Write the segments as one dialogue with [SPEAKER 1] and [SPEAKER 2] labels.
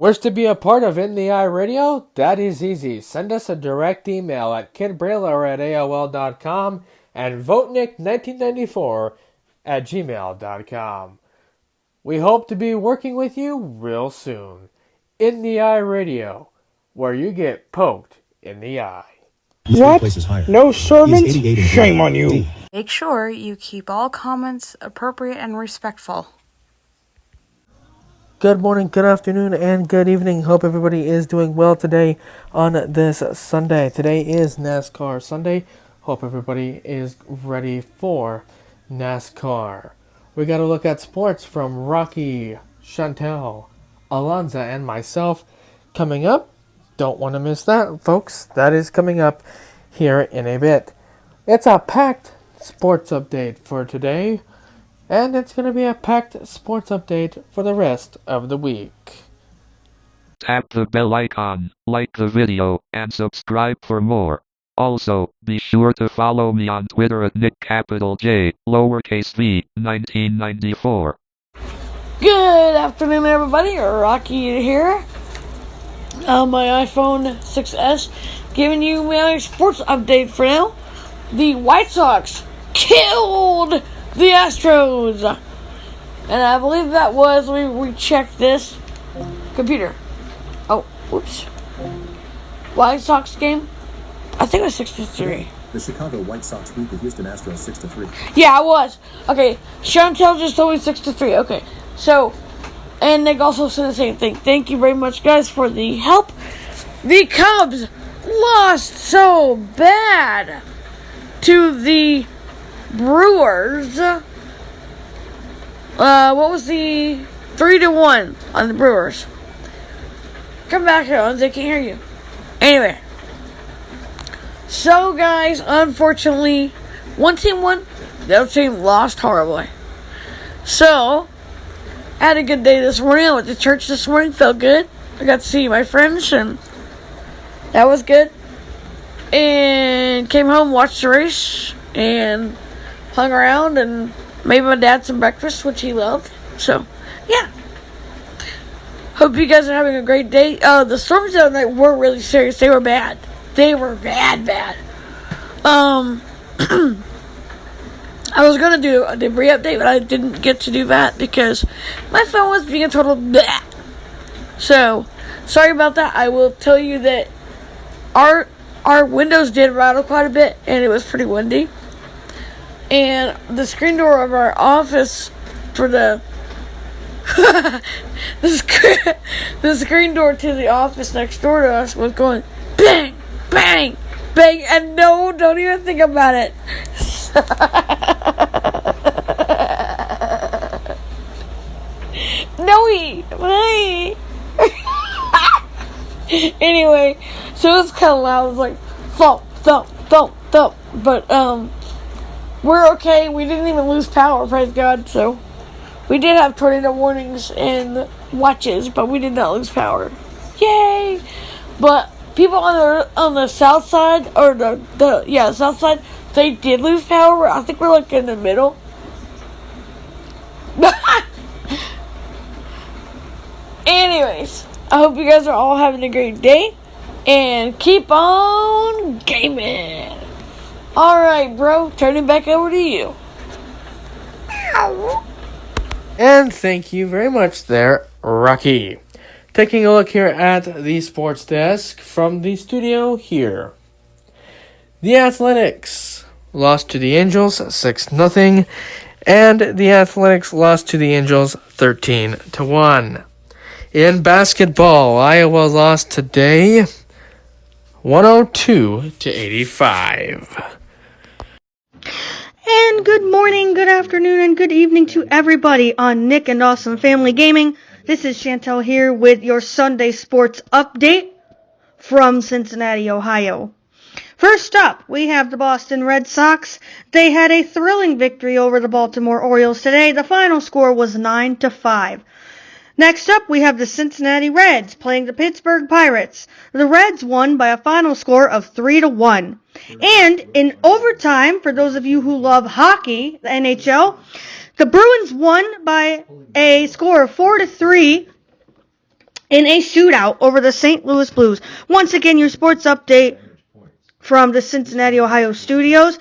[SPEAKER 1] Wish to be a part of In the Eye Radio? That is easy. Send us a direct email at kidbrailer@aol.com and votenick1994@gmail.com. We hope to be working with you real soon. In the Eye Radio, where you get poked in the eye.
[SPEAKER 2] What? No servants? Shame on you.
[SPEAKER 3] Make sure you keep all comments appropriate and respectful.
[SPEAKER 1] Good morning, good afternoon, and good evening. Hope everybody is doing well today on this Sunday. Today is NASCAR Sunday. Hope everybody is ready for NASCAR. We got to look at sports from Rocky, Chantel, Alonza, and myself coming up. Don't want to miss that, folks. That is coming up here in a bit. It's a packed sports update for today. And it's going to be a packed sports update for the rest of the week.
[SPEAKER 4] Tap the bell icon, like the video, and subscribe for more. Also, be sure to follow me on Twitter at NickJ, lowercase v, 1994.
[SPEAKER 5] Good afternoon, everybody. Rocky here. My iPhone 6S giving you my sports update for now. The White Sox killed the Astros, and I believe that was, we checked this computer. Oh, whoops. White Sox game? I think it was 6-3.
[SPEAKER 6] The Chicago White Sox beat the Houston Astros 6-3.
[SPEAKER 5] Yeah, it was. Okay, Chantel just told me 6-3. Okay, so, and Nick also said the same thing. Thank you very much, guys, for the help. The Cubs lost so bad to the Brewers. What was the 3-1 on the Brewers? Come back here, they can't hear you. Anyway, so guys, unfortunately, one team won, the other team lost horribly. So, I had a good day this morning. I went to church this morning, felt good. I got to see my friends, and that was good. And came home, watched the race, and hung around and made my dad some breakfast, which he loved. So, yeah. Hope you guys are having a great day. The storms the other night were really serious. They were bad. They were bad. I was going to do a debris update, but I didn't get to do that because my phone was being a total bleh. So, sorry about that. I will tell you that our windows did rattle quite a bit, and it was pretty windy. And the screen door of our office for the the screen door to the office next door to us was going bang, bang, bang, and no, don't even think about it. No, anyway, so it was kind of loud. It was like thump, thump, thump, thump, but we're okay. We didn't even lose power, praise God. So we did have tornado warnings and watches, but we did not lose power. Yay! But people on the south side, or the south side, they did lose power. I think we're like in the middle. Anyways, I hope you guys are all having a great day, and keep on gaming. Alright, bro, turning back over to you.
[SPEAKER 1] And thank you very much there, Rocky. Taking a look here at the sports desk from the studio here. The Athletics lost to the Angels 6-0, and the Athletics lost to the Angels 13-1. In basketball, Iowa lost today 102-85.
[SPEAKER 7] And good morning, good afternoon, and good evening to everybody on Nick and Awesome Family Gaming. This is Chantel here with your Sunday sports update from Cincinnati, Ohio. First up, we have the Boston Red Sox. They had a thrilling victory over the Baltimore Orioles today. The final score was 9-5. Next up, we have the Cincinnati Reds playing the Pittsburgh Pirates. The Reds won by a final score of 3-1. And in overtime, for those of you who love hockey, the NHL, the Bruins won by a score of 4-3 in a shootout over the St. Louis Blues. Once again, your sports update from the Cincinnati, Ohio studios.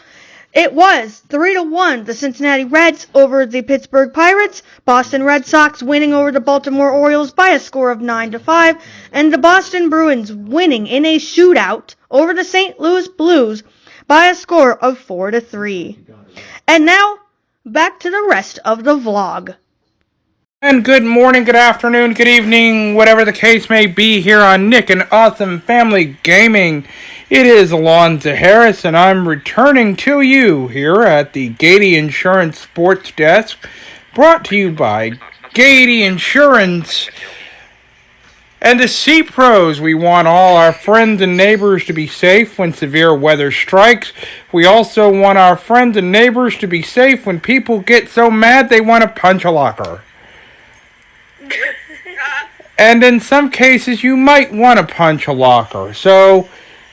[SPEAKER 7] It was 3-1, the Cincinnati Reds over the Pittsburgh Pirates, Boston Red Sox winning over the Baltimore Orioles by a score of 9-5, and the Boston Bruins winning in a shootout over the St. Louis Blues by a score of 4-3. And now, back to the rest of the vlog.
[SPEAKER 2] And good morning, good afternoon, good evening, whatever the case may be here on Nick and Awesome Family Gaming. It is Alonzo Harris, and I'm returning to you here at the Gady Insurance Sports Desk, brought to you by Gady Insurance and the Sea Pros. We want all our friends and neighbors to be safe when severe weather strikes. We also want our friends and neighbors to be safe when people get so mad they want to punch a locker. And in some cases, you might want to punch a locker. So,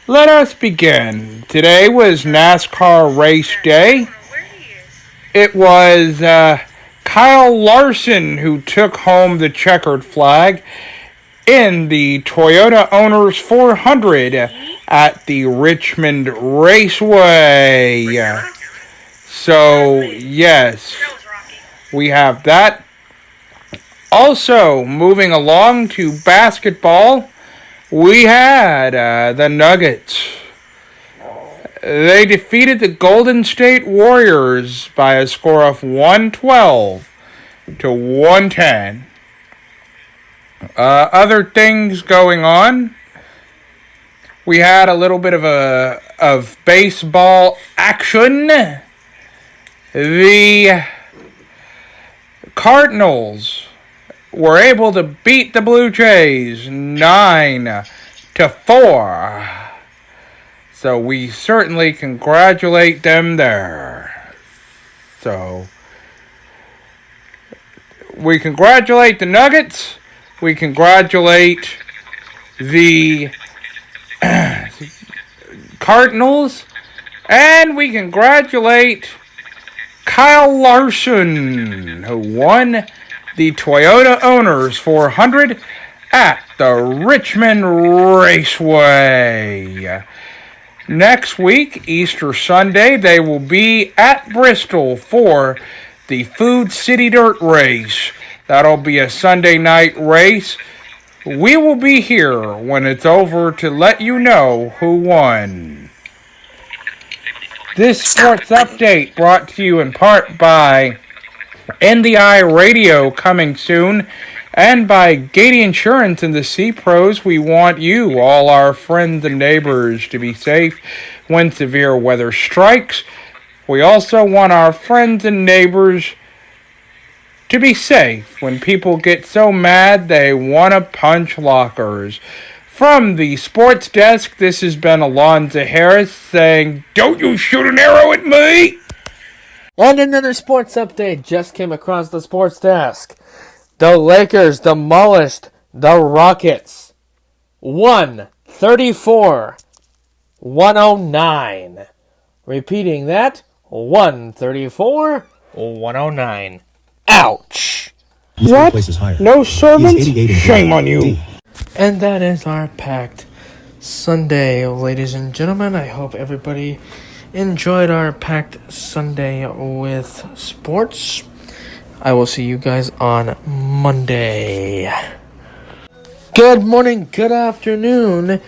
[SPEAKER 2] let us begin. Today was NASCAR race day. It was Kyle Larson who took home the checkered flag in the Toyota Owners 400 at the Richmond Raceway. So, yes, we have that. Also, moving along to basketball, we had the Nuggets. They defeated the Golden State Warriors by a score of 112-110. Other things going on. We had a little bit of baseball action. The Cardinals were able to beat the Blue Jays 9-4. So we certainly congratulate them there. So we congratulate the Nuggets. We congratulate the Cardinals. And we congratulate Kyle Larson, who won the Toyota Owners 400 at the Richmond Raceway. Next week, Easter Sunday, they will be at Bristol for the Food City Dirt Race. That'll be a Sunday night race. We will be here when it's over to let you know who won. This sports update brought to you in part by NDI Radio, coming soon, and by Gady Insurance and the Sea Pros. We want you, all our friends and neighbors, to be safe when severe weather strikes. We also want our friends and neighbors to be safe when people get so mad they want to punch lockers. From the sports desk, this has been Alonzo Harris saying, "Don't you shoot an arrow at me!"
[SPEAKER 1] And another sports update just came across the sports desk. The Lakers demolished the Rockets 134-109. Repeating that, 134-109. Ouch!
[SPEAKER 2] What? No servants? Shame on you.
[SPEAKER 1] And that is our packed Sunday, ladies and gentlemen. I hope everybody enjoyed our packed Sunday with sports. I will see you guys on Monday. Good morning, good afternoon,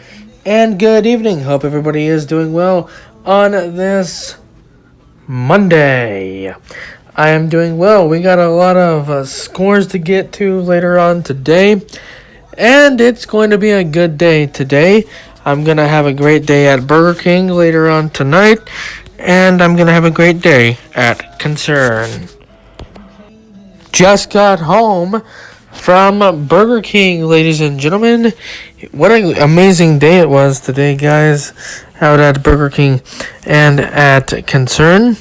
[SPEAKER 1] and good evening. Hope everybody is doing well on this Monday. I am doing well. We got a lot of scores to get to later on today, and it's going to be a good day today. I'm going to have a great day at Burger King later on tonight, and I'm going to have a great day at Concern. Just got home from Burger King, ladies and gentlemen. What an amazing day it was today, guys, out at Burger King and at Concern.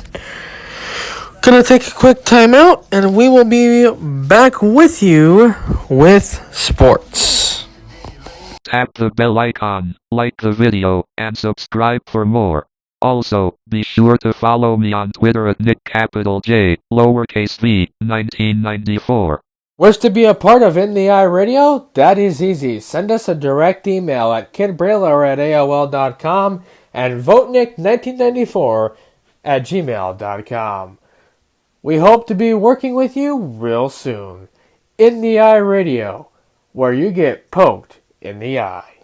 [SPEAKER 1] Gonna take a quick time out, and we will be back with you with sports.
[SPEAKER 4] Tap the bell icon, like the video, and subscribe for more. Also, be sure to follow me on Twitter at NickCapitalJ, lowercase v, 1994.
[SPEAKER 1] Wish to be a part of In the Eye Radio? That is easy. Send us a direct email at kidbrailer@aol.com and votenick1994@gmail.com. We hope to be working with you real soon. In the Eye Radio, where you get poked in the eye.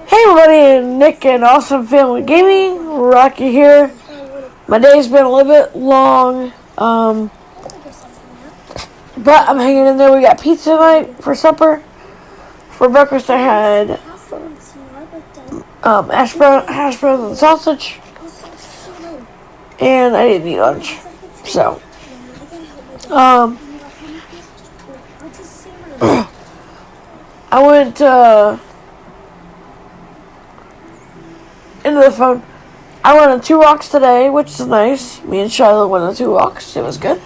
[SPEAKER 5] Hey everybody, Nick and Awesome Family Gaming, Rocky here. My day's been a little bit long, but I'm hanging in there. We got pizza tonight for supper. For breakfast I had hash browns and sausage, and I didn't eat lunch. So, I went into the phone. I went on 2 walks today, which is nice. Me and Charlotte went on 2 walks. It was good.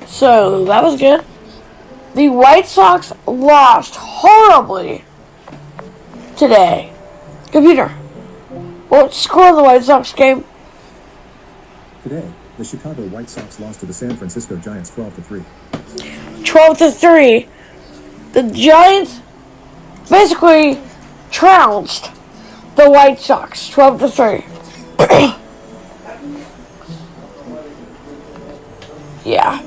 [SPEAKER 5] So, that was good. The White Sox lost horribly today. Computer, what score in the White Sox game?
[SPEAKER 6] Today, the Chicago White Sox lost to the San Francisco Giants 12-3.
[SPEAKER 5] 12-3. The Giants basically trounced the White Sox 12-3. Yeah.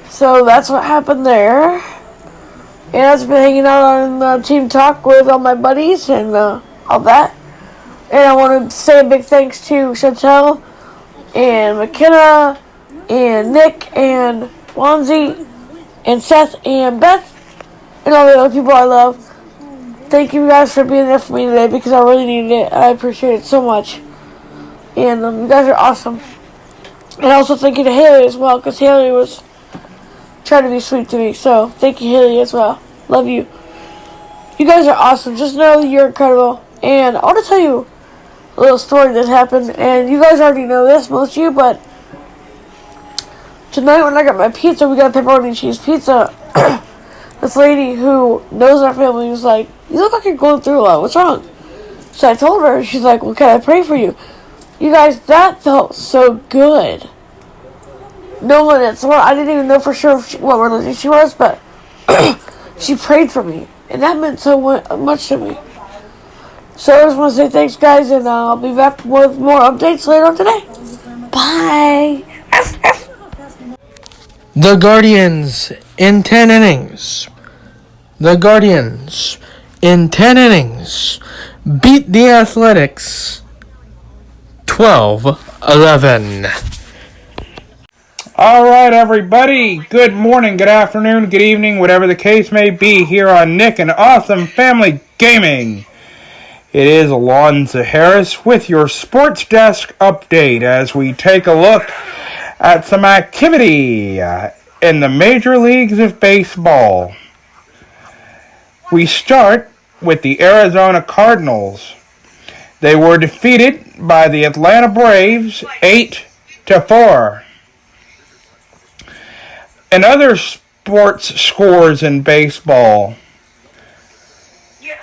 [SPEAKER 5] So that's what happened there. And I've been hanging out on Team Talk with all my buddies and all that. And I want to say a big thanks to Chantel and McKenna and Nick and Wanzi and Seth and Beth and all the other people I love. Thank you guys for being there for me today because I really needed it. I appreciate it so much. And you guys are awesome. And also thank you to Haley as well because Haley was trying to be sweet to me. So thank you, Haley, as well. Love you. You guys are awesome. Just know you're incredible. And I want to tell you a little story that happened. And you guys already know this, most of you, but tonight when I got my pizza, we got pepperoni and cheese pizza. This lady who knows our family was like, "You look like you're going through a lot. What's wrong?" So I told her. She's like, "Well, can I pray for you?" You guys, that felt so good. No one else. Well, I didn't even know for sure what religion she was, but she prayed for me. And that meant so much to me. So I just want to say thanks, guys, and I'll be back with more updates later on today. Bye.
[SPEAKER 1] The Guardians in 10 innings. The Guardians in 10 innings beat the Athletics 12-11.
[SPEAKER 2] All right, everybody. Good morning, good afternoon, good evening, whatever the case may be here on Nick and Awesome Family Gaming. It is Alonzo Harris with your Sports Desk update as we take a look at some activity in the major leagues of baseball. We start with the Arizona Cardinals. They were defeated by the Atlanta Braves 8-4. In other sports scores in baseball,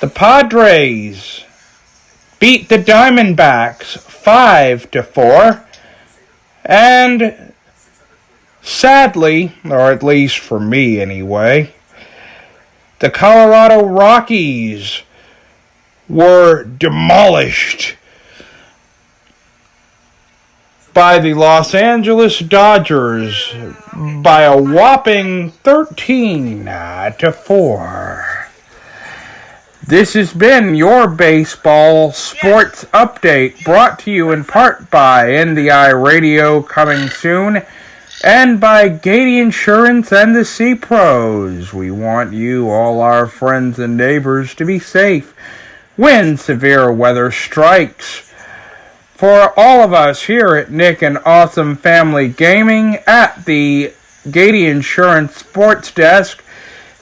[SPEAKER 2] the Padres beat the Diamondbacks 5-4, and sadly, or at least for me anyway, the Colorado Rockies were demolished by the Los Angeles Dodgers by a whopping 13-4. This has been your baseball sports update, brought to you in part by NDI Radio, coming soon, and by Gady Insurance and the Sea Pros. We want you, all our friends and neighbors, to be safe when severe weather strikes. For all of us here at Nick and Awesome Family Gaming at the Gady Insurance Sports Desk,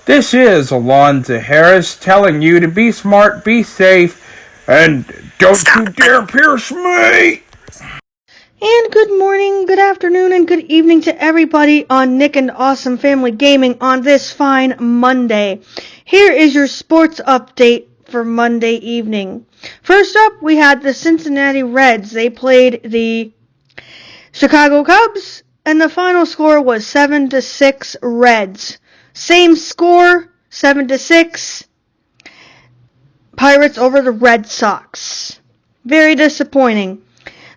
[SPEAKER 2] this is Alonzo Harris telling you to be smart, be safe, and don't you dare pierce me!
[SPEAKER 7] And good morning, good afternoon, and good evening to everybody on Nick and Awesome Family Gaming on this fine Monday. Here is your sports update for Monday evening. First up, we had the Cincinnati Reds. They played the Chicago Cubs, and the final score was 7-6 Reds. Same score, 7-6 Pirates over the Red Sox. Very disappointing.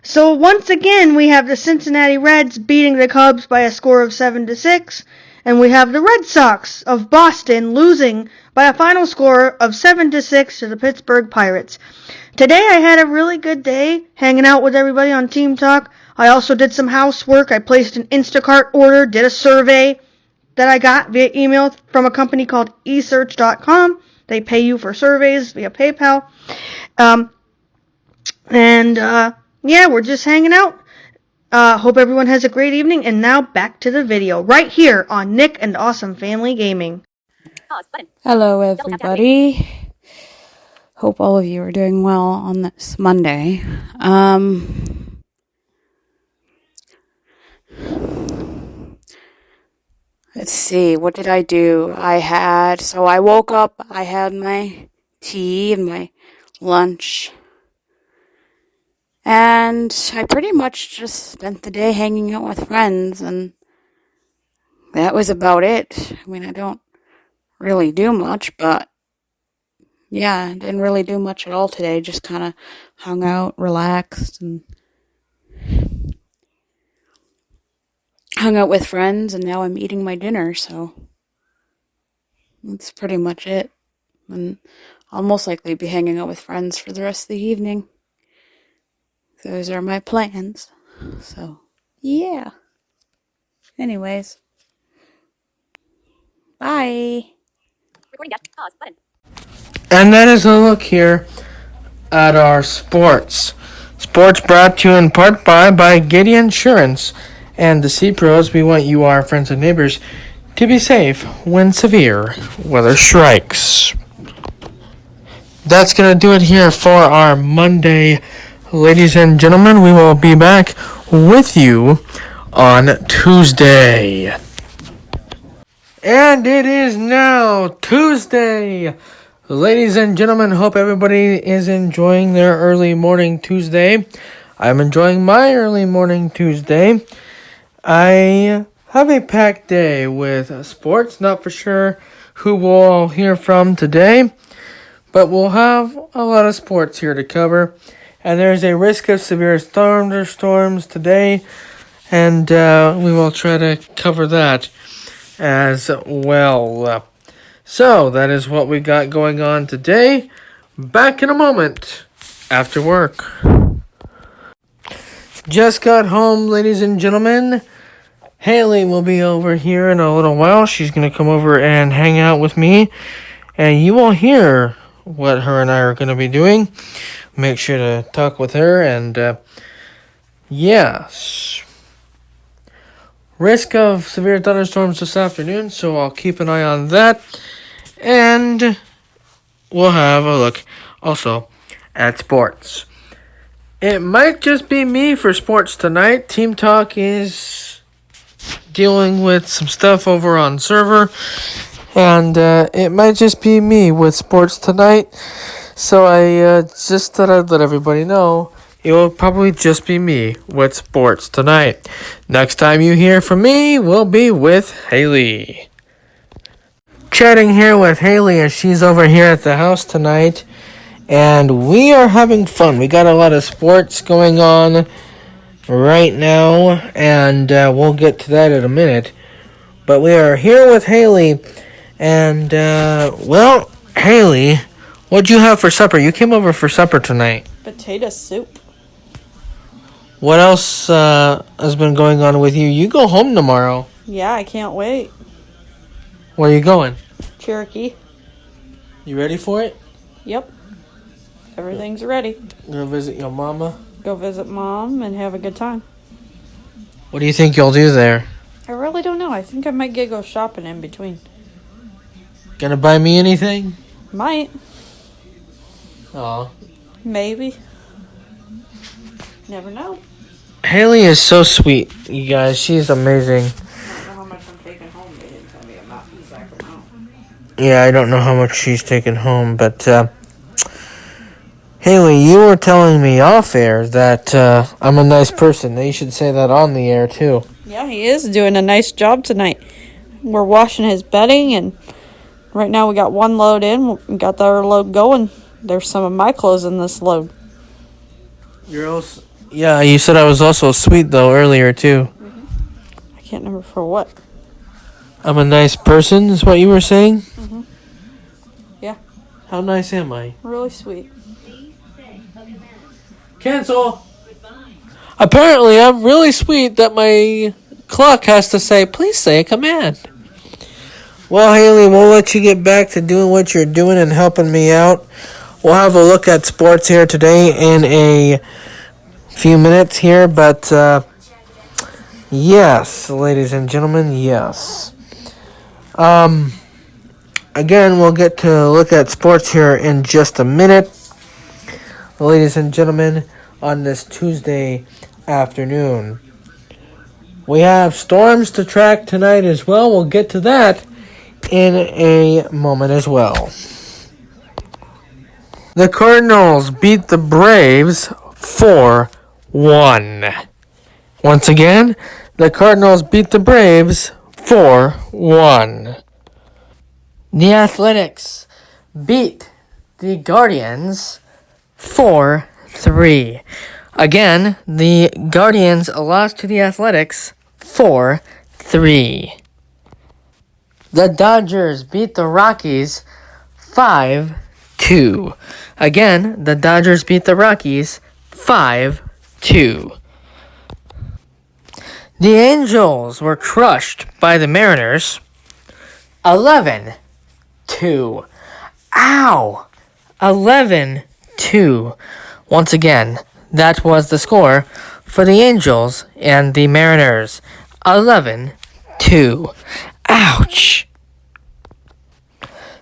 [SPEAKER 7] So once again, we have the Cincinnati Reds beating the Cubs by a score of 7-6, and we have the Red Sox of Boston losing by a final score of 7-6 to the Pittsburgh Pirates. Today I had a really good day hanging out with everybody on Team Talk. I also did some housework. I placed an Instacart order, did a survey that I got via email from a company called eSearch.com. They pay you for surveys via PayPal. Yeah, we're just hanging out. Hope everyone has a great evening. And now back to the video right here on Nick and Awesome Family Gaming.
[SPEAKER 3] Hello, everybody. Hope all of you are doing well on this Monday. Let's see, what did I do? I woke up, I had my tea and my lunch, and I pretty much just spent the day hanging out with friends, and that was about it. I mean, I don't really do much, but yeah, I didn't really do much at all today, just kind of hung out, relaxed, and hung out with friends, and now I'm eating my dinner, so that's pretty much it. And I'll most likely be hanging out with friends for the rest of the evening. Those are my plans. So, yeah. Anyways. Bye.
[SPEAKER 1] And that is a look here at our sports. Sports brought to you in part by Giddy Insurance and the Sea Pros. We want you, our friends and neighbors, to be safe when severe weather strikes. That's going to do it here for our Monday. Ladies and gentlemen, we will be back with you on Tuesday. And it is now Tuesday. Ladies and gentlemen, hope everybody is enjoying their early morning Tuesday. I'm enjoying my early morning Tuesday. I have a packed day with sports. Not for sure who we'll hear from today, but we'll have a lot of sports here to cover. And there's a risk of severe thunderstorms today, and we will try to cover that as well. So, that is what we got going on today. Back in a moment after work. Just got home, ladies and gentlemen. Haley will be over here in a little while. She's going to come over and hang out with me, and you will hear what her and I are going to be doing. Make sure to talk with her, and yes. Risk of severe thunderstorms this afternoon, so I'll keep an eye on that. And we'll have a look also at sports. It might just be me for sports tonight. Team Talk is dealing with some stuff over on server, and it might just be me with sports tonight. So I just thought I'd let everybody know it will probably just be me with sports tonight. Next time you hear from me will be with Haley. Chatting here with Haley as she's over here at the house tonight, and we are having fun. We got a lot of sports going on right now, and we'll get to that in a minute. But we are here with Haley, and well, Haley, what'd you have for supper? You came over for supper tonight.
[SPEAKER 5] Potato soup.
[SPEAKER 1] What else has been going on with you? You go home tomorrow.
[SPEAKER 5] Yeah, I can't wait.
[SPEAKER 1] Where are you going?
[SPEAKER 5] Cherokee.
[SPEAKER 1] You ready for it?
[SPEAKER 5] Yep. Everything's ready.
[SPEAKER 1] Go visit your mama?
[SPEAKER 5] Go visit Mom and have a good time.
[SPEAKER 1] What do you think you'll do there?
[SPEAKER 5] I really don't know. I think I might go shopping in between.
[SPEAKER 1] Gonna buy me anything?
[SPEAKER 5] Might.
[SPEAKER 1] Aw.
[SPEAKER 5] Maybe. Never know.
[SPEAKER 1] Haley is so sweet, you guys. She's amazing.
[SPEAKER 5] I don't know how much I'm taking home. They didn't tell me about the exact amount.
[SPEAKER 1] Yeah, I don't know how much she's taken home, but Haley, you were telling me off air that I'm a nice person. You should say that on the air, too.
[SPEAKER 3] Yeah, he is doing a nice job tonight. We're washing his bedding, and right now we got one load in. We got the other load going. There's some of my clothes in this load.
[SPEAKER 1] You're also... Yeah, you said I was also sweet, though, earlier, too.
[SPEAKER 3] I can't remember for what.
[SPEAKER 1] I'm a nice person, is what you were saying?
[SPEAKER 3] Mm-hmm. Yeah.
[SPEAKER 1] How nice am I?
[SPEAKER 3] Really sweet.
[SPEAKER 1] Cancel! Apparently, I'm really sweet that my clock has to say, please say a command. Well, Haley, we'll let you get back to doing what you're doing and helping me out. We'll have a look at sports here today in a few minutes here, but yes, ladies and gentlemen, yes. Again, we'll get to look at sports here in just a minute. Ladies and gentlemen, on this Tuesday afternoon. We have storms to track tonight as well. We'll get to that in a moment as well. The Cardinals beat the Braves 4-1. Once again, the Cardinals beat the Braves 4-1. The Athletics beat the Guardians 4-3. Again, the Guardians lost to the Athletics 4-3. The Dodgers beat the Rockies 5-2. Again, the Dodgers beat the Rockies 5-2. The Angels were crushed by the Mariners 11-2. Ow! 11-2. Once again, that was the score for the Angels and the Mariners. 11-2. Ouch!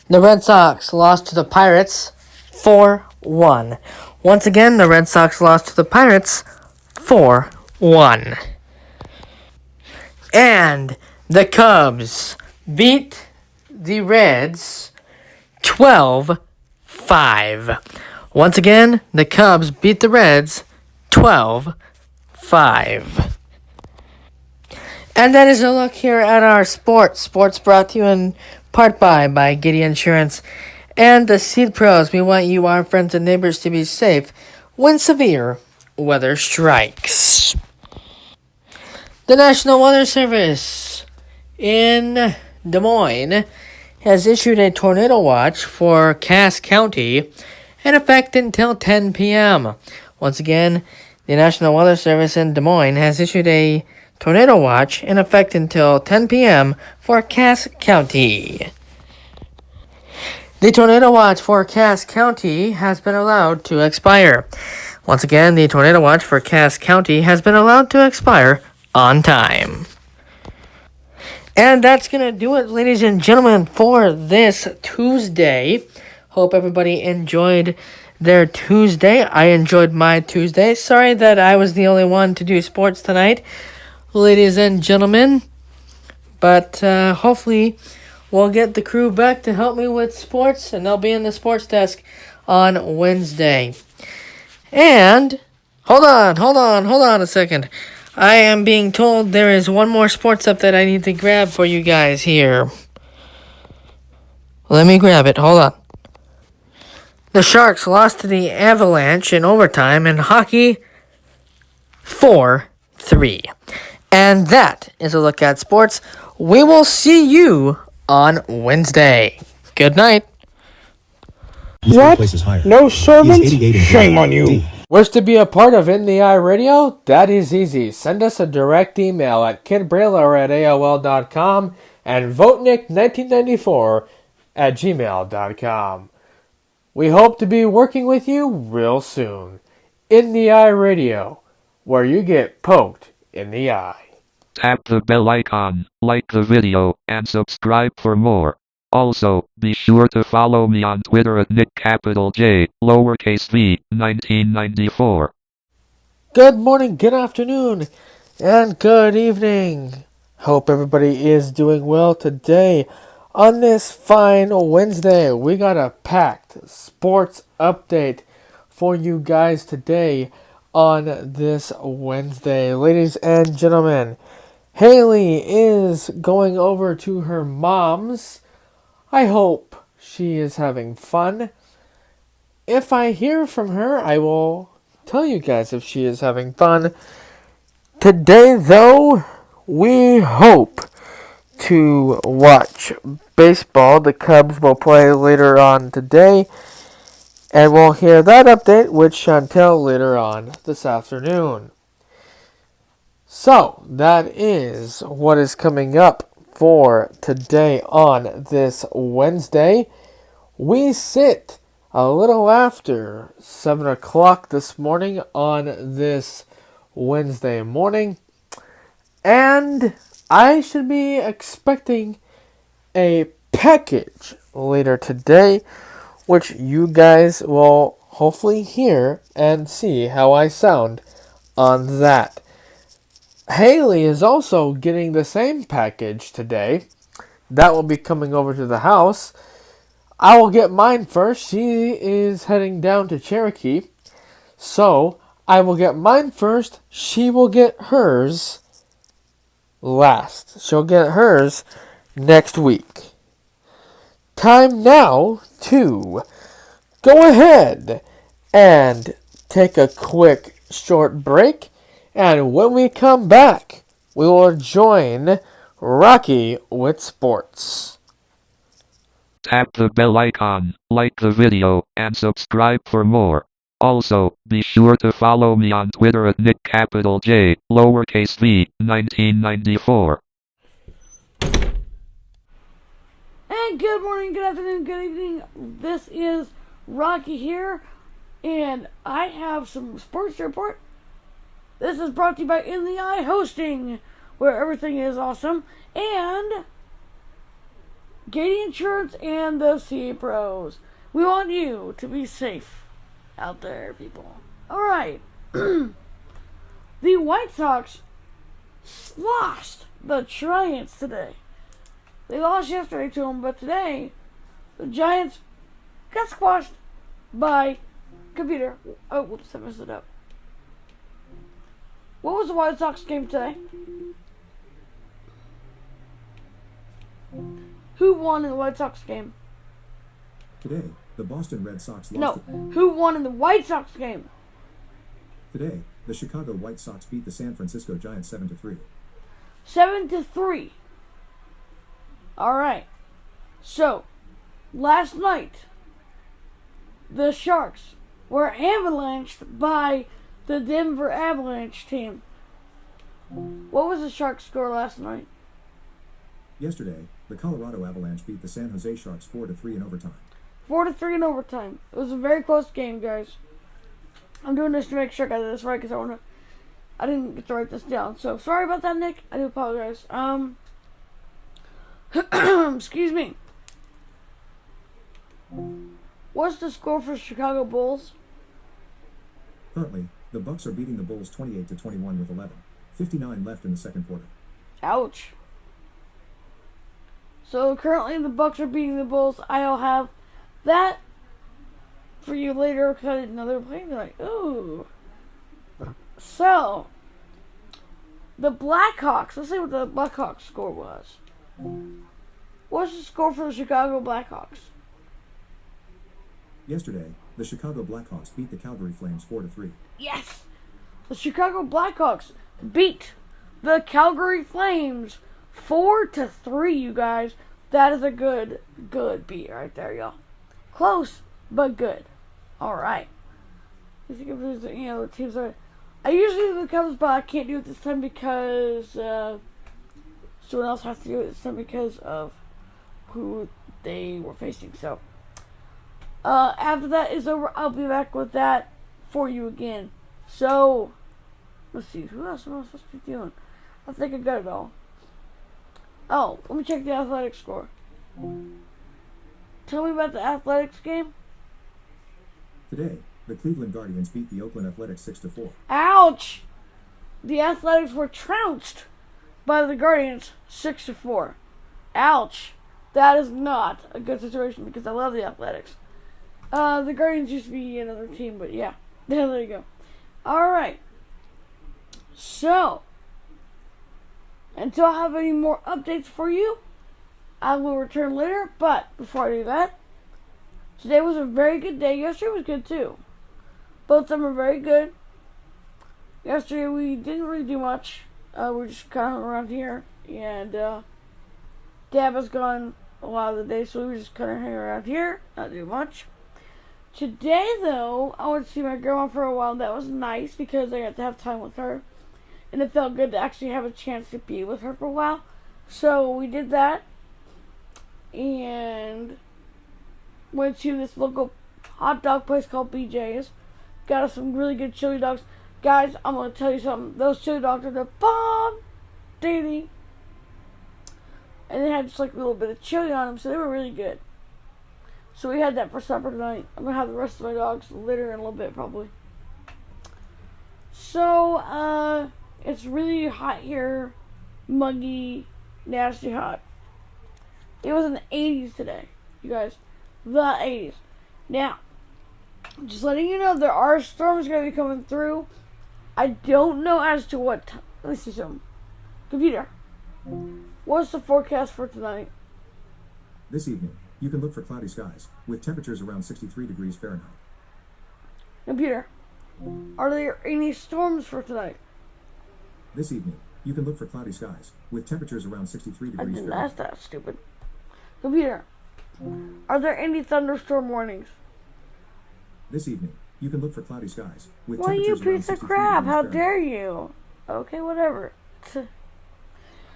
[SPEAKER 1] The Red Sox lost to the Pirates 4-1. Once again, the Red Sox lost to the Pirates 4-1. And the Cubs beat the Reds 12-5. Once again, the Cubs beat the Reds 12-5. And that is a look here at our sports. Sports brought to you in part by Giddy Insurance and the Seed Pros. We want you, our friends and neighbors, to be safe when severe weather strikes. The National Weather Service in Des Moines has issued a tornado watch for Cass County in effect until 10 p.m. Once again, the National Weather Service in Des Moines has issued a tornado watch in effect until 10 p.m. for Cass County. The tornado watch for Cass County has been allowed to expire. Once again, the tornado watch for Cass County has been allowed to expire on time. And that's going to do it, ladies and gentlemen, for this Tuesday. Hope everybody enjoyed their Tuesday. I enjoyed my Tuesday. Sorry that I was the only one to do sports tonight, ladies and gentlemen. But hopefully we'll get the crew back to help me with sports, and they'll be in the sports desk on Wednesday. And hold on a second. I am being told there is one more sports update I need to grab for you guys here. Let me grab it. Hold on. The Sharks lost to the Avalanche in overtime in hockey 4-3. And that is a look at sports. We will see you on Wednesday. Good night.
[SPEAKER 6] What?
[SPEAKER 2] No servant?
[SPEAKER 6] 88 and
[SPEAKER 2] Shame on you.
[SPEAKER 1] Wish to be a part of In the Eye Radio? That is easy. Send us a direct email at kidbrailer@aol.com and votenick1994@gmail.com. We hope to be working with you real soon. In the Eye Radio, where you get poked in the eye.
[SPEAKER 4] Tap the bell icon, like the video, and subscribe for more. Also, be sure to follow me on Twitter at NickJ, lowercase v, 1994.
[SPEAKER 1] Good morning, good afternoon, and good evening. Hope everybody is doing well today. On this fine Wednesday, we got a packed sports update for you guys today on this Wednesday. Ladies and gentlemen, Haley is going over to her mom's. I hope she is having fun. If I hear from her, I will tell you guys if she is having fun. Today, though, we hope to watch baseball. The Cubs will play later on today, and we'll hear that update with Chantel later on this afternoon. So, that is what is coming up for today on this Wednesday. We sit a little after 7 o'clock this morning on this Wednesday morning, and I should be expecting a package later today, which you guys will hopefully hear and see how I sound on that. Haley is also getting the same package today. That will be coming over to the house. I will get mine first. She is heading down to Cherokee. So, I will get mine first. She will get hers last. She'll get hers next week. Time now to go ahead and take a quick short break. And when we come back, we will join Rocky with sports.
[SPEAKER 4] Tap the bell icon, like the video, and subscribe for more. Also, be sure to follow me on Twitter at NickJ, lowercase v, 1994.
[SPEAKER 5] And good morning, good afternoon, good evening. This is Rocky here, and I have some sports to report. This is brought to you by In the Eye Hosting, where everything is awesome, and Gady Insurance and the CA Pros. We want you to be safe out there, people. Alright. The White Sox lost the Giants today. They lost yesterday to them, but today the Giants got squashed by computer. Oh, whoops, I messed it up. What was the White Sox game today? Who won in the White Sox game?
[SPEAKER 6] Today, the Boston Red Sox
[SPEAKER 5] No,
[SPEAKER 6] lost.
[SPEAKER 5] who won in the White Sox game?
[SPEAKER 6] Today, the Chicago White Sox beat the San Francisco Giants 7-3.
[SPEAKER 5] 7-3. Alright. So, last night, the Sharks were avalanched by the Denver Avalanche team. What was the Sharks' score last night?
[SPEAKER 6] Yesterday, the Colorado Avalanche beat the San Jose Sharks 4-3 in overtime.
[SPEAKER 5] 4-3 in overtime. It was a very close game, guys. I'm doing this to make sure I got this right because I didn't get to write this down. So sorry about that, Nick. I do apologize. Excuse me. What's the score for Chicago Bulls?
[SPEAKER 6] Currently, the Bucks are beating the Bulls 28-21 with 11:59 left in the second quarter.
[SPEAKER 5] Ouch. So currently the Bucks are beating the Bulls. I'll have that for you later because I didn't know they were playing. Like, ooh. So the Blackhawks. Let's see what the Blackhawks score was. What's the score for the Chicago Blackhawks?
[SPEAKER 6] Yesterday, the Chicago Blackhawks beat the Calgary Flames 4-3.
[SPEAKER 5] Yes! The Chicago Blackhawks beat the Calgary Flames 4-3, you guys. That is a good beat right there, y'all. Close, but good. Alright. I think if there's any other teams that I usually do the Cubs, but I can't do it this time because someone else has to do it this time because of who they were facing. So after that is over, I'll be back with that for you again. So let's see, who else am I supposed to be doing? I think I got it all. Oh, let me check the athletics score. Tell me about the athletics game.
[SPEAKER 6] Today, the Cleveland Guardians beat the Oakland Athletics 6-4.
[SPEAKER 5] Ouch! The Athletics were trounced by the Guardians 6-4. Ouch! That is not a good situation because I love the Athletics. The Guardians used to be another team, but yeah. There you go. Alright. So, until I have any more updates for you, I will return later. But before I do that, today was a very good day. Yesterday was good too. Both of them are very good. Yesterday we didn't really do much. We were just kind of around here. And Dad was gone a lot of the day, so we were just kind of hanging around here, not do much. Today, though, I went to see my grandma for a while. That was nice because I got to have time with her. And it felt good to actually have a chance to be with her for a while. So we did that. And went to this local hot dog place called BJ's. Got us some really good chili dogs. Guys, I'm going to tell you something. Those chili dogs are the bomb, daily. And they had just like a little bit of chili on them, so they were really good. So we had that for supper tonight. I'm going to have the rest of my dogs later in a little bit, probably. So, it's really hot here. Muggy, nasty hot. It was in the 80s today, you guys. The 80s. Now, just letting you know, there are storms going to be coming through. I don't know as to what time. Let me see something. Computer. What's the forecast for tonight?
[SPEAKER 6] This evening, you can look for cloudy skies, with temperatures around 63 degrees Fahrenheit.
[SPEAKER 5] Computer. Are there any storms for tonight?
[SPEAKER 6] This evening, you can look for cloudy skies, with temperatures around 63
[SPEAKER 5] I
[SPEAKER 6] degrees
[SPEAKER 5] didn't
[SPEAKER 6] Fahrenheit.
[SPEAKER 5] ask that, stupid. Computer. Are there any thunderstorm warnings?
[SPEAKER 6] This evening, you can look for cloudy skies, with
[SPEAKER 5] Well, you
[SPEAKER 6] temperatures around
[SPEAKER 5] piece of
[SPEAKER 6] 63
[SPEAKER 5] crap.
[SPEAKER 6] degrees
[SPEAKER 5] How
[SPEAKER 6] Fahrenheit.
[SPEAKER 5] dare you? Okay, whatever.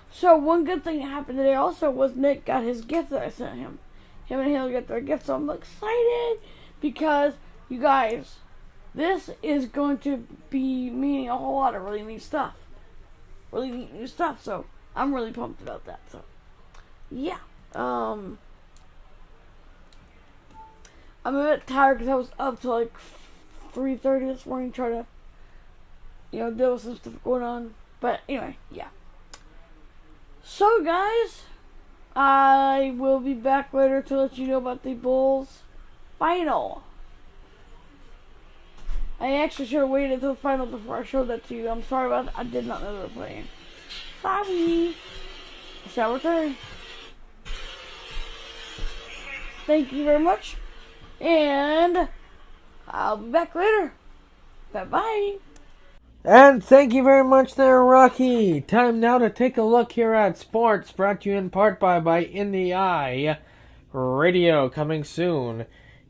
[SPEAKER 5] So, one good thing that happened today also was Nick got his gift that I sent him. Him and Haley got their gift, so I'm excited because, you guys, this is going to be meaning a whole lot of really neat stuff. Really neat new stuff, so I'm really pumped about that. So, yeah. I'm a bit tired because I was up till like 3:30 this morning trying to, deal with some stuff going on. But anyway, yeah. So, guys, I will be back later to let you know about the Bulls final. I actually should have waited until the final before I showed that to you. I'm sorry about that. I did not know they were playing. Sorry. I shall return. Thank you very much. And I'll be back later. Bye-bye.
[SPEAKER 1] And thank you very much there, Rocky. Time now to take a look here at sports, brought to you in part by In the Eye Radio, coming soon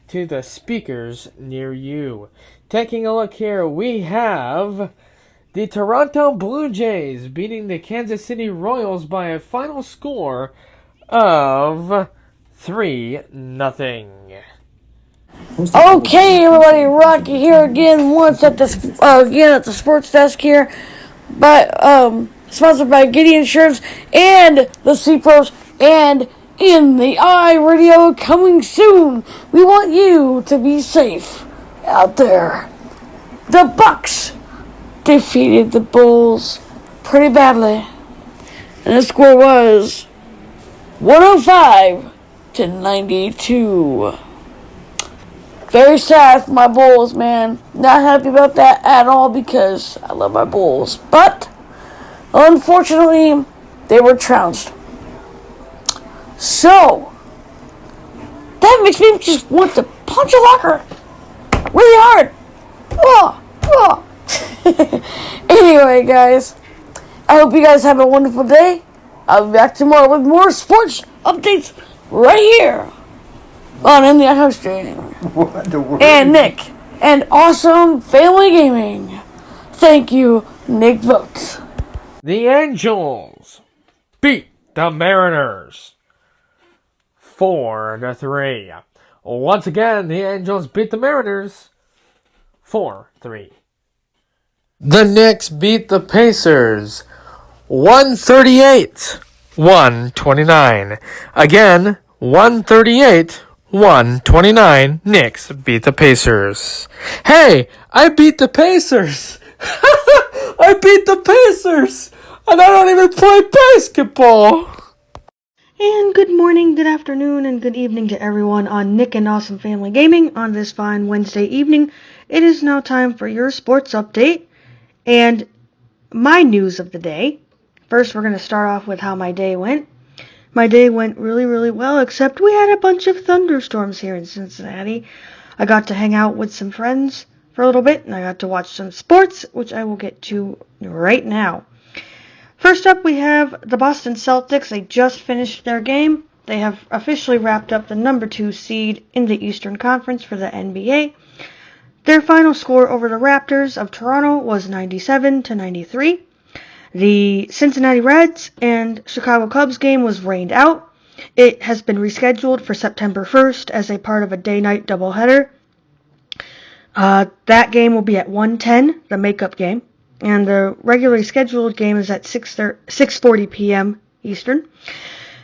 [SPEAKER 1] to the speakers near you. Taking a look here, we have the Toronto Blue Jays beating the Kansas City Royals by a final score of 3-0.
[SPEAKER 5] Okay, everybody, Rocky here again. Once at the sports desk here, but sponsored by Giddy Insurance and the C Pros and In the Eye Radio, coming soon. We want you to be safe out there. The Bucks defeated the Bulls pretty badly, and the score was 105-92. Very sad for my Bulls, man. Not happy about that at all because I love my Bulls. But, unfortunately, they were trounced. So, that makes me just want to punch a locker really hard. Anyway, guys, I hope you guys have a wonderful day. I'll be back tomorrow with more sports updates right here on In the House Training. And Nick, and Awesome Family Gaming. Thank you, Nick Votes.
[SPEAKER 1] The Angels beat the Mariners 4-3. Once again, the Angels beat the Mariners 4-3. The Knicks beat the Pacers 138-129. Again, 138-129. Knicks beat the Pacers. Hey, I beat the Pacers. I beat the Pacers. And I don't even play basketball.
[SPEAKER 7] And good morning, good afternoon, and good evening to everyone on Nick and Awesome Family Gaming on this fine Wednesday evening. It is now time for your sports update and my news of the day. First, we're going to start off with how my day went. My day went really, really well, except we had a bunch of thunderstorms here in Cincinnati. I got to hang out with some friends for a little bit, and I got to watch some sports, which I will get to right now. First up, we have the Boston Celtics. They just finished their game. They have officially wrapped up the number 2 seed in the Eastern Conference for the NBA. Their final score over the Raptors of Toronto was 97-93. The Cincinnati Reds and Chicago Cubs game was rained out. It has been rescheduled for September 1st as a part of a day-night doubleheader. That game will be at 1:10, the makeup game. And the regularly scheduled game is at 6:40 p.m. Eastern.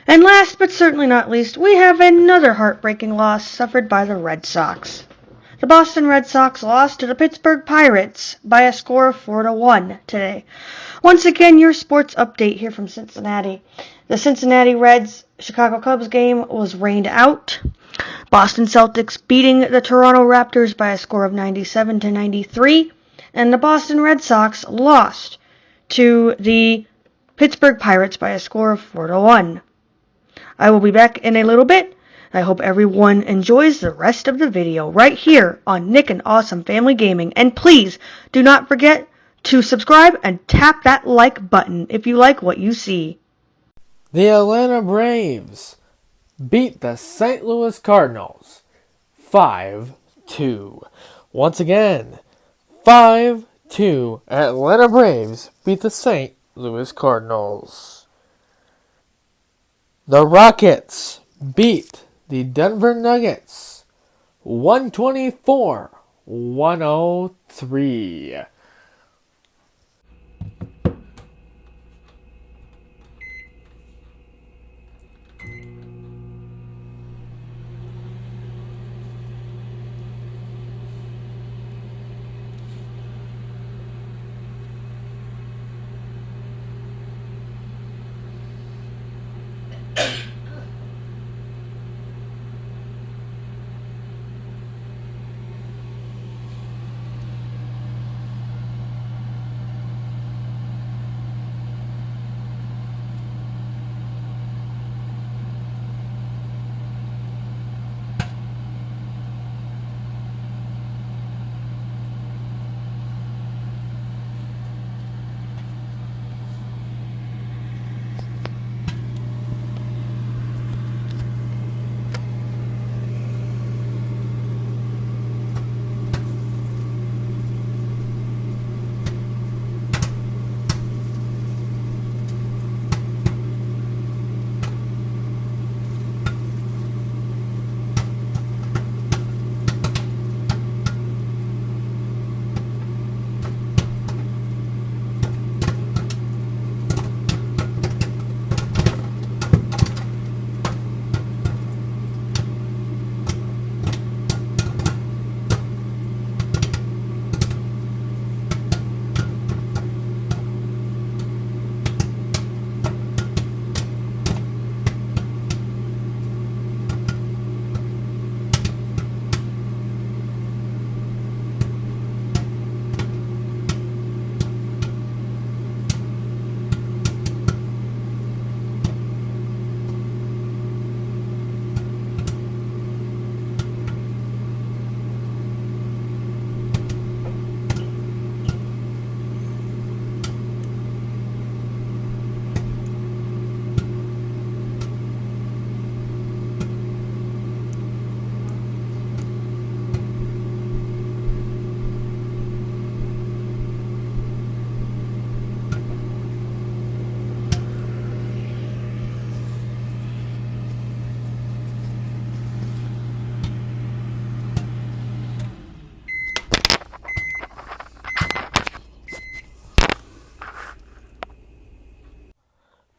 [SPEAKER 7] And last but certainly not least, we have another heartbreaking loss suffered by the Red Sox. The Boston Red Sox lost to the Pittsburgh Pirates by a score of 4-1 today. Once again, your sports update here from Cincinnati. The Cincinnati Reds Chicago Cubs game was rained out. Boston Celtics beating the Toronto Raptors by a score of 97-93. And the Boston Red Sox lost to the Pittsburgh Pirates by a score of 4-1. I will be back in a little bit. I hope everyone enjoys the rest of the video right here on Nick and Awesome Family Gaming. And please do not forget to subscribe and tap that like button if you like what you see.
[SPEAKER 1] The Atlanta Braves beat the St. Louis Cardinals 5-2. Once again, 5-2. Atlanta Braves beat the St. Louis Cardinals. The Rockets beat the Denver Nuggets 124-103.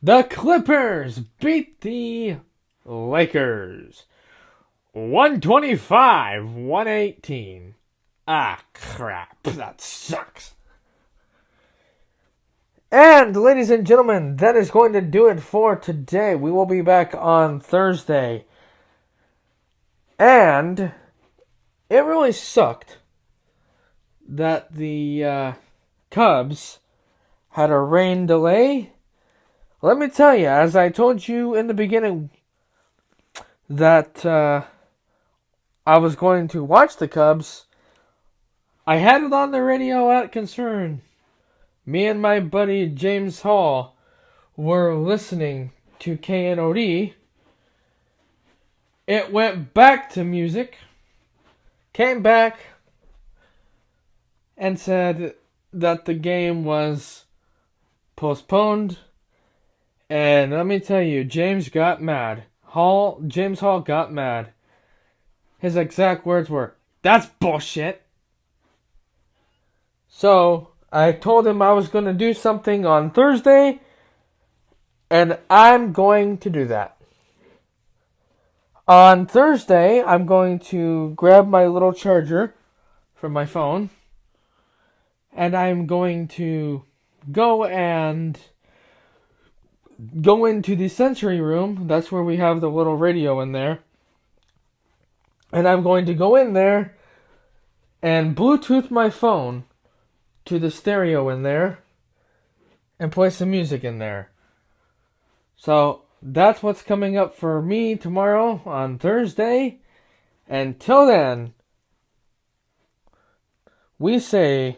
[SPEAKER 1] The Clippers beat the Lakers 125-118. Ah, crap. That sucks. And, ladies and gentlemen, that is going to do it for today. We will be back on Thursday. And it really sucked that the Cubs had a rain delay. Let me tell you, as I told you in the beginning, that I was going to watch the Cubs. I had it on the radio at Concern. Me and my buddy James Hall were listening to KNOD. It went back to music, came back, and said that the game was postponed. And let me tell you, James got mad. James Hall got mad. His exact words were, "That's bullshit." So, I told him I was going to do something on Thursday, and I'm going to do that. On Thursday, I'm going to grab my little charger from my phone, and I'm going to go into the sensory room. That's where we have the little radio in there. And I'm going to go in there and Bluetooth my phone to the stereo in there and play some music in there. So that's what's coming up for me tomorrow on Thursday. Until then, we say,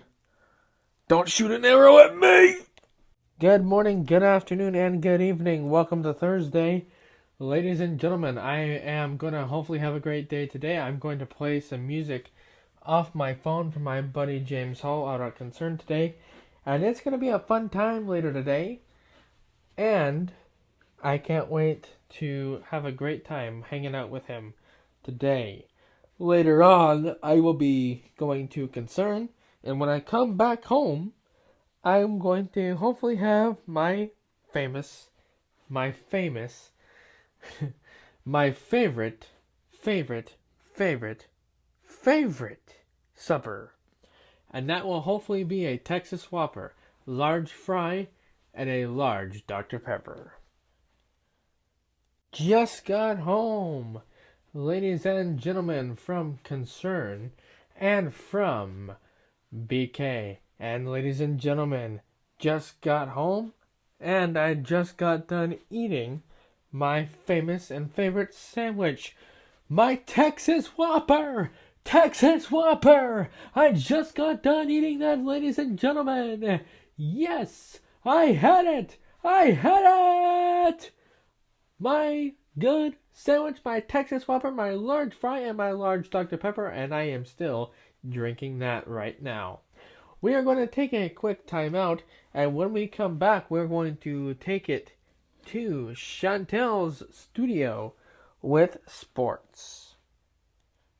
[SPEAKER 1] don't shoot an arrow at me! Good morning, good afternoon, and good evening. Welcome to Thursday. Ladies and gentlemen, I am going to hopefully have a great day today. I'm going to play some music off my phone from my buddy James Hall out at Concern today. And it's going to be a fun time later today. And I can't wait to have a great time hanging out with him today. Later on, I will be going to Concern. And when I come back home, I'm going to hopefully have my favorite supper. And that will hopefully be a Texas Whopper, large fry, and a large Dr. Pepper. Just got home, ladies and gentlemen, from Concern and from BK. And ladies and gentlemen, just got home, and I just got done eating my famous and favorite sandwich, my Texas Whopper! Texas Whopper! I just got done eating that, ladies and gentlemen! Yes! I had it! I had it! My good sandwich, my Texas Whopper, my large fry, and my large Dr. Pepper, and I am still drinking that right now. We are going to take a quick time out, and when we come back, we're going to take it to Chantel's studio with sports.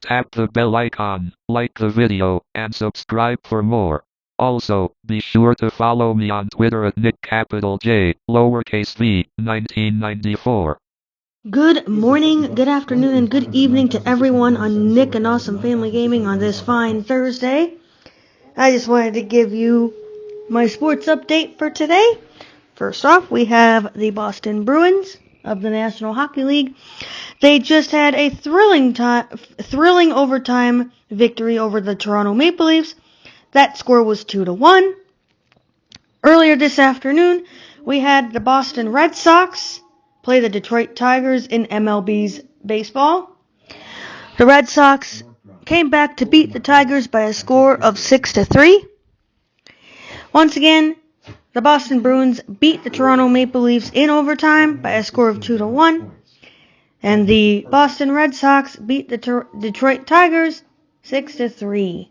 [SPEAKER 4] Tap the bell icon, like the video, and subscribe for more. Also, be sure to follow me on Twitter at NickJ, lowercase v, 1994.
[SPEAKER 7] Good morning, good afternoon, and good evening to everyone on Nick and Awesome Family Gaming on this fine Thursday. I just wanted to give you my sports update for today. First off, we have the Boston Bruins of the National Hockey League. They just had a thrilling overtime victory over the Toronto Maple Leafs. That score was 2-1. Earlier this afternoon, we had the Boston Red Sox play the Detroit Tigers in MLB's baseball. The Red Sox came back to beat the Tigers by a score of 6-3. Once again, the Boston Bruins beat the Toronto Maple Leafs in overtime by a score of 2-1. And the Boston Red Sox beat the Detroit Tigers 6-3.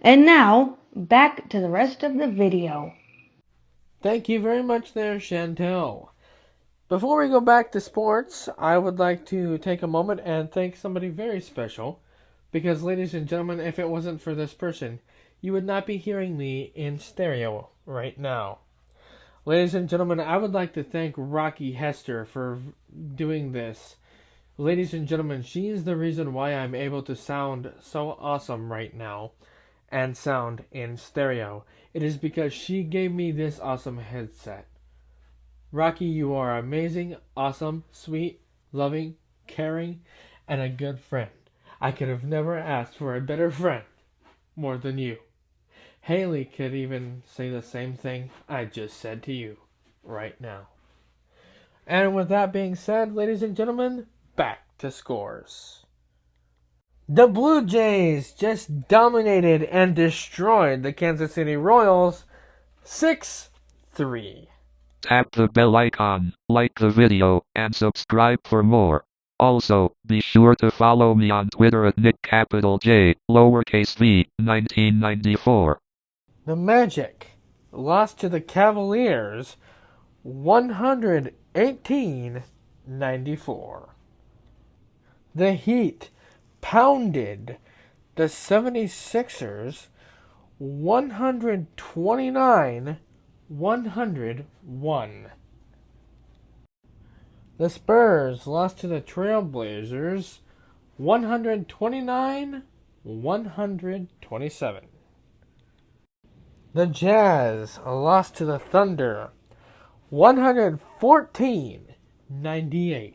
[SPEAKER 7] And now, back to the rest of the video.
[SPEAKER 1] Thank you very much there, Chantel. Before we go back to sports, I would like to take a moment and thank somebody very special. Because, ladies and gentlemen, if it wasn't for this person, you would not be hearing me in stereo right now. Ladies and gentlemen, I would like to thank Rocky Hester for doing this. Ladies and gentlemen, she is the reason why I'm able to sound so awesome right now. and sound in stereo. It is because she gave me this awesome headset. Rocky, you are amazing, awesome, sweet, loving, caring, and a good friend. I could have never asked for a better friend more than you. Haley could even say the same thing I just said to you right now. And with that being said, ladies and gentlemen, back to scores. The Blue Jays just dominated and destroyed the Kansas City Royals 6-3.
[SPEAKER 4] Tap the bell icon, like the video, and subscribe for more. Also, be sure to follow me on Twitter at NickJ, lowercase v, 1994.
[SPEAKER 1] The Magic lost to the Cavaliers 118-94. The Heat pounded the 76ers 129-101. The Spurs lost to the Trailblazers 129-127. The Jazz lost to the Thunder 114-98.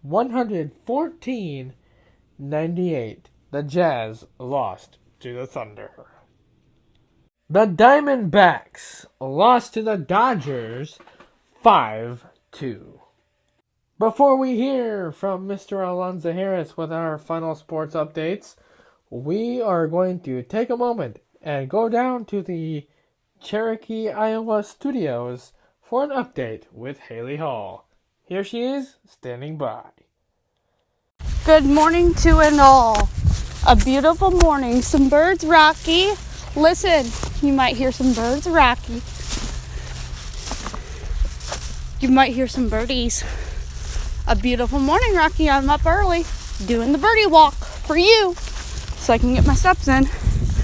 [SPEAKER 1] 114-98. The Jazz lost to the Thunder. The Diamondbacks lost to the Dodgers 5-2. Before we hear from Mr. Alonzo Harris with our final sports updates, we are going to take a moment and go down to the Cherokee, Iowa studios for an update with Haley Hall. Here she is, standing by.
[SPEAKER 3] Good morning to and all. A beautiful morning. Some birds rocky. Listen, you might hear some birds rocky. You might hear some birdies. A beautiful morning, Rocky. I'm up early doing the birdie walk for you so I can get my steps in.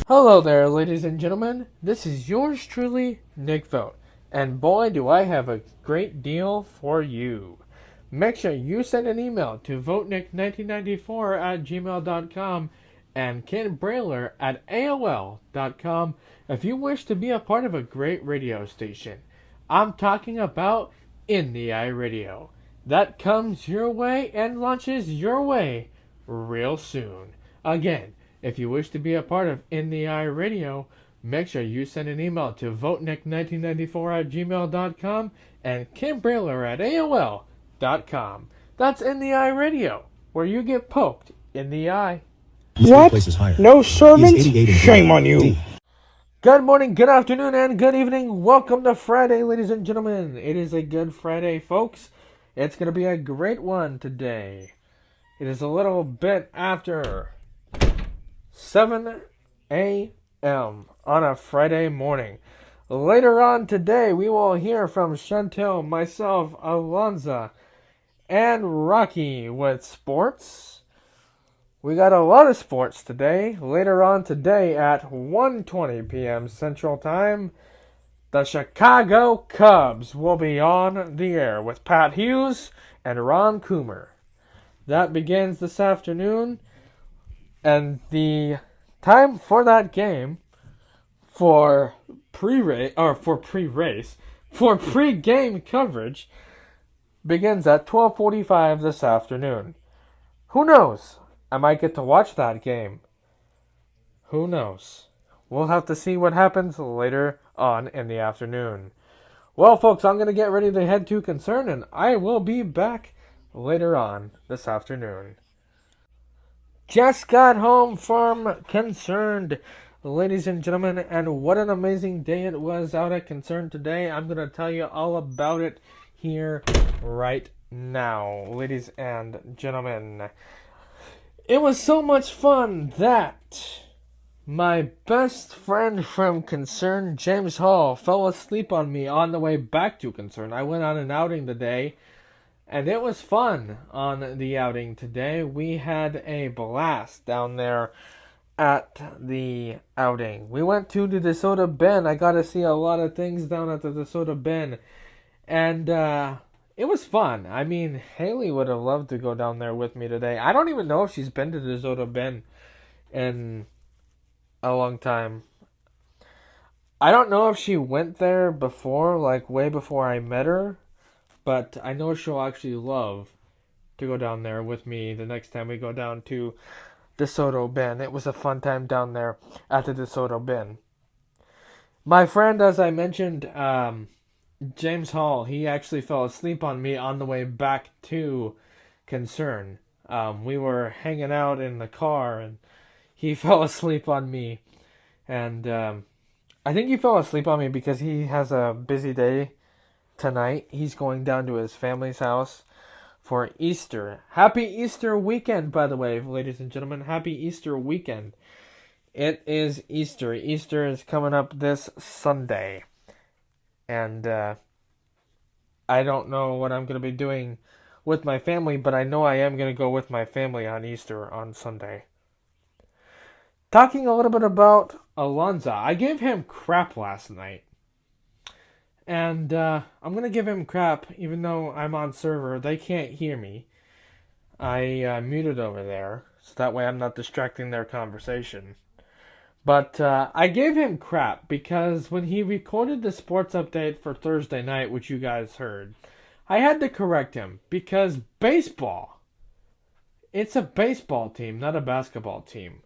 [SPEAKER 1] Hello there, ladies and gentlemen. This is yours truly, Nick Vote. And boy, do I have a great deal for you. Make sure you send an email to votenick1994@gmail.com and Ken Brailer at AOL.com if you wish to be a part of a great radio station. I'm talking about In the Eye Radio. That comes your way and launches your way real soon. Again, if you wish to be a part of In the Eye Radio, make sure you send an email to votenick1994@gmail.com and Kim Brailer at AOL.com. That's In the Eye Radio, where you get poked in the eye.
[SPEAKER 2] What? No servant? Shame on you.
[SPEAKER 1] Good morning, good afternoon, and good evening. Welcome to Friday, ladies and gentlemen. It is a good Friday, folks. It's going to be a great one today. It is a little bit after 7 a.m. on a Friday morning. Later on today, we will hear from Chantel, myself, Alonza, and Rocky with sports. We got a lot of sports today. Later on today at 1:20 p.m. Central Time, the Chicago Cubs will be on the air with Pat Hughes and Ron Coomer. That begins this afternoon, and the time for that game for pre-game coverage begins at 12:45 this afternoon. Who knows? I might get to watch that game. Who knows? We'll have to see what happens later on in the afternoon. Well, folks, I'm going to get ready to head to Concern, and I will be back later on this afternoon. Just got home from Concerned, ladies and gentlemen, and what an amazing day it was out at Concerned today. I'm going to tell you all about it here right now, ladies and gentlemen. It was so much fun that my best friend from Concern, James Hall, fell asleep on me on the way back to Concern. I went on an outing today, and it was fun on the outing today. We had a blast down there at the outing. We went to the DeSoto Bend. I got to see a lot of things down at the DeSoto Bend, and it was fun. I mean, Haley would have loved to go down there with me today. I don't even know if she's been to DeSoto Bend in a long time. I don't know if she went there before, like way before I met her, but I know she'll actually love to go down there with me the next time we go down to DeSoto Bend. It was a fun time down there at the DeSoto Bend. My friend, as I mentioned, James Hall, he actually fell asleep on me on the way back to Concern. We were hanging out in the car and he fell asleep on me. And I think he fell asleep on me because he has a busy day tonight. He's going down to his family's house for Easter. Happy Easter weekend, by the way, ladies and gentlemen. Happy Easter weekend. It is Easter. Easter is coming up this Sunday. And I don't know what I'm going to be doing with my family, but I know I am going to go with my family on Easter on Sunday. Talking a little bit about Alonso. I gave him crap last night. And I'm going to give him crap even though I'm on server. They can't hear me. I muted over there, so that way I'm not distracting their conversation. But I gave him crap because when he recorded the sports update for Thursday night, which you guys heard, I had to correct him because baseball, it's a baseball team, not a basketball team.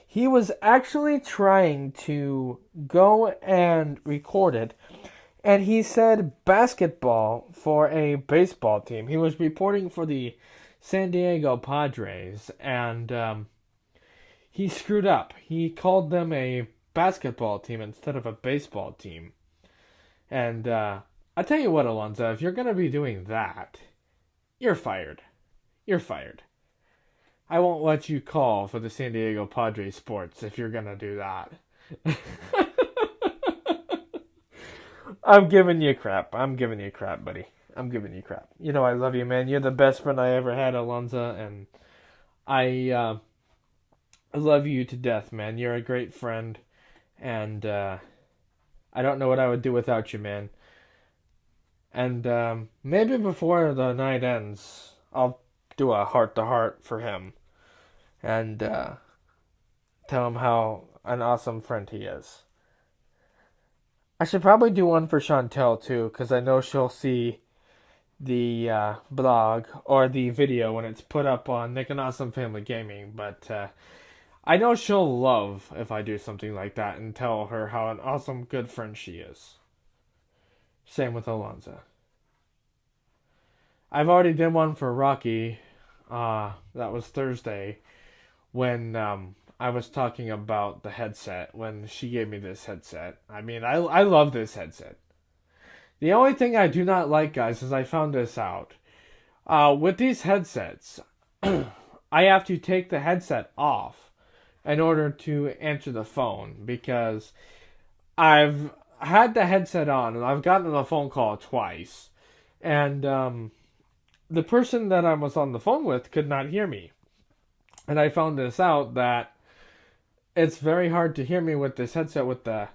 [SPEAKER 1] He was actually trying to go and record it, and he said basketball for a baseball team. He was reporting for the San Diego Padres, and he screwed up. He called them a basketball team instead of a baseball team. And I tell you what, Alonso, if you're going to be doing that, you're fired. You're fired. I won't let you call for the San Diego Padres sports if you're going to do that. I'm giving you crap. I'm giving you crap, buddy. I'm giving you crap. You know I love you, man. You're the best friend I ever had, Alonso, and I love you to death, man. You're a great friend, and I don't know what I would do without you, man. And maybe before the night ends, I'll do a heart-to-heart for him and tell him how an awesome friend he is. I should probably do one for Chantel, too, because I know she'll see the blog or the video when it's put up on Nick and Awesome Family Gaming, but I know she'll love if I do something like that and tell her how an awesome good friend she is. Same with Alonso. I've already done one for Rocky. That was Thursday when I was talking about the headset, when she gave me this headset. I mean, I love this headset. The only thing I do not like, guys, is I found this out. With these headsets, I have to take the headset off in order to answer the phone because I've had the headset on and I've gotten a phone call twice, and the person that I was on the phone with could not hear me. And I found this out that it's very hard to hear me with this headset with the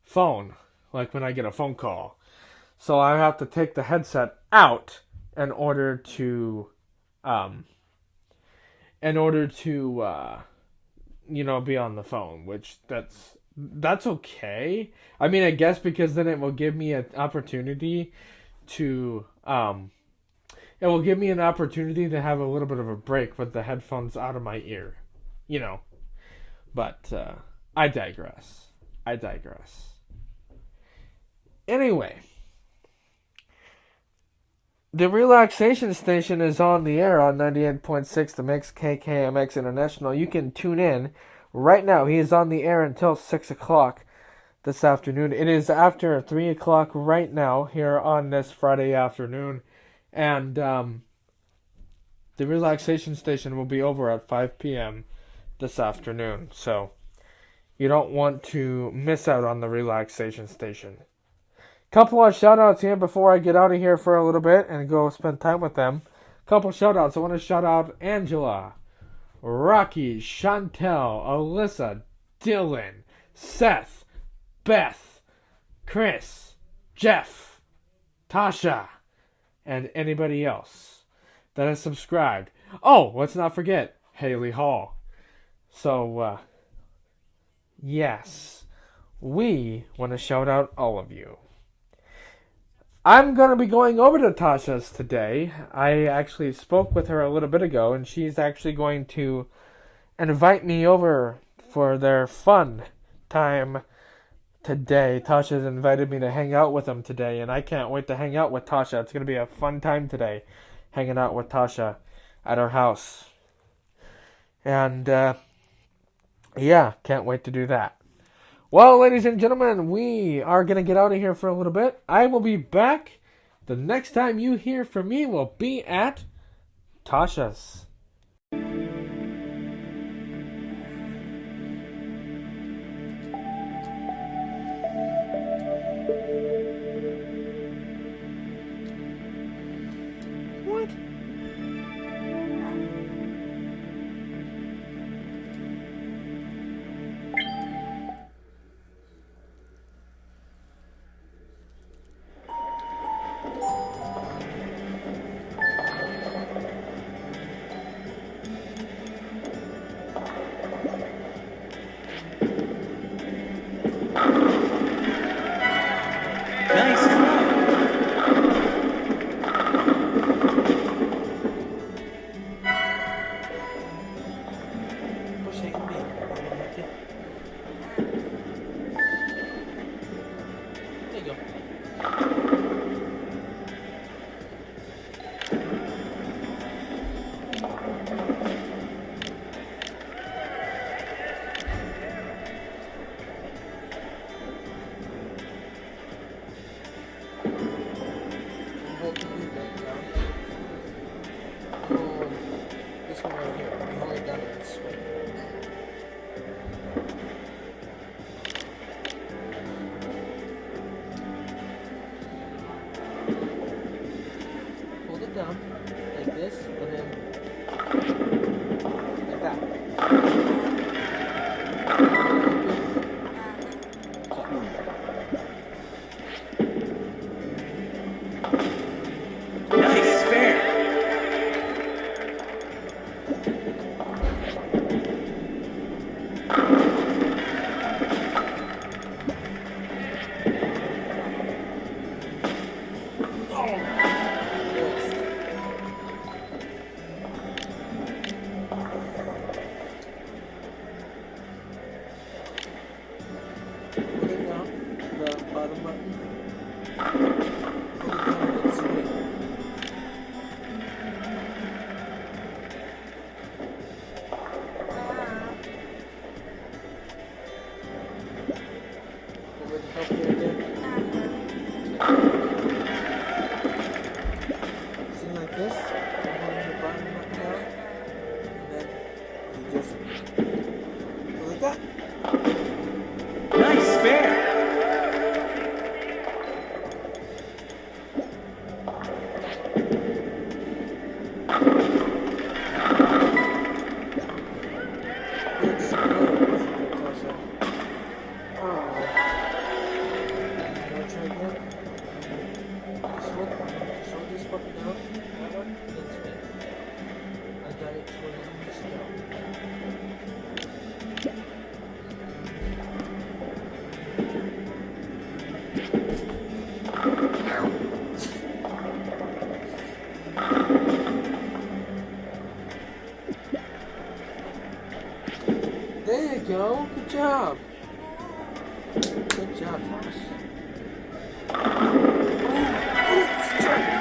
[SPEAKER 1] phone, like when I get a phone call. So I have to take the headset out in order to be on the phone, which that's okay. I mean, I guess because then it will give me an opportunity to have a little bit of a break with the headphones out of my ear, But I digress. Anyway, the relaxation station is on the air on 98.6 The Mix KKMX International. You can tune in right now. He is on the air until 6 o'clock this afternoon. It is after 3 o'clock right now here on this Friday afternoon. And the relaxation station will be over at 5 p.m. this afternoon. So you don't want to miss out on the relaxation station. Couple of shout outs here before I get out of here for a little bit and go spend time with them. Couple shout outs. I want to shout out Angela, Rocky, Chantel, Alyssa, Dylan, Seth, Beth, Chris, Jeff, Tasha, and anybody else that has subscribed. Oh, let's not forget Haley Hall. So, Yes, we want to shout out all of you. I'm going to be going over to Tasha's today. I actually spoke with her a little bit ago, and she's actually going to invite me over for their fun time today. Tasha's invited me to hang out with them today, and I can't wait to hang out with Tasha. It's going to be a fun time today, hanging out with Tasha at her house. And, yeah, can't wait to do that. Well, ladies and gentlemen, we are going to get out of here for a little bit. I will be back. The next time you hear from me will be at Tasha's. What? This one right here. You hold it down and swing. Hold it down like this, and then like that.
[SPEAKER 8] Nice fair.
[SPEAKER 1] Put it down, the bottom button. Put it down and swing. Over the top here again. See like this? I'm holding the bottom button down. And then you just go like that.
[SPEAKER 8] Nice fair.
[SPEAKER 1] Big square, isn't it, Tasha? Oh. Wanna try again? Just hold this button down, that one, and then swing. I got it swinging on this down. There you go. Good job. Good job, Thomas.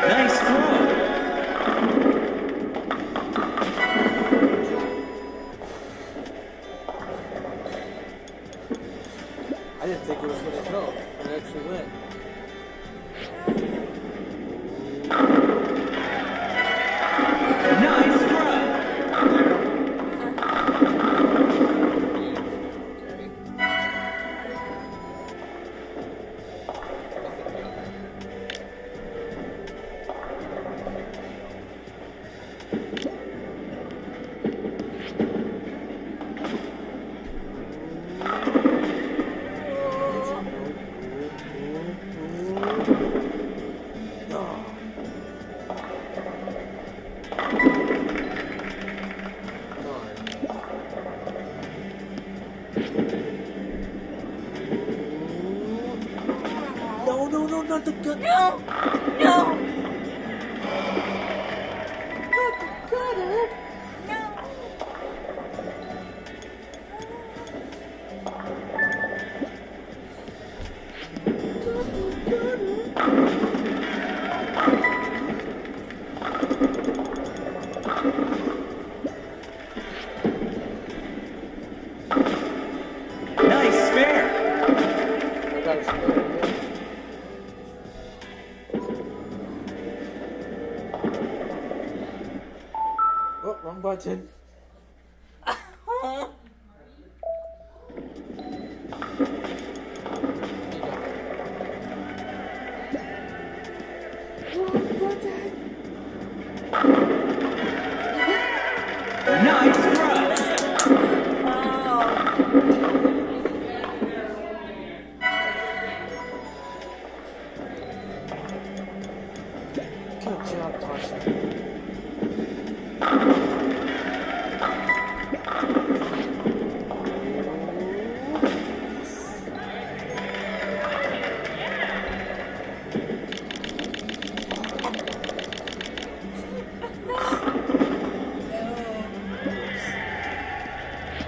[SPEAKER 8] Nice throw.
[SPEAKER 1] I didn't think it was going to go, but it actually went.
[SPEAKER 8] Nice throw.
[SPEAKER 1] Okay.
[SPEAKER 5] No! No!
[SPEAKER 8] Nice spare.
[SPEAKER 1] I got a spare again. Oh, wrong button.
[SPEAKER 8] Nice throw.
[SPEAKER 1] Good job, Tasha.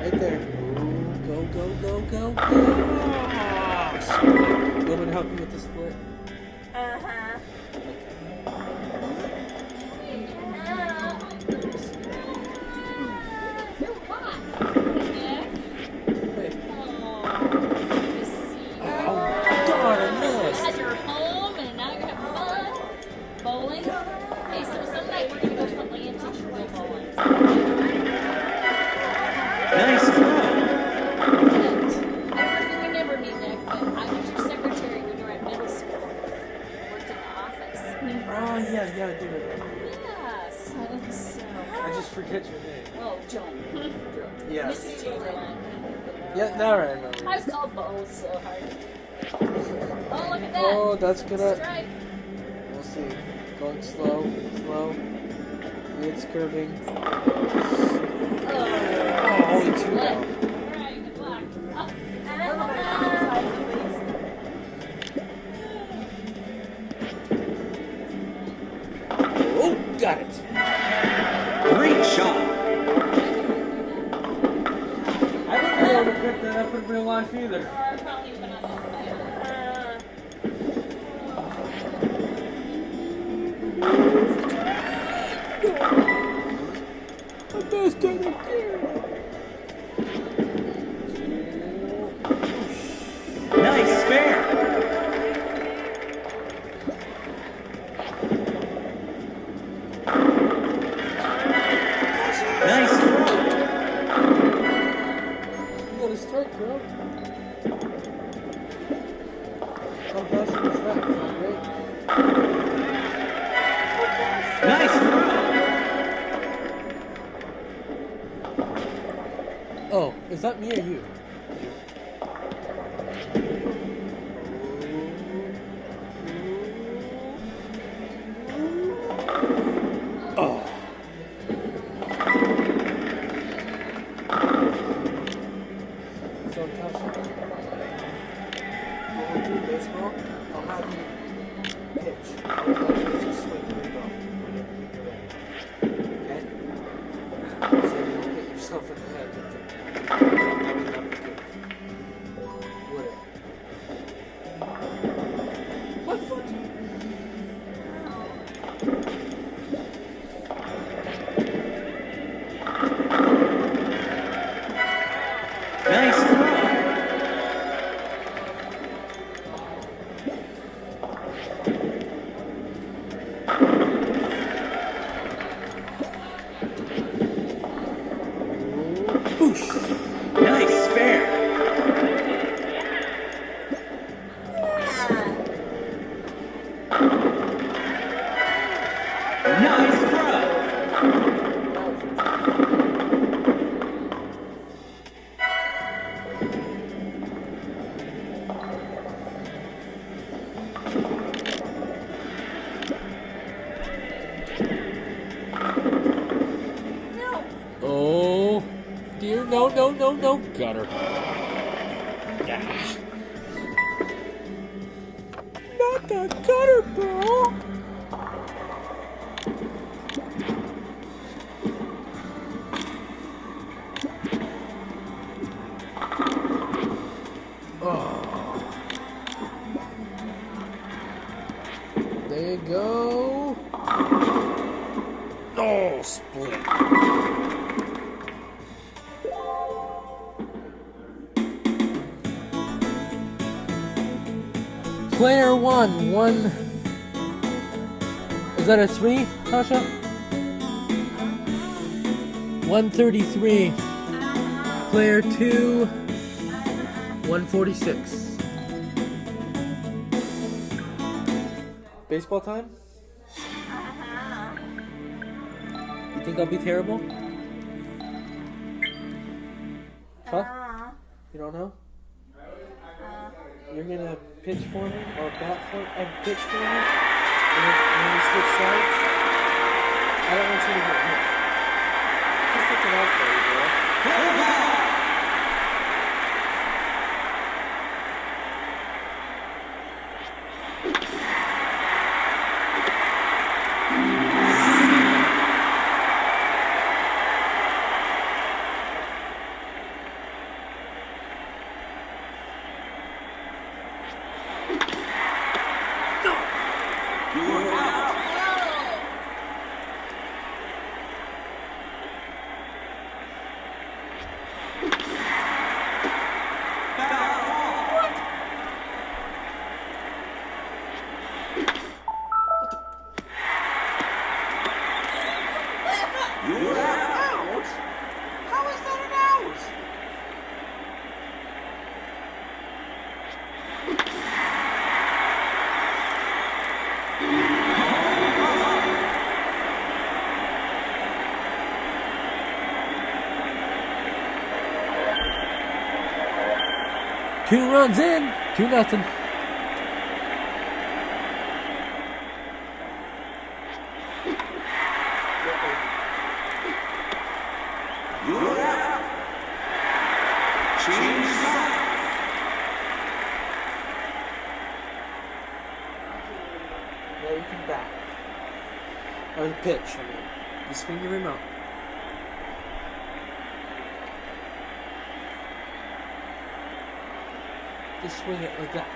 [SPEAKER 1] Right there. Ooh, go, go, go, go, go. Ah, split. You want me to help you with the split? Wait. Oh, darn, I missed.
[SPEAKER 9] Had your home and now you're having fun bowling. Hey, so someday we're gonna go to Atlanta and go bowling.
[SPEAKER 8] Nice throw.
[SPEAKER 9] I don't know if you remember me, Nick, but I was your secretary when you were at middle school. Worked in the office.
[SPEAKER 1] Oh, yeah, I do it.
[SPEAKER 9] Yes. So,
[SPEAKER 1] I just forget your name.
[SPEAKER 9] oh, Joan.
[SPEAKER 1] Yes.
[SPEAKER 9] Mrs. Joan.
[SPEAKER 1] Yeah, now I remember.
[SPEAKER 9] I was called bowl so hard. Oh, look at that.
[SPEAKER 1] Oh, that's gonna.
[SPEAKER 9] Strike.
[SPEAKER 1] We'll see. Going slow, slow. It's curving. Oh, only two
[SPEAKER 9] Split.
[SPEAKER 1] now.
[SPEAKER 9] Alright, good luck.
[SPEAKER 1] Oh, got it.
[SPEAKER 8] Great shot.
[SPEAKER 1] I wouldn't be able to pick that up in real life either.
[SPEAKER 9] Or probably even on the
[SPEAKER 1] I missed it again.
[SPEAKER 8] Nice spare. Nice throw.
[SPEAKER 1] You got a strike, bro. How awesome is that? Is that great?
[SPEAKER 8] Nice throw.
[SPEAKER 1] Oh, is that me or you? Oh. So, Tasha, when we do baseball, I'll have you pitch. I'll let you just swing the ball whenever you're ready. Okay? So you don't hit yourself in the head with the. That would not be good. Would it? My foot!
[SPEAKER 8] Nice throw.
[SPEAKER 1] Boosh!
[SPEAKER 8] Nice spare. Nice throw.
[SPEAKER 1] Oh, dear, no, no, no, no, gutter. Ah. Not the gutter ball. Oh. There you go. Oh, split. Player one. Is that a 3, Tasha? 133. Player 2, 146. Baseball time? You think I'll be terrible? Huh? You don't know? You're gonna pitch for me or bat for me and pitch for me when we switch sides? I don't want you to get hit. Just looking out for you, bro. Two runs in, 2-0.
[SPEAKER 8] You're out. Change side.
[SPEAKER 1] Yeah, you can bat. Or the pitch, I mean. You swing your remote. Just swing it like that.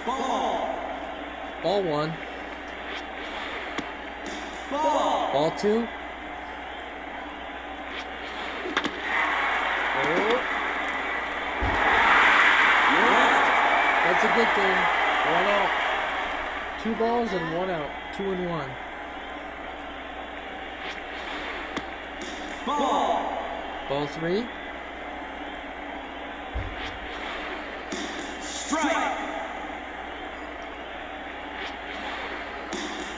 [SPEAKER 8] Ball.
[SPEAKER 1] Ball 1.
[SPEAKER 8] Ball.
[SPEAKER 1] Ball 2. Oh. That's a good thing. 1 out. 2 balls and 1 out. 2 and 1.
[SPEAKER 8] Ball.
[SPEAKER 1] Ball 3.
[SPEAKER 8] Strike.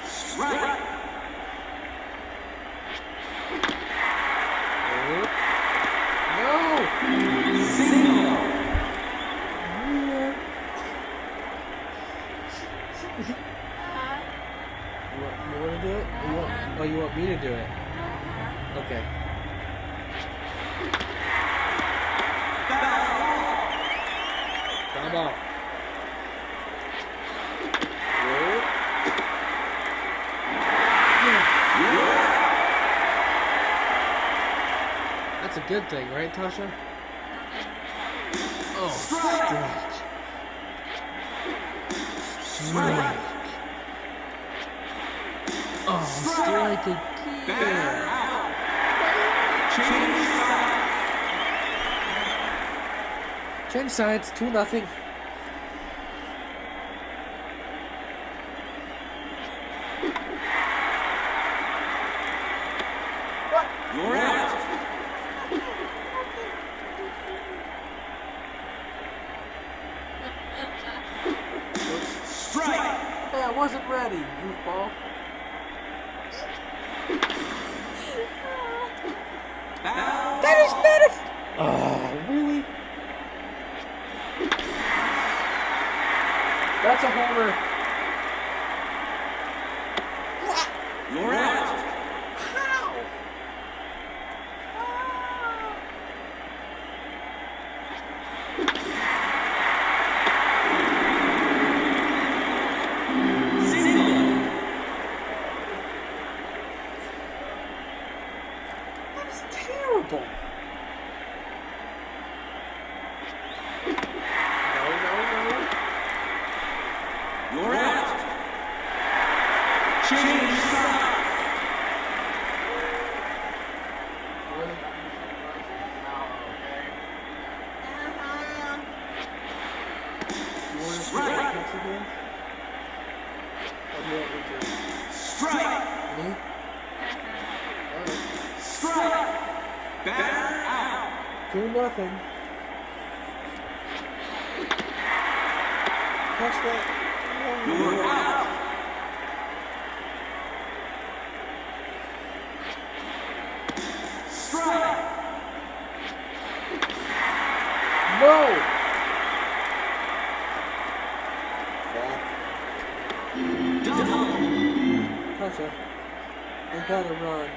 [SPEAKER 8] Strike.
[SPEAKER 1] Oh. No!
[SPEAKER 8] Single.
[SPEAKER 1] You want to do it? You want me to do it? Okay. Foul ball. That's a good thing, right, Tasha? Oh, strike. Strike. Oh, strike again. Change sides, 2-0.
[SPEAKER 8] You're out. Strike.
[SPEAKER 1] Hey, I wasn't ready, goofball. That is not a... Oh, really? That's a homer.
[SPEAKER 8] You're out.
[SPEAKER 1] How? Triple. No.
[SPEAKER 8] You're out. Change side. Strike. Strike.
[SPEAKER 1] Me?
[SPEAKER 8] Strike. Batter out.
[SPEAKER 1] 2-0. Catch that.
[SPEAKER 8] You're out. Strike.
[SPEAKER 1] No!
[SPEAKER 8] Double.
[SPEAKER 1] Tasha, they gotta run.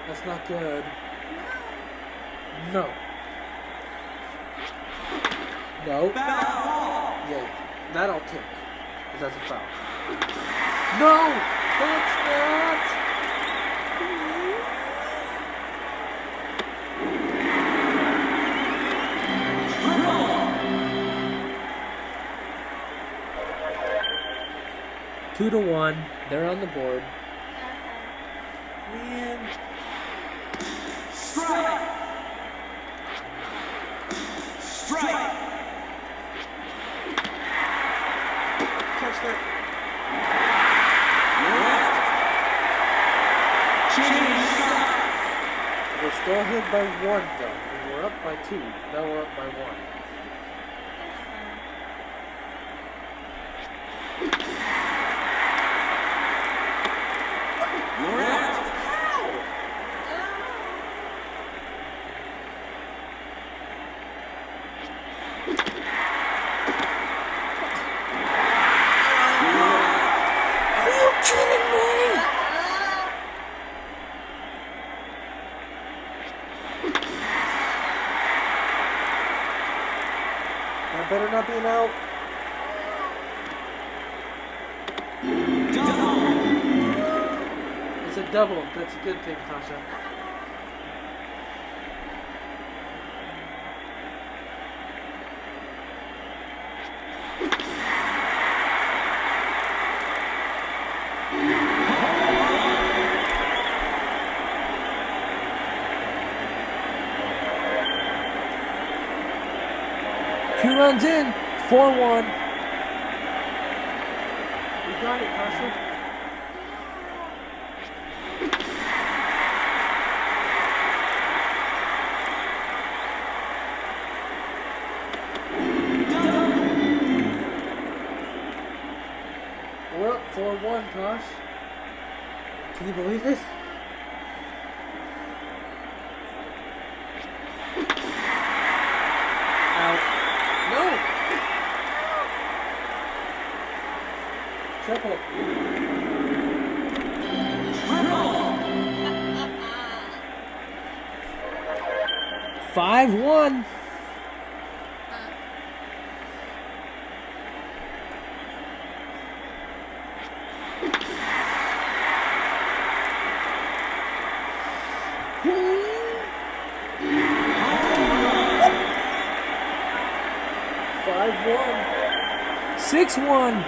[SPEAKER 1] That's not good. No. No.
[SPEAKER 8] Foul.
[SPEAKER 1] Yeah, that I'll take. Because that's a foul. No! Catch that! 2-1. They're on the board. Man.
[SPEAKER 8] Strike. Strike.
[SPEAKER 1] Catch that.
[SPEAKER 8] You're out. Change side.
[SPEAKER 1] We're still ahead by 1, though. We were up by 2. Now we're up by 1.
[SPEAKER 8] You're out.
[SPEAKER 1] Are you kidding me? That better not be an out. It's a double. That's a good thing, Tasha. Two runs in, 4-1. You got it, Tasha. We're up 4-1, Tosh. Can you believe this? Out. No! Triple.
[SPEAKER 8] Triple.
[SPEAKER 1] 5-1. Five-one. 6-1.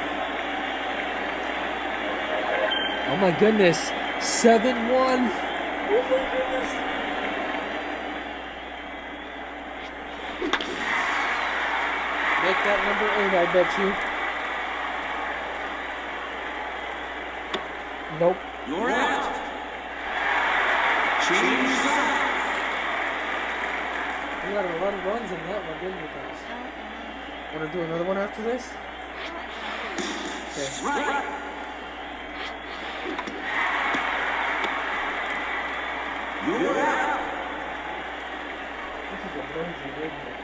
[SPEAKER 1] Oh my goodness. 7-1. Oh my goodness. Make that number 8, I bet you. Nope.
[SPEAKER 8] You're out. Change side.
[SPEAKER 1] We got a lot of runs in that one, didn't we, guys? Want to do another one after this? Okay.
[SPEAKER 8] Right. You're out.
[SPEAKER 1] This is amazing, isn't it?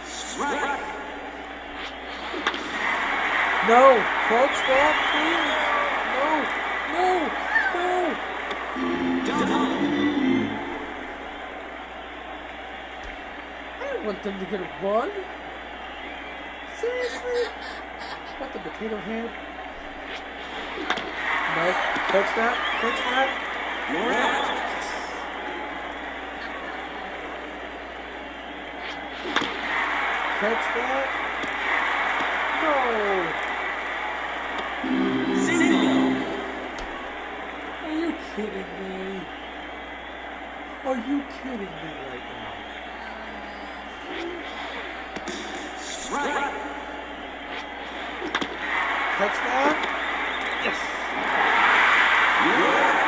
[SPEAKER 8] Strike.
[SPEAKER 1] No! Catch that, please! No!
[SPEAKER 8] Double.
[SPEAKER 1] I didn't want them to get a run. Seriously? What, the potato head? No. Catch that. Catch that.
[SPEAKER 8] You're out.
[SPEAKER 1] Catch that. No.
[SPEAKER 8] Single.
[SPEAKER 1] Are you kidding me? Are you kidding me right now?
[SPEAKER 8] Strike.
[SPEAKER 1] Catch that. Yes.
[SPEAKER 8] You're out.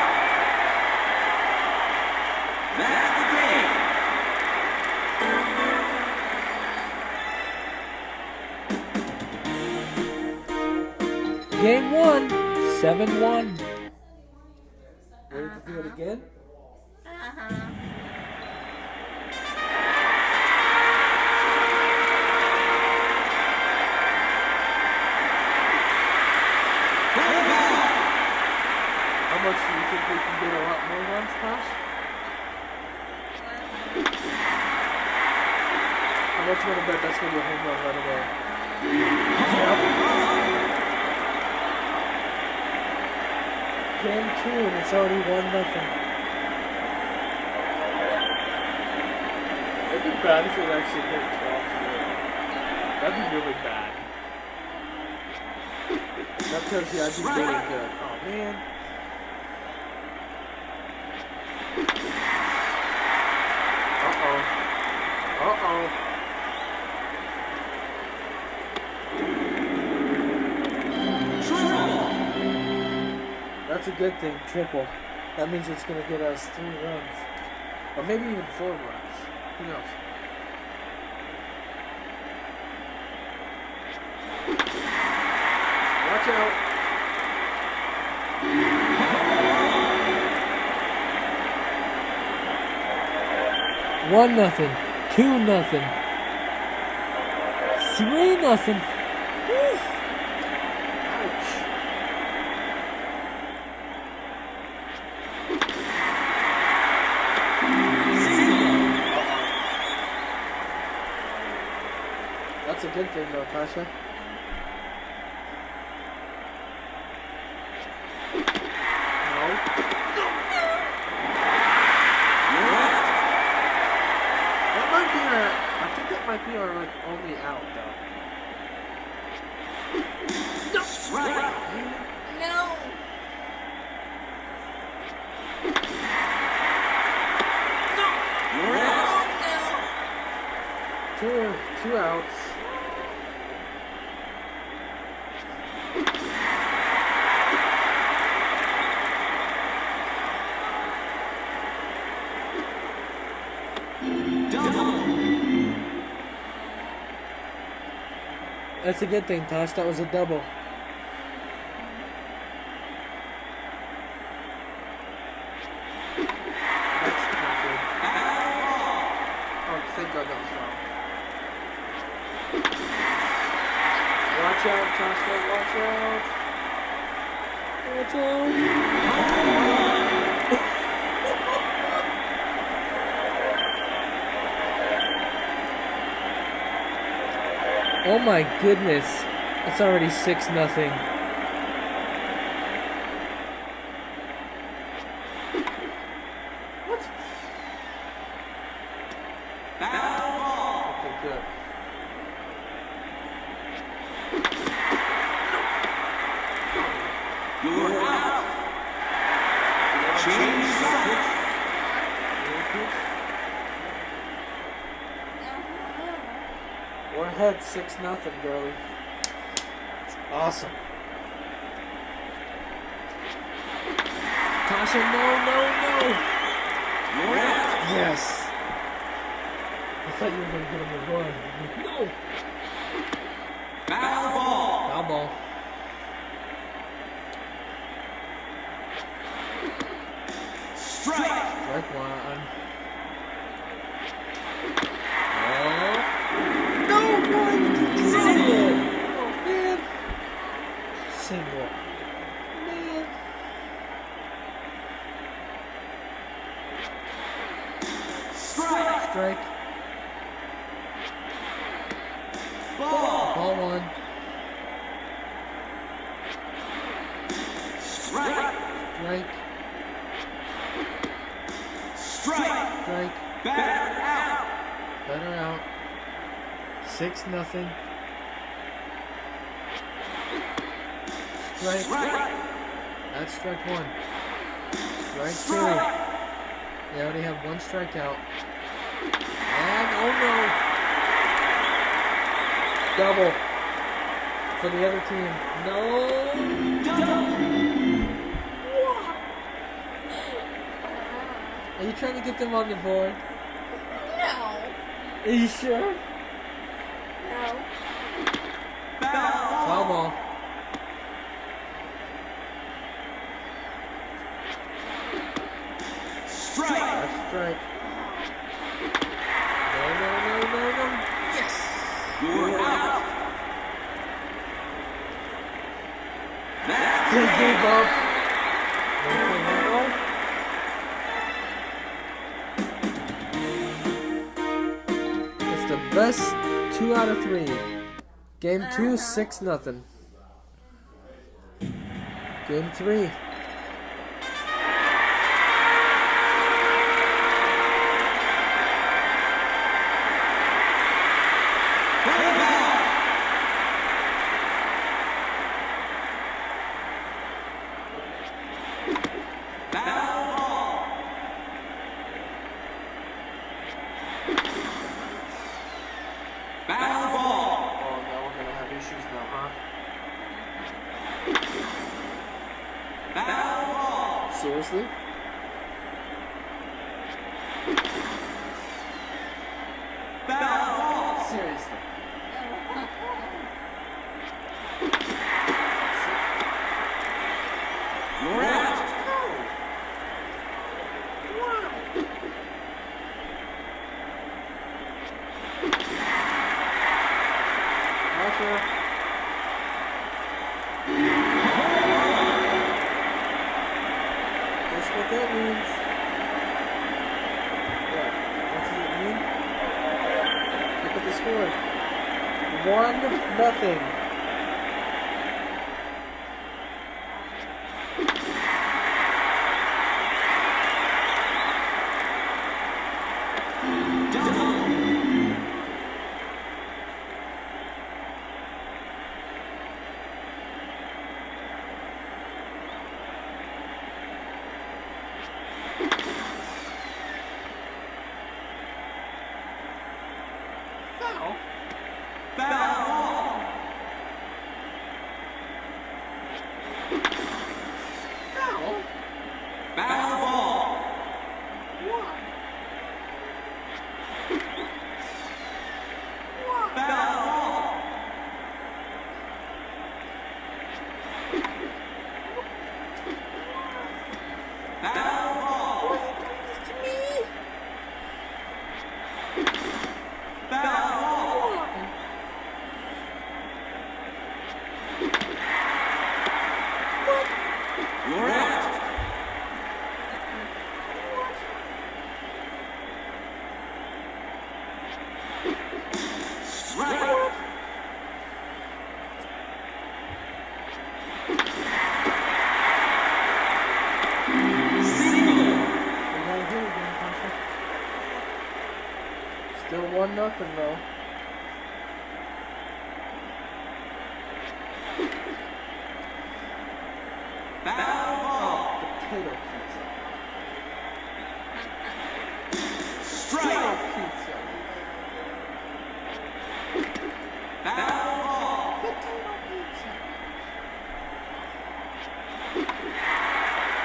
[SPEAKER 8] That's the game.
[SPEAKER 1] Game 1, 7-1. Ready to do it again? How much do you think we can get a lot more runs, Tosh? How much you want to bet that's going to be a home run right away? Yep. Game 2 and it's already 1-0. It'd be bad if it actually hit 12. That'd be really bad. That tells you I'd be really good. Oh man. Uh-oh. Uh-oh.
[SPEAKER 8] Triple.
[SPEAKER 1] That's a good thing, triple. That means it's going to get us 3 runs. Or maybe even 4 runs. Who knows? Watch out. One nothing, 2-0, 3-0. Ouch. That's a good thing though, Tasha. No. That might be our, I think that might be our like only out though.
[SPEAKER 8] Right.
[SPEAKER 9] No.
[SPEAKER 8] You're out.
[SPEAKER 9] Oh
[SPEAKER 1] Two outs.
[SPEAKER 8] Double.
[SPEAKER 1] That's a good thing, Tosh. That was a double. That's not good. Oh, thank God that was foul. Watch out, Tasha. Watch out. Watch out. Oh my goodness. It's already 6-0. What?
[SPEAKER 8] Foul ball.
[SPEAKER 1] Okay, good.
[SPEAKER 8] You're out. Change sides.
[SPEAKER 1] We're ahead 6-0, girlie. It's awesome. Tasha, no.
[SPEAKER 8] You're out.
[SPEAKER 1] Yes. I thought you were going to get him a run. No.
[SPEAKER 8] Foul ball.
[SPEAKER 1] Foul ball.
[SPEAKER 8] Strike.
[SPEAKER 1] Strike one. No, why did you do it? Oh, man. Single. Man.
[SPEAKER 8] Strike.
[SPEAKER 1] Strike.
[SPEAKER 8] Ball.
[SPEAKER 1] Ball one.
[SPEAKER 8] Strike.
[SPEAKER 1] Strike.
[SPEAKER 8] Strike.
[SPEAKER 1] Strike.
[SPEAKER 8] Batter out.
[SPEAKER 1] Better out. 6-0. Strike.
[SPEAKER 8] Strike.
[SPEAKER 1] That's strike one. Strike two.
[SPEAKER 8] Strike.
[SPEAKER 1] They already have one strikeout. And oh no! Double for the other team. No! Are you trying to get them on the board?
[SPEAKER 9] No.
[SPEAKER 1] Are you sure?
[SPEAKER 9] No.
[SPEAKER 1] Foul ball.
[SPEAKER 8] Strike.
[SPEAKER 1] That's strike. No. Yes!
[SPEAKER 8] You're out. That's
[SPEAKER 1] They gave up. It's the best 2 out of 3. Game 2, 6-0. Game 3.
[SPEAKER 8] Foul ball.
[SPEAKER 1] Oh, now we're gonna have issues now, huh?
[SPEAKER 8] Foul ball.
[SPEAKER 1] Seriously?
[SPEAKER 8] Foul ball.
[SPEAKER 1] Seriously.
[SPEAKER 8] You're out.
[SPEAKER 1] Arthur. Guess what that means? What? What does it mean? Look at the score. 1-0. Foul.
[SPEAKER 8] Foul ball.
[SPEAKER 1] Foul.
[SPEAKER 8] Foul ball.
[SPEAKER 1] Why?
[SPEAKER 8] Foul ball. Foul ball.
[SPEAKER 1] Why are you doing this to me?
[SPEAKER 8] Foul ball. You're out. Strike. Single.
[SPEAKER 1] We gotta hit again, Hunter. Still 1-0 though.
[SPEAKER 8] Foul ball.
[SPEAKER 1] Potato pizza.
[SPEAKER 8] Strike.
[SPEAKER 1] Pizza.
[SPEAKER 8] Foul ball.
[SPEAKER 1] Potato pizza.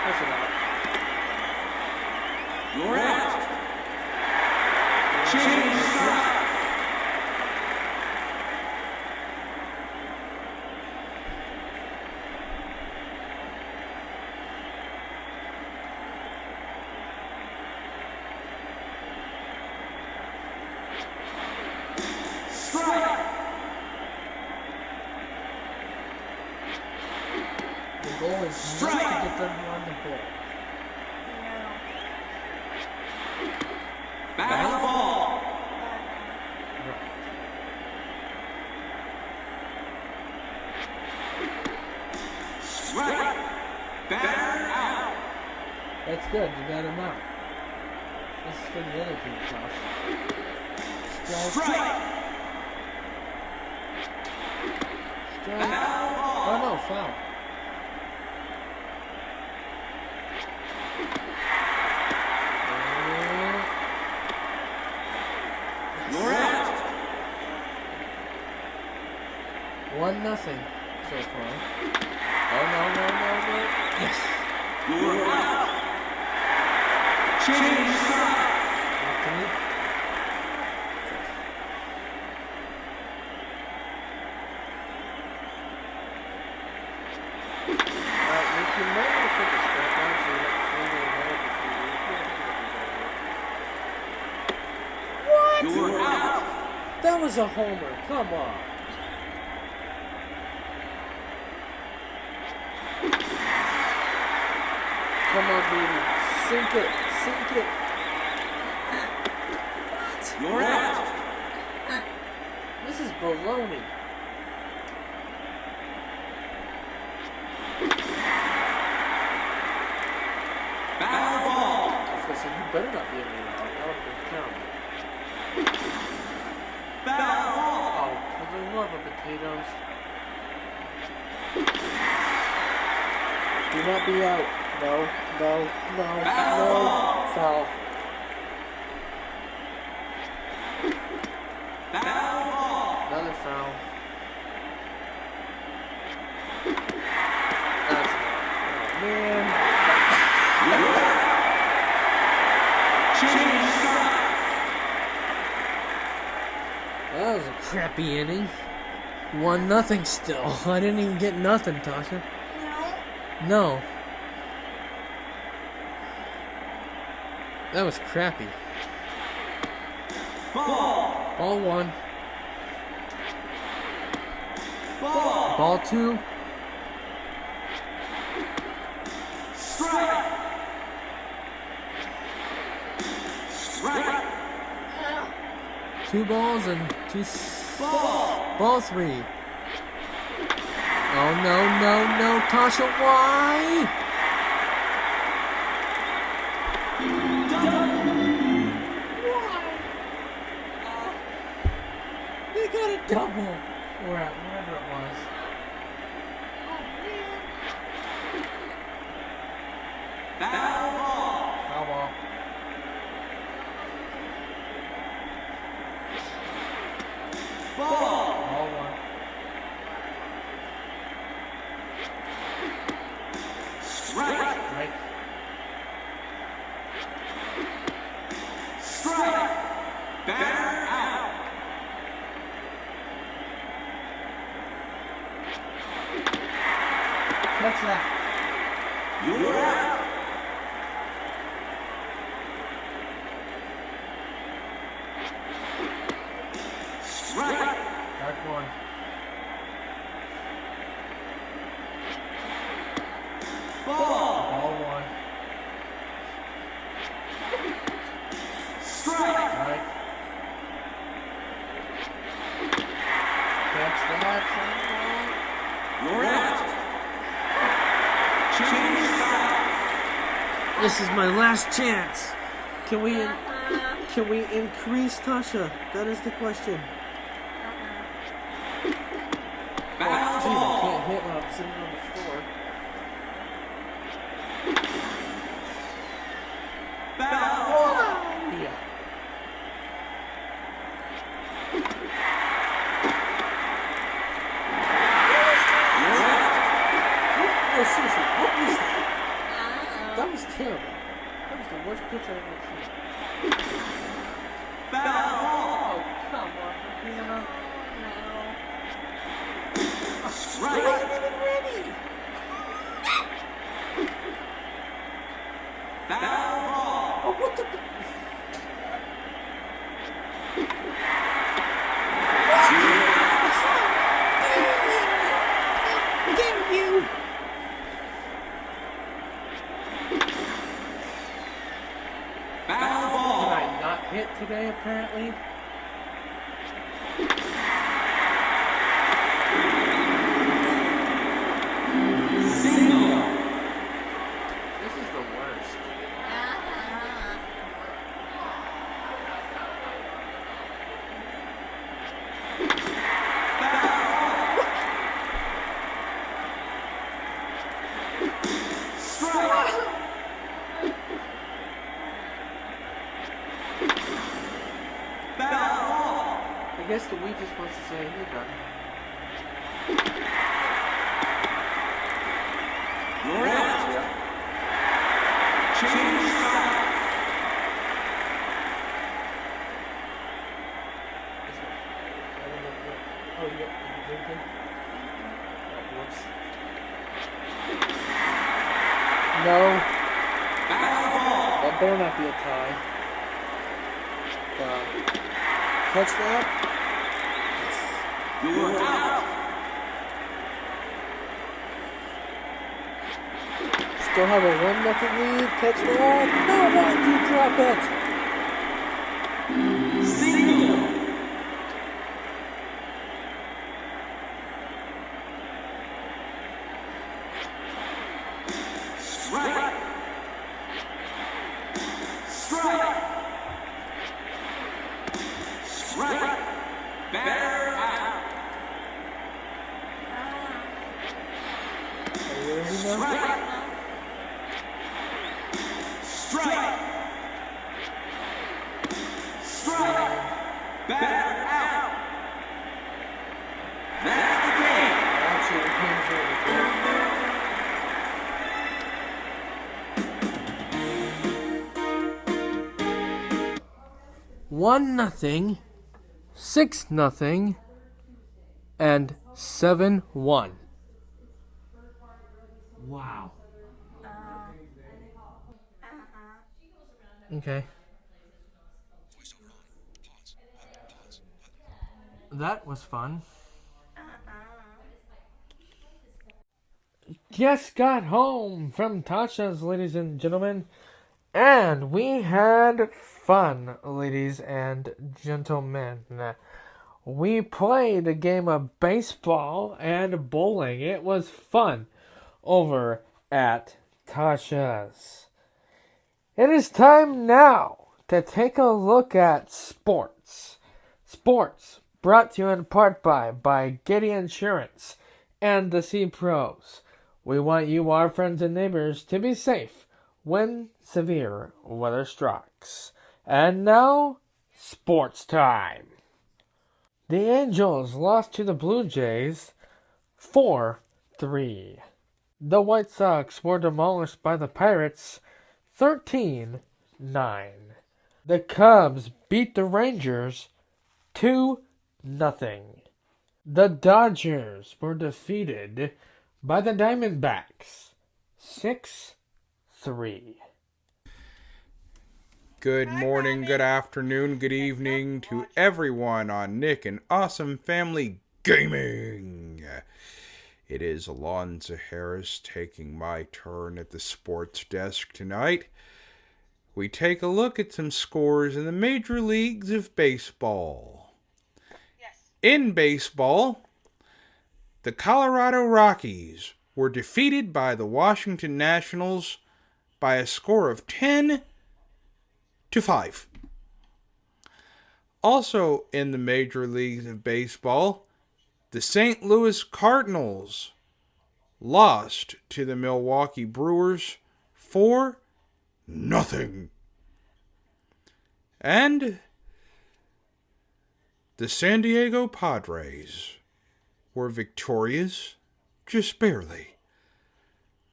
[SPEAKER 1] That's enough.
[SPEAKER 8] You're out. Change side. Strike.
[SPEAKER 1] The goal is
[SPEAKER 8] Strike.
[SPEAKER 1] not to get them on the ball.
[SPEAKER 8] Foul ball. Strike. Batter out.
[SPEAKER 1] That's good. You got him out. This is for the other team, Josh. Strike. Oh no, foul.
[SPEAKER 8] You're out.
[SPEAKER 1] 1-0 so far. Oh no. Yes.
[SPEAKER 8] You're out. Change side.
[SPEAKER 1] Okay. You can never put the strap on so you don't feel the What?
[SPEAKER 8] You're out.
[SPEAKER 1] That was a homer. Come on. Come on, baby. Sink it. What?
[SPEAKER 8] You're out.
[SPEAKER 1] This is baloney.
[SPEAKER 8] Foul ball.
[SPEAKER 1] I was gonna say, you better not be in there. That would have been terrible.
[SPEAKER 8] Foul ball.
[SPEAKER 1] Oh, for the love of potatoes. Do not be out. No. Foul.
[SPEAKER 8] Foul ball.
[SPEAKER 1] Another foul. That's enough. Oh, man.
[SPEAKER 8] Change side.
[SPEAKER 1] That was a crappy inning. 1-0 still. I didn't even get nothing, Tasha. No. That was crappy. Ball 1. Ball 2.
[SPEAKER 8] Strike.
[SPEAKER 1] 2 balls and 2 ball 3. Oh no, Tasha, why? They got a double. Or whatever it was.
[SPEAKER 8] Foul ball.
[SPEAKER 1] Foul ball.
[SPEAKER 8] Ball.
[SPEAKER 1] Ball 1.
[SPEAKER 8] Strike.
[SPEAKER 1] Right.
[SPEAKER 8] Strike. Batter out.
[SPEAKER 1] Catch that.
[SPEAKER 8] You're out. Strike.
[SPEAKER 1] Dark 1.
[SPEAKER 8] Ball.
[SPEAKER 1] Ball 1.
[SPEAKER 8] Strike.
[SPEAKER 1] Right. Catch that.
[SPEAKER 8] You're out. Change side.
[SPEAKER 1] This is my last chance. Can we increase, Tasha? That is the question.
[SPEAKER 8] Foul
[SPEAKER 1] Jeez, I
[SPEAKER 8] ball.
[SPEAKER 1] can't hit when I'm sitting on the floor.
[SPEAKER 8] Foul ball.
[SPEAKER 1] Yeah. No, seriously, what was that? That was terrible. That was the worst pitch I've ever seen.
[SPEAKER 8] Foul ball.
[SPEAKER 1] Oh, come on, Indiana. I
[SPEAKER 8] Strike.
[SPEAKER 1] wasn't even ready.
[SPEAKER 8] Foul ball.
[SPEAKER 1] Oh, what the? Damn you!
[SPEAKER 8] Foul
[SPEAKER 1] Can
[SPEAKER 8] ball.
[SPEAKER 1] I not hit today, apparently?
[SPEAKER 8] Single.
[SPEAKER 1] This is the worst. he just wants to say you're done.
[SPEAKER 8] Your answer. Change side.
[SPEAKER 1] Oh, you drinking? Oh, whoops. No. That better not be a tie. Catch that?
[SPEAKER 8] You're out.
[SPEAKER 1] Still have a 1-0 lead. Catch that? No, why did you drop it?
[SPEAKER 8] Single. Strike. Strike. Strike. Batter out.
[SPEAKER 1] Are you ready now?
[SPEAKER 8] Strike. Strike. Strike. Batter out. That's the game.
[SPEAKER 1] Actually, the game's over. 1-0, 6-0, and 7-1. Wow. Okay. That was fun. Just got home from Tasha's, ladies and gentlemen, and we had fun, ladies and gentlemen. We played a game of baseball and bowling. It was fun over at Tasha's. It is time now to take a look at sports. Sports brought to you in part by Getty Insurance and the Sea Pros. We want you, our friends and neighbors, to be safe when severe weather strikes. And now, sports time. The Angels lost to the Blue Jays 4-3. The White Sox were demolished by the Pirates 13-9. The Cubs beat the Rangers 2-0. The Dodgers were defeated by the Diamondbacks 6-3.
[SPEAKER 2] Good morning, good afternoon, good evening to everyone on Nick and Awesome Family Gaming. It is Alonzo Harris taking my turn at the sports desk tonight. We take a look at some scores in the major leagues of baseball. In baseball, the Colorado Rockies were defeated by the Washington Nationals by a score of 10-5. Also in the major leagues of baseball, the St. Louis Cardinals lost to the Milwaukee Brewers 4-0. And the San Diego Padres were victorious, just barely,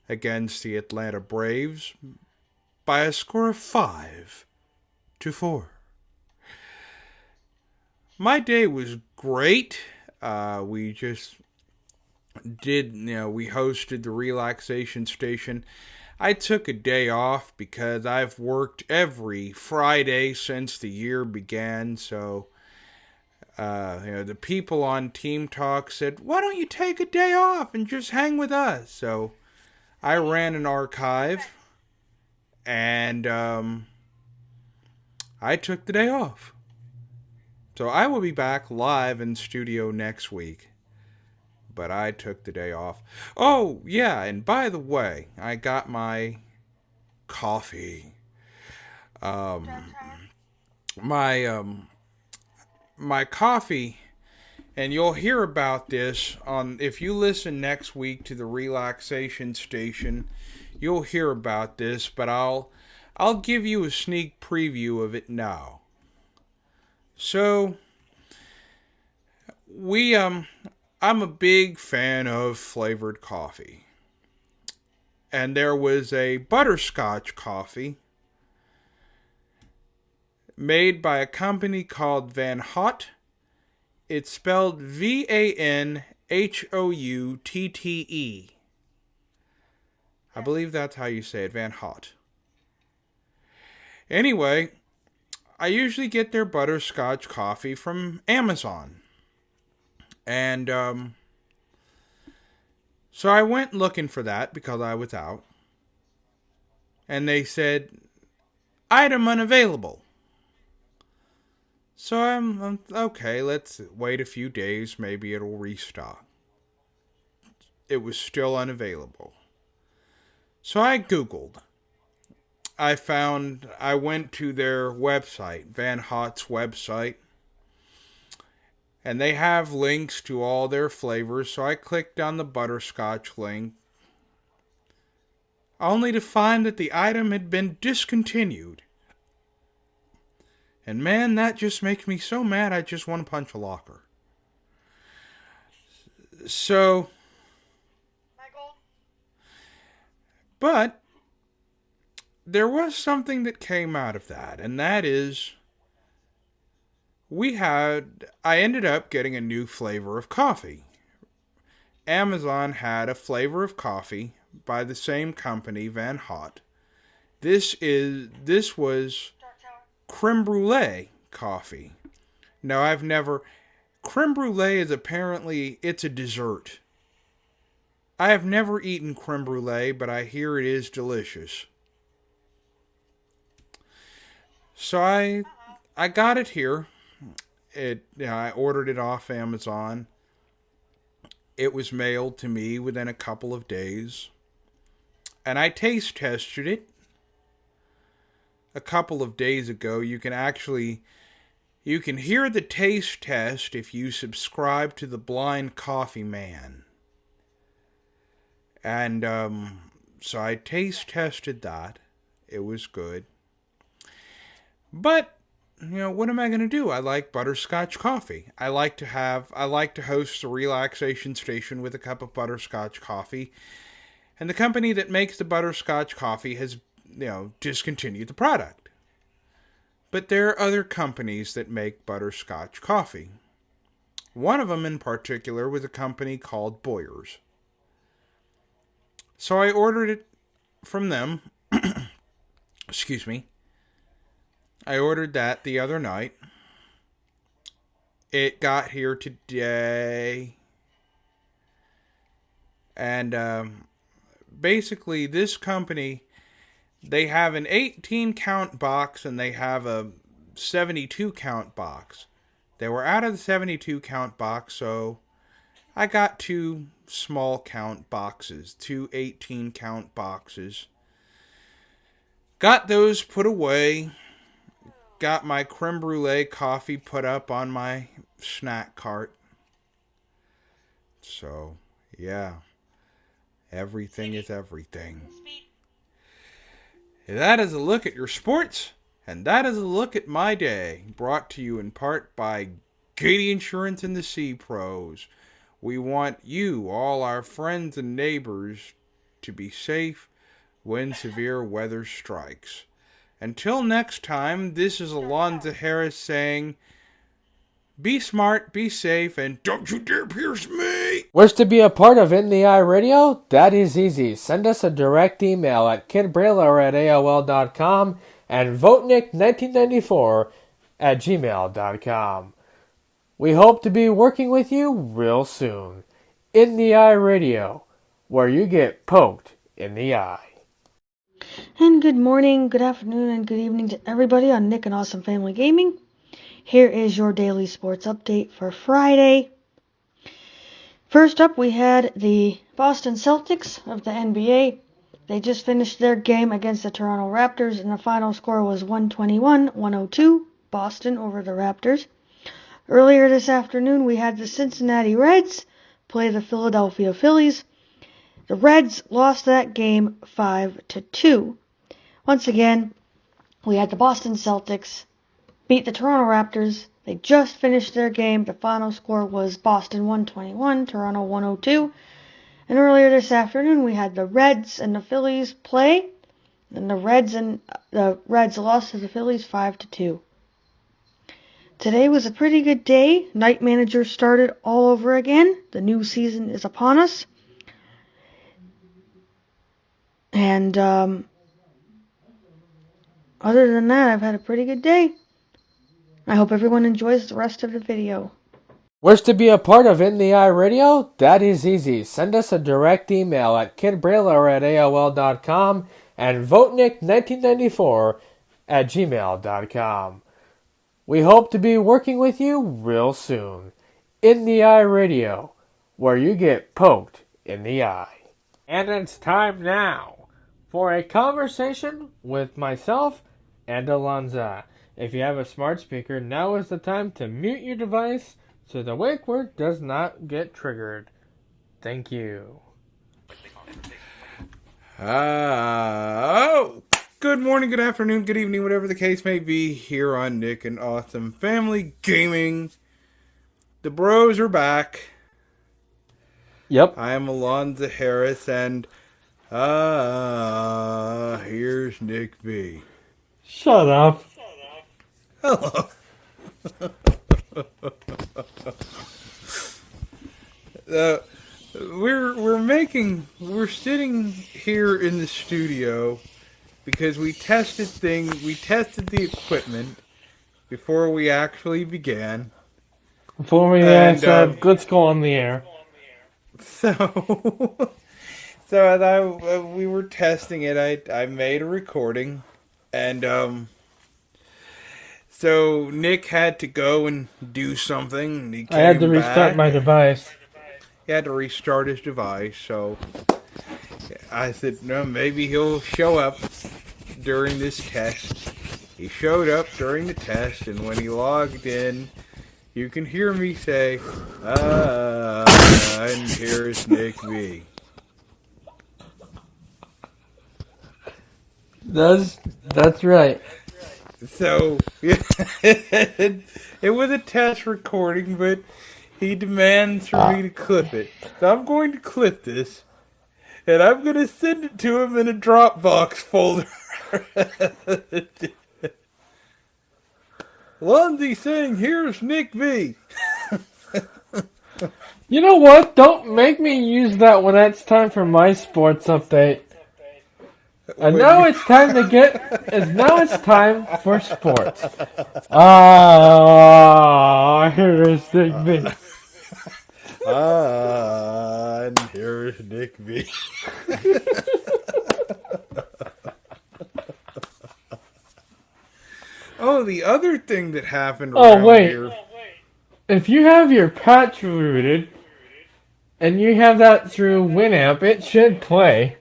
[SPEAKER 2] against the Atlanta Braves by a score of 5-4. My day was great. We just did, we hosted the relaxation station. I took a day off because I've worked every Friday since the year began, so the people on Team Talk said, why don't you take a day off and just hang with us? So I ran an archive, and I took the day off. So I will be back live in studio next week, but I took the day off. Oh, yeah, and by the way, I got my coffee. My coffee, and you'll hear about this if you listen next week to the relaxation station, you'll hear about this, but I'll give you a sneak preview of it now. So, I'm a big fan of flavored coffee. And there was a butterscotch coffee made by a company called Van Houte. It's spelled VanHoutte. I believe that's how you say it, Van Houte. Anyway, I usually get their butterscotch coffee from Amazon. And so I went looking for that because I was out. And they said, item unavailable. So I'm okay, let's wait a few days, maybe it'll restock. It was still unavailable. So I Googled. I went to their website, Van Houte's website, and they have links to all their flavors, so I clicked on the butterscotch link, only to find that the item had been discontinued. And man, that just makes me so mad I just want to punch a locker. So, but there was something that came out of that, and that is I ended up getting a new flavor of coffee. Amazon had a flavor of coffee by the same company, Van Houte. This was creme brulee coffee. Now, creme brulee is apparently, it's a dessert. I have never eaten creme brulee, but I I it is delicious. So I got it here. I ordered it off Amazon. It was mailed to me within a couple of days. And I taste tested it a couple of days ago. You can hear the taste test if you subscribe to the Blind Coffee Man. And so I taste tested that. It was good. But what am I going to do? I like butterscotch coffee. I like to host a relaxation station with a cup of butterscotch coffee. And the company that makes the butterscotch coffee has, discontinued the product. But there are other companies that make butterscotch coffee. One of them in particular was a company called Boyers. So I ordered it from them. Excuse me. I ordered that the other night. It got here today. And basically this company, they have an 18 count box and they have a 72 count box. They were out of the 72 count box, so I got two small count boxes, two 18 count boxes. Got those put away. Got my creme brulee coffee put up on my snack cart. So, yeah. Everything is everything. That is a look at your sports, and that is a look at my day. Brought to you in part by Gady Insurance and the Sea Pros. We want you, all our friends and neighbors, to be safe when severe weather strikes. Until next time, this is Alonzo Harris saying, be smart, be safe, and don't you dare pierce me!
[SPEAKER 1] Wish to be a part of In the Eye Radio? That is easy. Send us a direct email at kidbrailer@aol.com and votenick1994@gmail.com. We hope to be working with you real soon. In the Eye Radio, where you get poked in the eye.
[SPEAKER 7] And good morning, good afternoon, and good evening to everybody on Nick and Awesome Family Gaming. Here is your daily sports update for Friday. First up, we had the Boston Celtics of the NBA. They just finished their game against the Toronto Raptors, and the final score was 121-102, Boston over the Raptors. Earlier this afternoon, we had the Cincinnati Reds play the Philadelphia Phillies. The Reds lost that game 5-2. Once again, we had the Boston Celtics beat the Toronto Raptors They just finished their game. The final score was Boston 121, Toronto 102. And earlier this afternoon, we had the Reds and the Phillies play. And the Reds lost to the Phillies 5-2. Today was a pretty good day. Night Manager started all over again. The new season is upon us. And other than that, I've had a pretty good day. I hope everyone enjoys the rest of the video.
[SPEAKER 1] Wish to be a part of In the Eye Radio? That is easy. Send us a direct email at kidbrailer@aol.com and votenick1994@gmail.com. We hope to be working with you real soon. In the Eye Radio, where you get poked in the eye. And it's time now for a conversation with myself and Alonza. If you have a smart speaker, now is the time to mute your device so the wake word does not get triggered. Thank you.
[SPEAKER 2] Good morning, good afternoon, good evening, whatever the case may be, here on Nick and Awesome Family Gaming. The bros are back.
[SPEAKER 1] Yep.
[SPEAKER 2] I am Alonza Harris, and here's Nick V.
[SPEAKER 1] Shut up.
[SPEAKER 2] Hello. We're sitting here in the studio because we tested the equipment before we actually began.
[SPEAKER 1] Before we said, let's go on the air.
[SPEAKER 2] So as we were testing it, I made a recording, and so Nick had to go and do something. And he came
[SPEAKER 1] I had to restart my device.
[SPEAKER 2] He had to restart his device, so I said, no, maybe he'll show up during this test. He showed up during the test, and when he logged in, you can hear me say, and here's Nick V.
[SPEAKER 1] That's right.
[SPEAKER 2] So, it was a test recording, but he demands for me to clip it. So I'm going to clip this, and I'm going to send it to him in a Dropbox folder. Lonzy saying, here's Nick V.
[SPEAKER 1] You know what? Don't make me use that when it's time for my sports update. And now it's time for sports. Here's Nick V.
[SPEAKER 2] And here's Nick V. Oh, the other thing that happened around here.
[SPEAKER 1] If you have your patch rooted, and you have that through Winamp, it should play.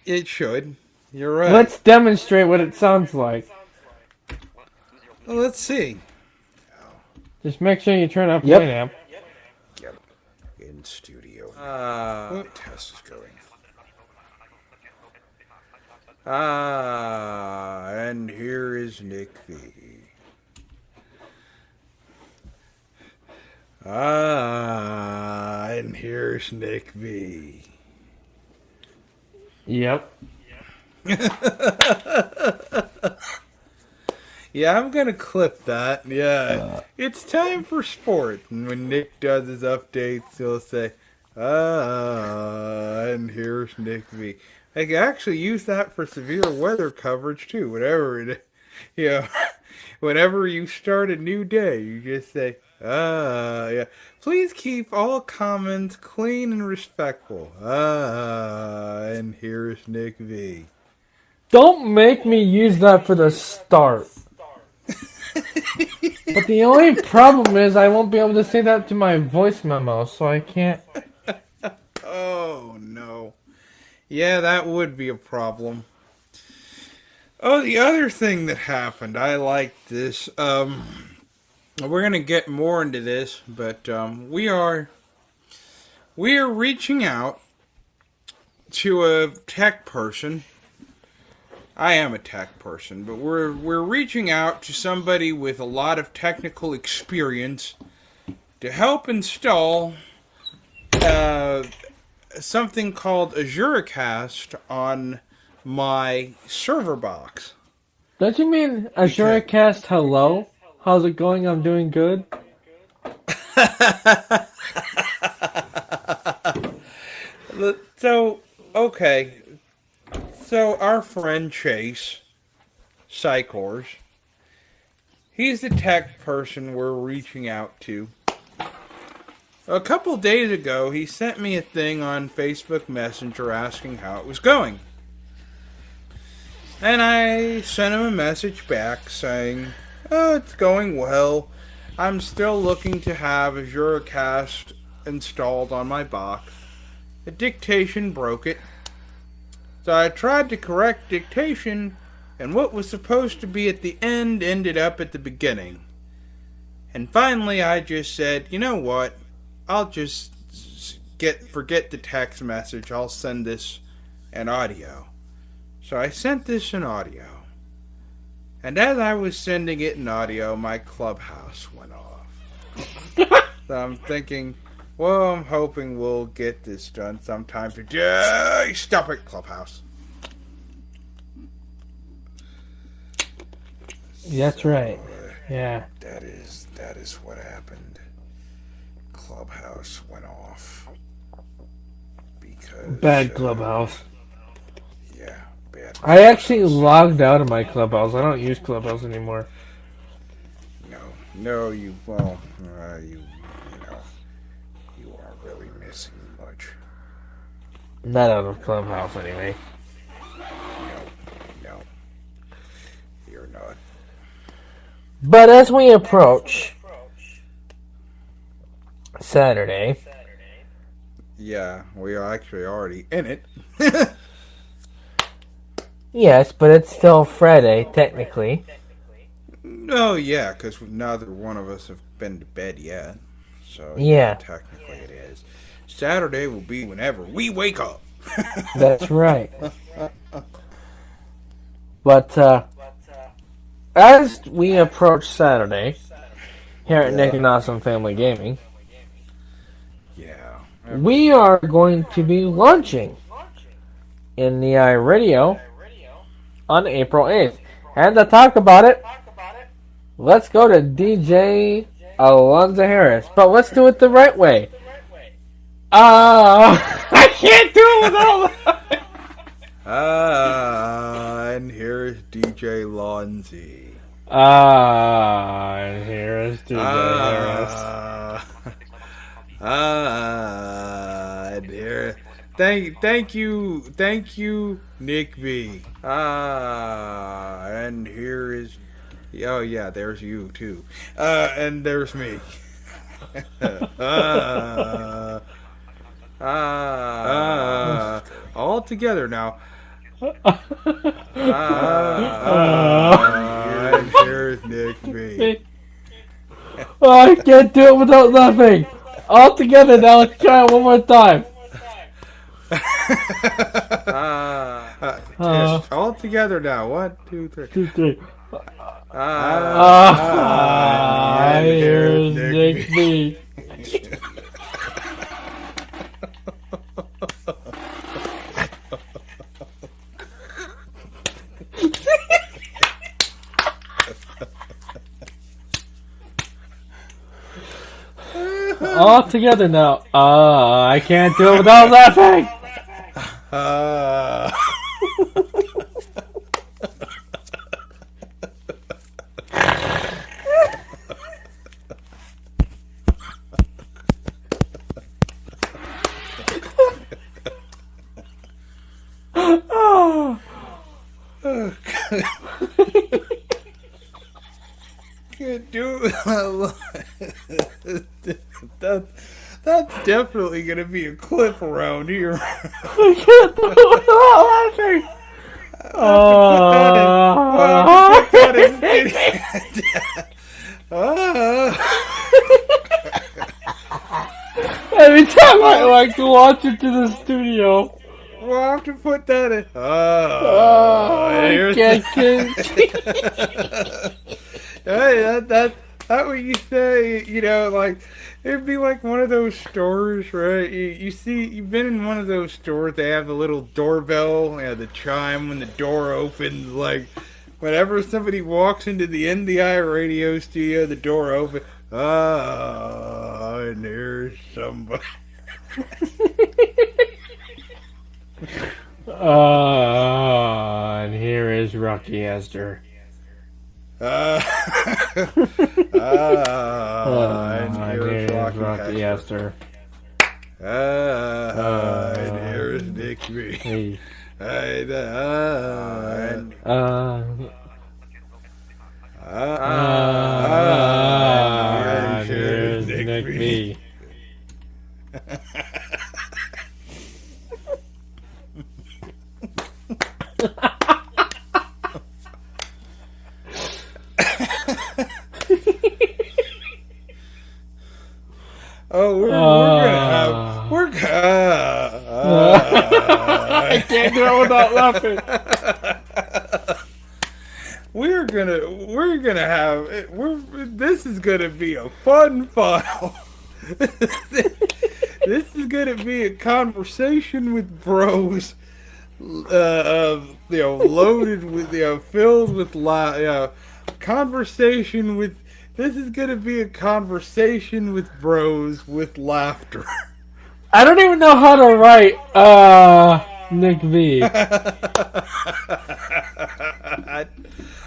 [SPEAKER 2] It should. You're right.
[SPEAKER 1] Let's demonstrate what it sounds like.
[SPEAKER 2] Well, let's see.
[SPEAKER 1] Just make sure you turn up Winamp.
[SPEAKER 2] Yep. In studio. Test is going. And here is Nick V. And here's Nick V.
[SPEAKER 1] Yep.
[SPEAKER 2] Yeah, I'm gonna clip that. Yeah. It's time for sport. And when Nick does his updates, he'll say, and here's Nick V. I can actually use that for severe weather coverage too, whatever it is. You know, whenever you start a new day, you just say, yeah. Please keep all comments clean and respectful. And here's Nick V.
[SPEAKER 1] Don't make me use that for the start. But the only problem is I won't be able to say that to my voice memo, so I can't.
[SPEAKER 2] Oh, no. Yeah, that would be a problem. Oh, the other thing that happened, I liked this. We're going to get more into this, but we are reaching out to a tech person. I am a tech person, but we're reaching out to somebody with a lot of technical experience to help install something called AzureCast on my server box.
[SPEAKER 1] Don't you mean AzureCast hello? How's it going? I'm doing good.
[SPEAKER 2] So, okay. So, our friend Chase, Psychors, he's the tech person we're reaching out to. A couple days ago, he sent me a thing on Facebook Messenger asking how it was going. And I sent him a message back saying, oh, it's going well. I'm still looking to have AzureCast installed on my box. The dictation broke it. So I tried to correct dictation, and what was supposed to be at the end ended up at the beginning. And finally I just said, you know what? I'll just forget the text message. I'll send this in audio. So I sent this in audio. And as I was sending it in audio, my Clubhouse went off. So I'm thinking, well, I'm hoping we'll get this done sometime today. Stop it, Clubhouse.
[SPEAKER 1] That's right. Yeah.
[SPEAKER 2] That is what happened. Clubhouse went off. Because
[SPEAKER 1] Bad Clubhouse.
[SPEAKER 2] Yeah, bad.
[SPEAKER 1] I actually logged out of my Clubhouse. I don't use Clubhouse anymore.
[SPEAKER 2] No, you aren't really missing much.
[SPEAKER 1] Not out of Clubhouse, anyway.
[SPEAKER 2] No, you're not.
[SPEAKER 1] But as we approach Saturday,
[SPEAKER 2] Yeah, we are actually already in it.
[SPEAKER 1] yes, but it's still Friday, technically.
[SPEAKER 2] No, yeah, because neither one of us have been to bed yet. So,
[SPEAKER 1] Yeah.
[SPEAKER 2] technically it is. Saturday will be whenever we wake up.
[SPEAKER 1] That's right. But as we approach Saturday, here at Nick and Awesome Family Gaming,
[SPEAKER 2] Yeah.
[SPEAKER 1] we are going to be launching in the iRadio on April 8th. And to talk about it, let's go to DJ Alonzo Harris. But let's do it the right way. I can't do it without
[SPEAKER 2] And here's DJ Lonzy.
[SPEAKER 1] and here's DJ Harris.
[SPEAKER 2] And here. Thank you, Nick V. And here is. Oh yeah, there's you too. And there's me. All together now. And here's Nick V.
[SPEAKER 1] Oh, I can't do it without laughing. All together now. Let's try it one more time.
[SPEAKER 2] All together now. 1, 2, 3.
[SPEAKER 1] 2, 3.
[SPEAKER 2] And
[SPEAKER 1] Here's Nick B. All together now. I can't do it without laughing.
[SPEAKER 2] Can't do it. That's definitely gonna be a clip around here.
[SPEAKER 1] I can't do it without laughing.
[SPEAKER 2] Every
[SPEAKER 1] Every time I like to watch it to the studio,
[SPEAKER 2] we'll have to put that in.
[SPEAKER 1] I can't
[SPEAKER 2] Hey, that what you say, like, it'd be like one of those stores, right? You see, you've been in one of those stores, they have the little doorbell, the chime when the door opens, like, whenever somebody walks into the NDI radio studio, the door opens, and there's somebody.
[SPEAKER 1] And here is Rocky Esther.
[SPEAKER 2] And here's Rocky
[SPEAKER 1] Esther.
[SPEAKER 2] And here's Nick B.
[SPEAKER 1] Hey.
[SPEAKER 2] And
[SPEAKER 1] here's Nick B.
[SPEAKER 2] Oh, we're gonna have
[SPEAKER 1] I can't do it without laughing.
[SPEAKER 2] This is gonna be a fun file. This is gonna be a conversation with bros, loaded with, filled with conversation with. This is gonna be a conversation with bros with laughter.
[SPEAKER 1] I don't even know how to write Nick V.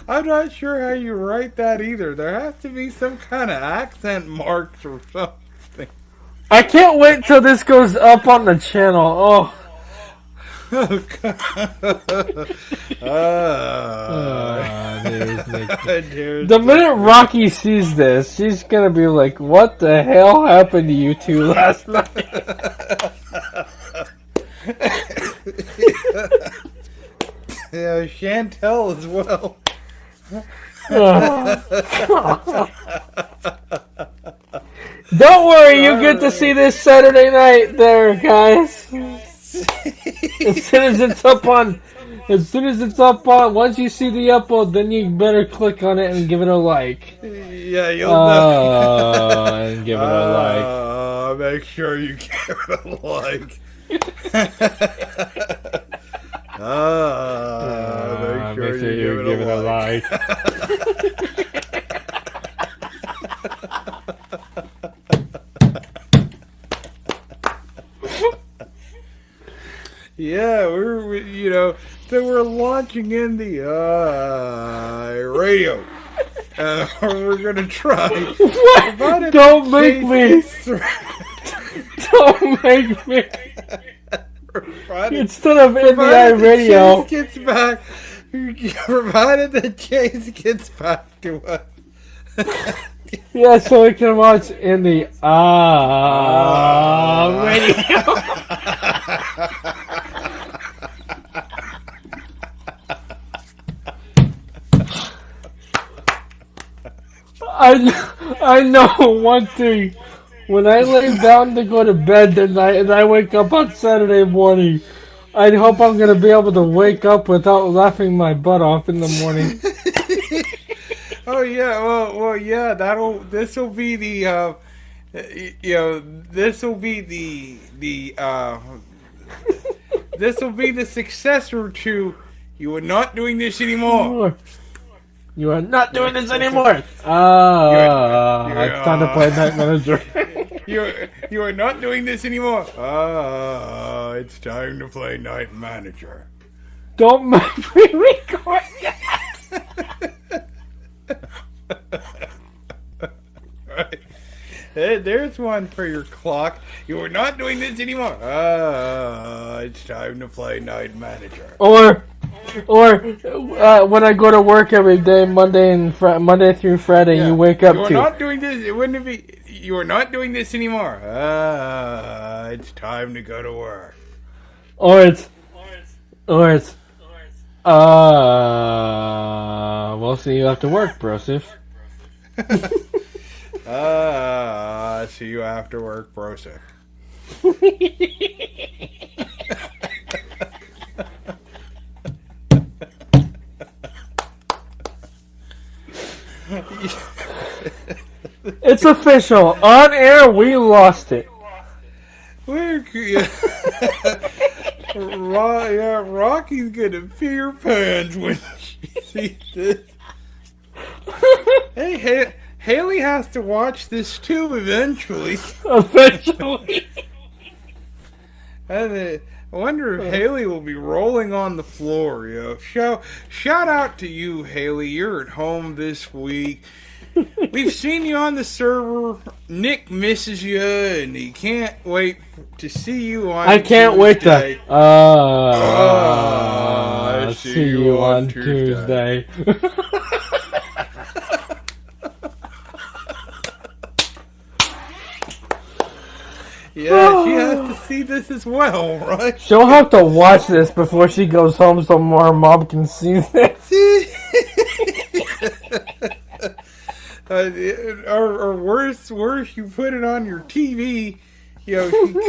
[SPEAKER 2] I'm not sure how you write that either. There has to be some kind of accent marks or something.
[SPEAKER 1] I can't wait till this goes up on the channel. Oh. There's Nick. The minute Rocky sees this, she's gonna be like, "What the hell happened to you two last night?"
[SPEAKER 2] Yeah, Chantel as well.
[SPEAKER 1] Don't worry, you get to see this Saturday night there, guys. As soon as it's up on, once you see the upload, then you better click on it and give it a like.
[SPEAKER 2] Yeah, you'll know.
[SPEAKER 1] And give it a like.
[SPEAKER 2] Make sure you give it a like. Make sure you give it a like. Yeah, so we're launching in the radio. We're gonna try.
[SPEAKER 1] What? Don't make me. Don't make me. Instead of NDI radio.
[SPEAKER 2] Provided that Chase gets back to us.
[SPEAKER 1] Yeah, so we can watch in the radio. I know one thing. When I lay down to go to bed tonight and I wake up on Saturday morning, I hope I'm going to be able to wake up without laughing my butt off in the morning.
[SPEAKER 2] Oh yeah, well yeah. This will be the successor to "You Are Not Doing This Anymore."
[SPEAKER 1] You are not doing this anymore. It's time to play Night Manager.
[SPEAKER 2] You are not doing this anymore. It's time to play Night Manager.
[SPEAKER 1] Don't make me record that.
[SPEAKER 2] Right. Hey, there's one for your clock. You are not doing this anymore. It's time to play Night Manager.
[SPEAKER 1] Or when I go to work every day, Monday through Friday, you wake up
[SPEAKER 2] You are
[SPEAKER 1] to.
[SPEAKER 2] not doing this. It wouldn't be. You are not doing this anymore. It's time to go to work.
[SPEAKER 1] Or it's. We'll see you after work, brosif.
[SPEAKER 2] See you after work, brosif.
[SPEAKER 1] It's official. On air, we lost it.
[SPEAKER 2] Rocky's gonna pee her pants when she sees this. Hey, Haley has to watch this too eventually.
[SPEAKER 1] Eventually.
[SPEAKER 2] And I wonder if Haley will be rolling on the floor, Shout out to you, Haley. You're at home this week. We've seen you on the server. Nick misses you, and he can't wait to see you on
[SPEAKER 1] I can't wait
[SPEAKER 2] Tuesday.
[SPEAKER 1] to see you on Tuesday.
[SPEAKER 2] Yeah, she has to see this as well, right?
[SPEAKER 1] She'll have to watch this before she goes home so more mom can see this.
[SPEAKER 2] Or worse, you put it on your TV. She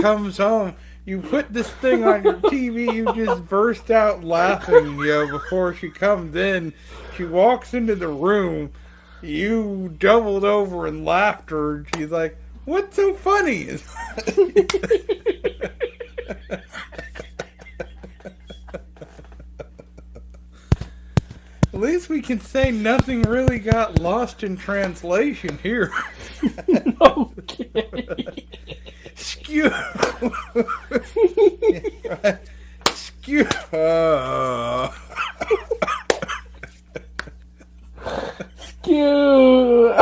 [SPEAKER 2] comes home. You put this thing on your TV, you just burst out laughing, before she comes in. She walks into the room, you doubled over in laughter, and she's like, "What's so funny?" At least we can say nothing really got lost in translation here.
[SPEAKER 1] Okay.
[SPEAKER 2] Skew. Skew.
[SPEAKER 1] Skew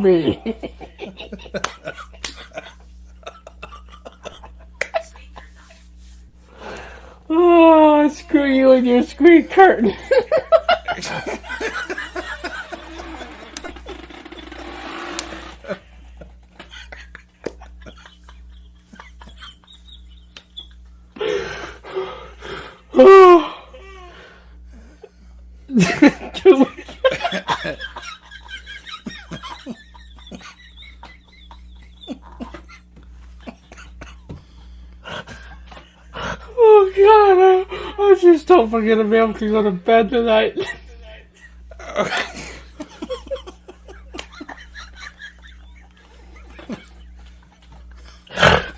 [SPEAKER 1] me. Oh, screw you and your screen curtain. Oh God, I just don't forget to be able to go to bed tonight.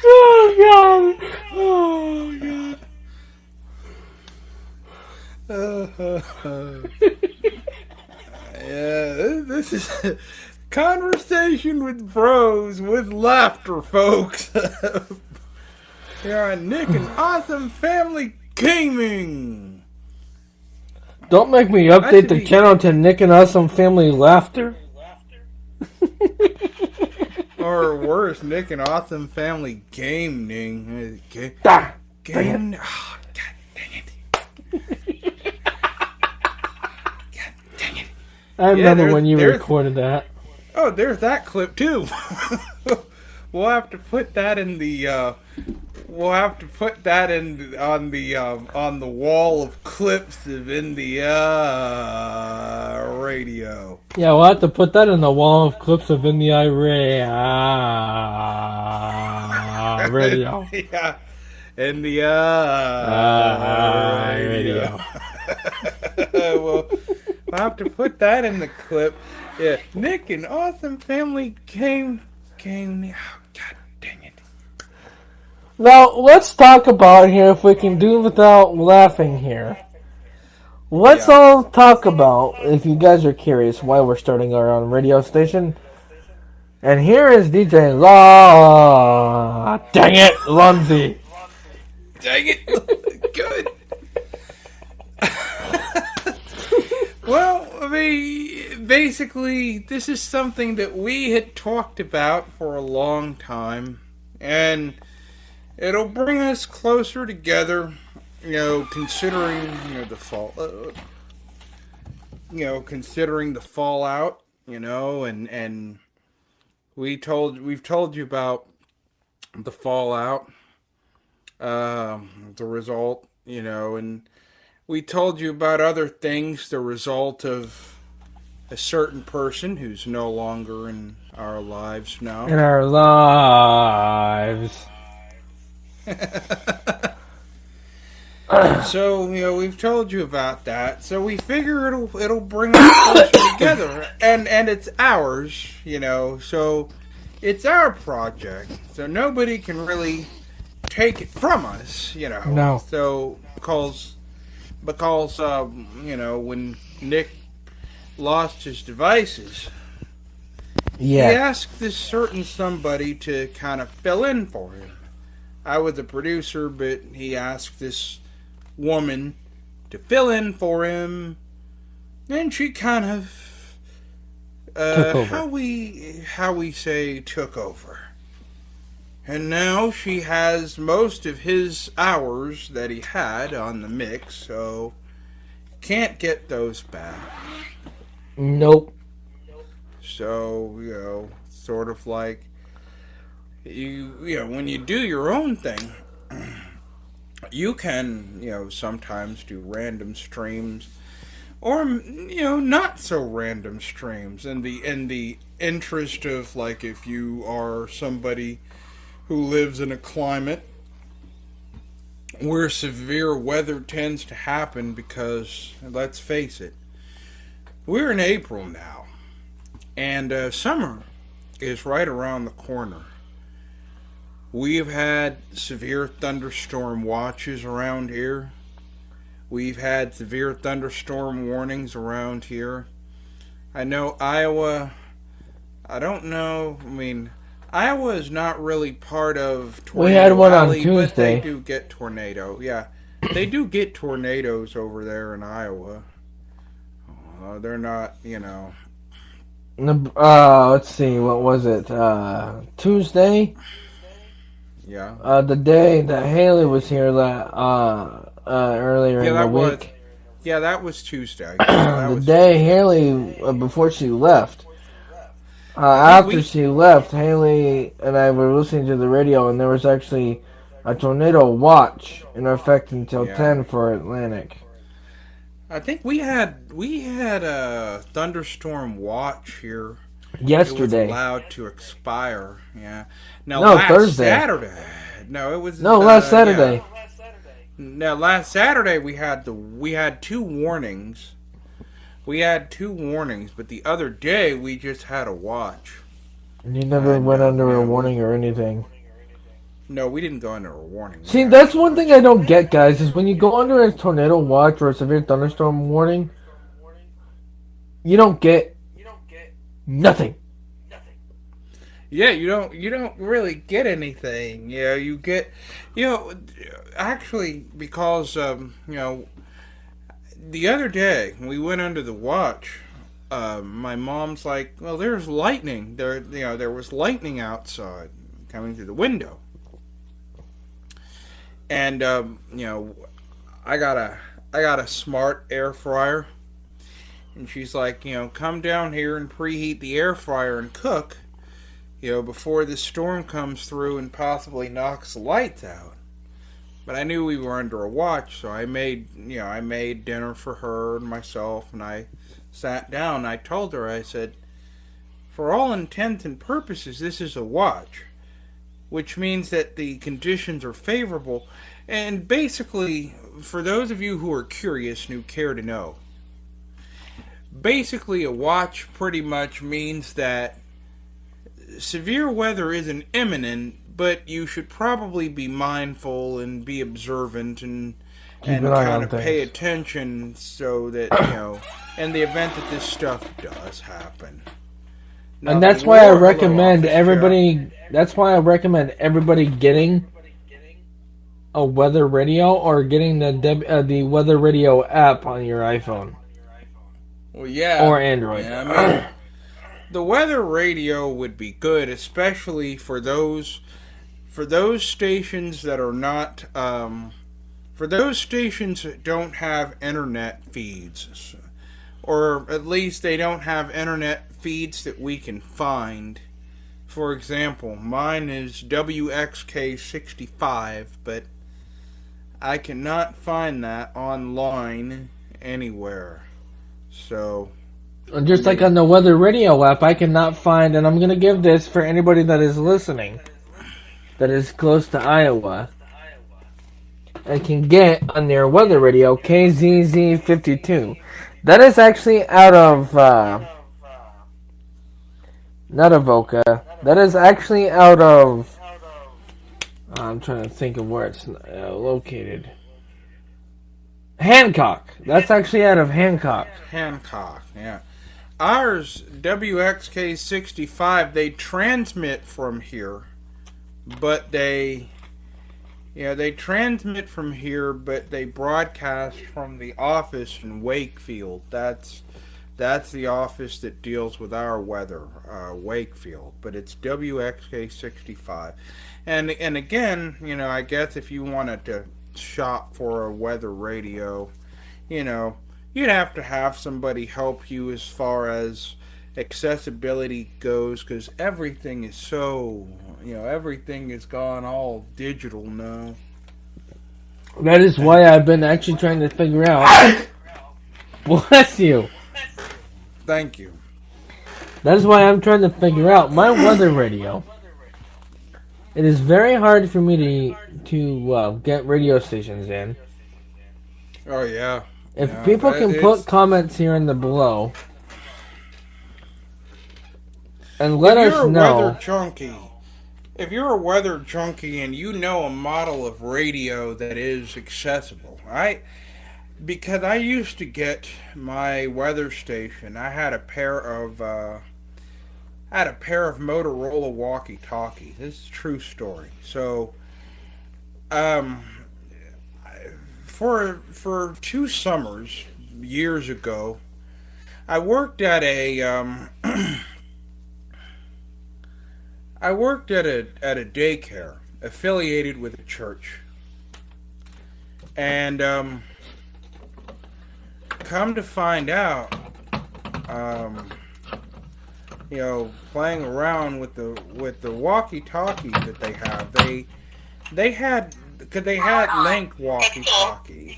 [SPEAKER 1] Oh God, oh God.
[SPEAKER 2] Yeah, this is a conversation with bros with laughter, folks. Here on Nick and Awesome Family Gaming.
[SPEAKER 1] Don't make me update the channel to Nick and Awesome Family Laughter.
[SPEAKER 2] Or worse, Nick and Awesome Family Gaming. Game. Oh, God dang it. God dang it.
[SPEAKER 1] I remember when you recorded that.
[SPEAKER 2] Oh, there's that clip too. We'll have to put that in the. We'll have to put that on the wall of clips of in the radio.
[SPEAKER 1] Yeah, we'll have to put that in the wall of clips of in the radio.
[SPEAKER 2] Yeah, in the radio. Well, we'll have to put that in the clip. Yeah, Nick and Awesome Family came. Oh, God dang it.
[SPEAKER 1] Now, let's talk about here if we can do without laughing here. Let's all talk about, if you guys are curious, why we're starting our own radio station. And here is DJ dang it, Lunzi.
[SPEAKER 2] Dang it. Good. Well, I mean, basically, this is something that we had talked about for a long time. And it'll bring us closer together, considering, the fall, considering the fallout, and we've told you about the fallout, the result, and we told you about other things, the result of a certain person who's no longer in our lives now.
[SPEAKER 1] In our lives.
[SPEAKER 2] So, we've told you about that. So we figure it'll bring us closer together, and it's ours, So it's our project. So nobody can really take it from us,
[SPEAKER 1] No.
[SPEAKER 2] So because when Nick lost his devices, he asked this certain somebody to kind of fill in for him. I was the producer, but he asked this woman to fill in for him, and she kind of
[SPEAKER 1] Took over.
[SPEAKER 2] how we say took over. And now she has most of his hours that he had on the mix, so can't get those back.
[SPEAKER 1] Nope.
[SPEAKER 2] So, sort of like when you do your own thing, you can, sometimes do random streams or, not so random streams in the interest of, like, if you are somebody who lives in a climate where severe weather tends to happen, because, let's face it, we're in April now, and summer is right around the corner. We've had severe thunderstorm watches around here. We've had severe thunderstorm warnings around here. I know Iowa, I don't know, Iowa is not really part of Tornado
[SPEAKER 1] We had one on
[SPEAKER 2] Alley, but they
[SPEAKER 1] Tuesday.
[SPEAKER 2] do get tornado. Yeah, they do get tornadoes over there in Iowa. They're not,
[SPEAKER 1] Let's see, what was it? Tuesday?
[SPEAKER 2] Yeah.
[SPEAKER 1] The day that Haley was here earlier in the week.
[SPEAKER 2] Yeah, that was Tuesday. That
[SPEAKER 1] The
[SPEAKER 2] was
[SPEAKER 1] day Haley, before she left. After she left, Haley and I were listening to the radio, and there was actually a tornado watch in effect until 10 for Atlantic.
[SPEAKER 2] I think we had a thunderstorm watch here.
[SPEAKER 1] Yesterday.
[SPEAKER 2] It was allowed to expire. Yeah. Now,
[SPEAKER 1] No,
[SPEAKER 2] last
[SPEAKER 1] Thursday.
[SPEAKER 2] Saturday. No, it was.
[SPEAKER 1] Last Saturday.
[SPEAKER 2] Yeah. Now, last Saturday we had two warnings. We had two warnings, but the other day we just had a watch.
[SPEAKER 1] You never went under a warning or anything.
[SPEAKER 2] No, we didn't go under a warning.
[SPEAKER 1] See, that's one thing I don't get, guys, is when you go under a tornado watch or a severe thunderstorm warning, you don't get nothing.
[SPEAKER 2] Yeah, you don't really get anything. You get, actually, because the other day when we went under the watch, my mom's like, well, there's lightning. There was lightning outside coming through the window. And I got a smart air fryer, and she's like, come down here and preheat the air fryer and cook, before the storm comes through and possibly knocks the lights out. But I knew we were under a watch, so I made dinner for her and myself, and I sat down. I told her, I said, for all intents and purposes, this is a watch, which means that the conditions are favorable. And basically, for those of you who are curious and who care to know, basically a watch pretty much means that severe weather isn't imminent, but you should probably be mindful and be observant and kind of pay attention, so that, in the event that this stuff does happen. Now,
[SPEAKER 1] and that's why I recommend everybody. That's why I recommend everybody getting a weather radio or getting the weather radio app on your iPhone.
[SPEAKER 2] Well, yeah,
[SPEAKER 1] or Android.
[SPEAKER 2] Yeah, the weather radio would be good, especially for those stations that are not for those stations that don't have internet feeds, or at least they don't have internet feeds that we can find. For example, mine is WXK65, but I cannot find that online anywhere. So,
[SPEAKER 1] just like on the weather radio app, I cannot find, and I'm going to give this for anybody that is listening, that is close to Iowa. can get on their weather radio, KZZ52. That is actually out of, not Avoca. That is actually out of, I'm trying to think of where it's located. Hancock. That's actually out of Hancock.
[SPEAKER 2] Hancock, yeah. Ours, WXK65, they transmit from here, but they transmit from here, but they broadcast from the office in Wakefield. That's the office that deals with our weather, Wakefield. But it's WXK65, and again, I guess if you wanted to shop for a weather radio, you'd have to have somebody help you as far as accessibility goes, because everything is so, everything is gone all digital now.
[SPEAKER 1] That is why I've been actually trying to figure out. Bless you.
[SPEAKER 2] Thank you.
[SPEAKER 1] That is why I'm trying to figure out my weather radio. It is very hard for me to get radio stations in.
[SPEAKER 2] Oh yeah.
[SPEAKER 1] If people can put comments here in the below and let us know.
[SPEAKER 2] If you're a weather junkie and you know a model of radio that is accessible, because I used to get my weather station, I had a pair of Motorola walkie-talkies. This is a true story. So, for 2 summers years ago, I worked at a daycare affiliated with a church, and come to find out, playing around with the walkie-talkies that they have, they had Link walkie-talkies,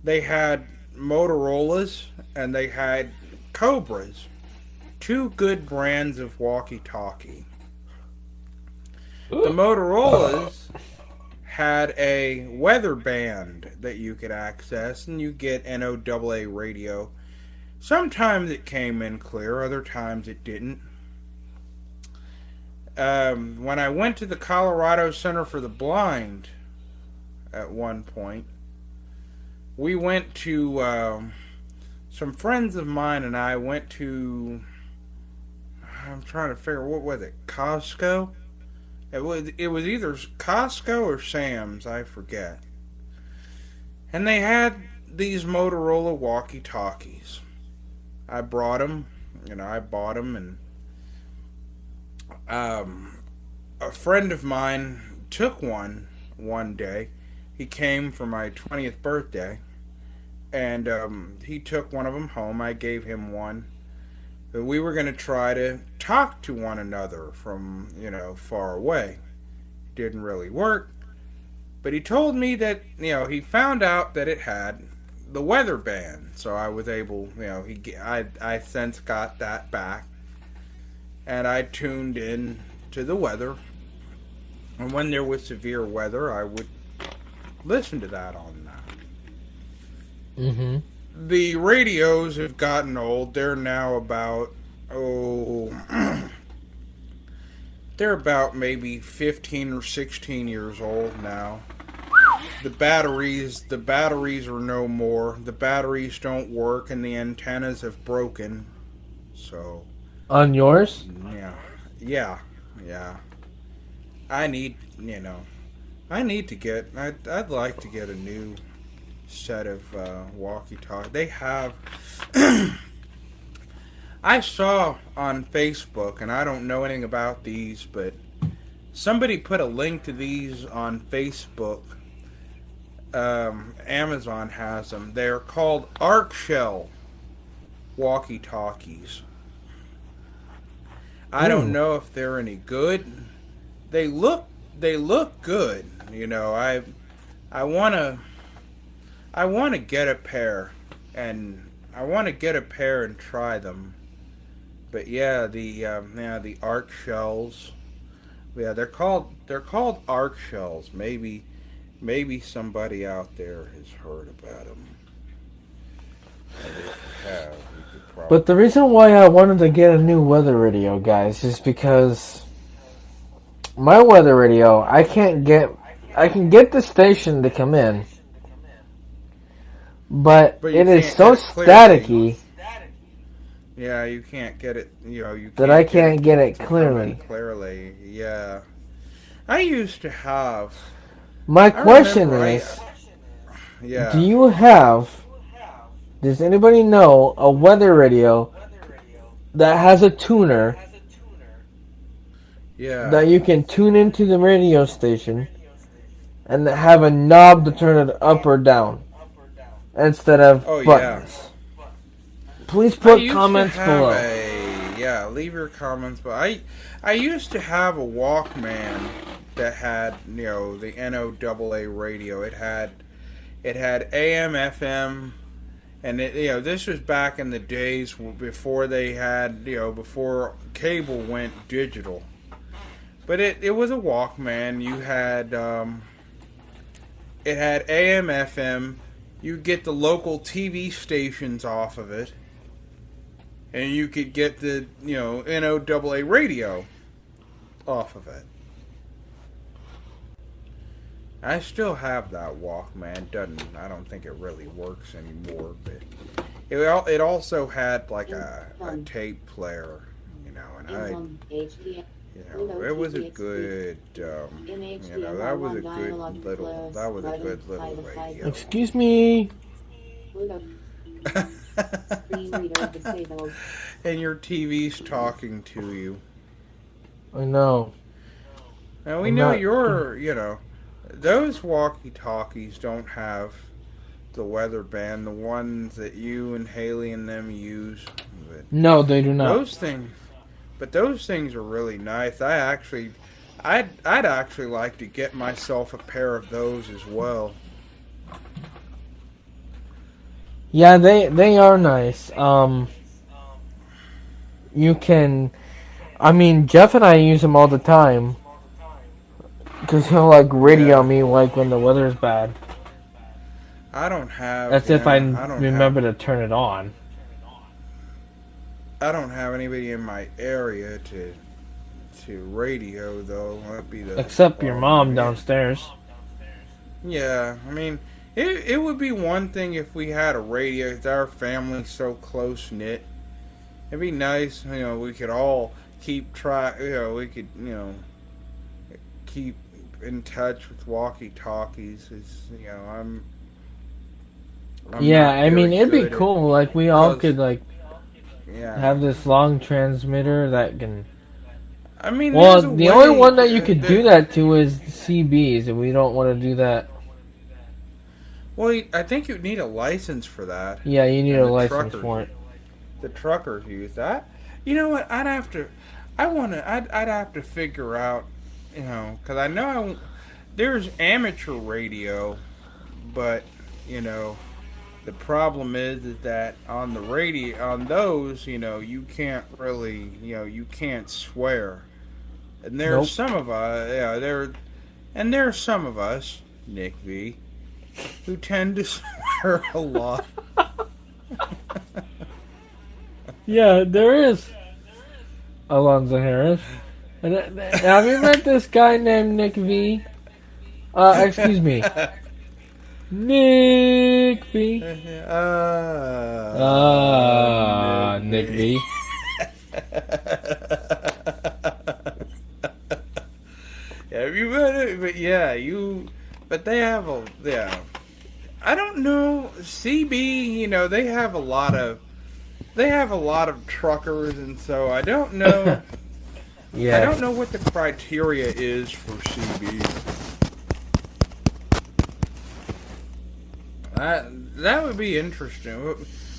[SPEAKER 2] they had Motorola's, and they had Cobras, 2 good brands of walkie-talkie. The Motorola's had a weather band that you could access, and you get NOAA radio. Sometimes it came in clear, other times it didn't. When I went to the Colorado Center for the Blind at one point, we went to, some friends of mine and I went to, I'm trying to figure, what was it, Costco? It was either Costco or Sam's, I forget. And they had these Motorola walkie-talkies. I brought them, I bought them, and a friend of mine took one day. He came for my 20th birthday, and he took one of them home. I gave him one. We were going to try to talk to one another from, far away. It didn't really work. But he told me that, he found out that it had the weather band. So I was able, I since got that back. And I tuned in to the weather. And when there was severe weather, I would listen to that on that.
[SPEAKER 1] Mm-hmm.
[SPEAKER 2] The radios have gotten old. They're now about, they're about maybe 15 or 16 years old now. The batteries are no more. The batteries don't work, and the antennas have broken. So.
[SPEAKER 1] On yours?
[SPEAKER 2] Yeah. I need to get. I'd like to get a new set of walkie-talkies. They have. I saw on Facebook, and I don't know anything about these, but somebody put a link to these on Facebook. Amazon has them. They're called Arc Shell walkie-talkies. I don't know if they're any good. They look good. I wanna get a pair, and I wanna get a pair and try them. But yeah, the Arc Shells. Yeah, they're called Arc Shells. Maybe Maybe somebody out there has heard about them. And if you have, you could probably.
[SPEAKER 1] But the reason why I wanted to get a new weather radio, guys, is because my weather radio, I can get the station to come in, but
[SPEAKER 2] But you
[SPEAKER 1] it is
[SPEAKER 2] can't
[SPEAKER 1] so
[SPEAKER 2] get it clearly.
[SPEAKER 1] staticky
[SPEAKER 2] Yeah, you can't get it.
[SPEAKER 1] that I can't get it
[SPEAKER 2] to come
[SPEAKER 1] clearly.
[SPEAKER 2] in clearly. Yeah, I used to have.
[SPEAKER 1] My
[SPEAKER 2] I
[SPEAKER 1] question
[SPEAKER 2] remember
[SPEAKER 1] is,
[SPEAKER 2] Yeah.
[SPEAKER 1] does anybody know a weather radio that has a tuner
[SPEAKER 2] Yeah.
[SPEAKER 1] that you can tune into the radio station and have a knob to turn it up or down instead of
[SPEAKER 2] Oh, yeah.
[SPEAKER 1] buttons? Please
[SPEAKER 2] I
[SPEAKER 1] put
[SPEAKER 2] used
[SPEAKER 1] comments
[SPEAKER 2] to have
[SPEAKER 1] below.
[SPEAKER 2] leave your comments. But I used to have a Walkman that had the NOAA radio. It had AM, FM, and this was back in the days before they had before cable went digital. But it was a Walkman. You had it had AM, FM. You get the local TV stations off of it. And you could get the, NOAA radio off of it. I still have that Walkman. I don't think it really works anymore, but it also had like a tape player, and it was a good, that was a good little radio.
[SPEAKER 1] Excuse me.
[SPEAKER 2] And your TV's talking to you.
[SPEAKER 1] I know.
[SPEAKER 2] And we
[SPEAKER 1] I'm
[SPEAKER 2] know
[SPEAKER 1] not-
[SPEAKER 2] you're, those walkie-talkies don't have the weather band, the ones that you and Haley and them use. But
[SPEAKER 1] No, they do not.
[SPEAKER 2] those things are really nice. I'd actually like to get myself a pair of those as well.
[SPEAKER 1] Yeah, they are nice. You can, Jeff and I use them all the time because he'll radio me when the weather's bad.
[SPEAKER 2] I don't have.
[SPEAKER 1] That's if I
[SPEAKER 2] don't
[SPEAKER 1] remember to turn it on.
[SPEAKER 2] I don't have anybody in my area to radio though. That'd be the
[SPEAKER 1] Except your mom
[SPEAKER 2] problem.
[SPEAKER 1] downstairs.
[SPEAKER 2] Yeah, it would be one thing if we had a radio. If our family's so close knit, it'd be nice. We could all keep track. We could keep in touch with walkie-talkies. I'm
[SPEAKER 1] Yeah,
[SPEAKER 2] not very
[SPEAKER 1] it'd be
[SPEAKER 2] good at-
[SPEAKER 1] cool. We all
[SPEAKER 2] because-
[SPEAKER 1] could
[SPEAKER 2] Yeah.
[SPEAKER 1] have this long transmitter that can.
[SPEAKER 2] There's a
[SPEAKER 1] The only
[SPEAKER 2] way
[SPEAKER 1] one that you could do that to is CBs, and we don't want to do that.
[SPEAKER 2] Well, I think you'd need a license for that.
[SPEAKER 1] Yeah, you need
[SPEAKER 2] And
[SPEAKER 1] a
[SPEAKER 2] the
[SPEAKER 1] license
[SPEAKER 2] truckers-
[SPEAKER 1] for it.
[SPEAKER 2] The truckers use that. You know what? I'd have to figure out, because I know there's amateur radio, but the problem is that on the radio, on those, you can't really, you can't swear. And there's
[SPEAKER 1] Nope.
[SPEAKER 2] some of us, there's some of us, Nick V, who tend to swear a lot.
[SPEAKER 1] Yeah, there is. Alonzo Harris. And, have you met this guy named Nick V? Excuse me. Nick V. Nick V.
[SPEAKER 2] Have you met it? But yeah, but they have I don't know. CB, they have a lot of truckers, and so I don't know.
[SPEAKER 1] Yeah.
[SPEAKER 2] I don't know what the criteria is for CB. That would be interesting.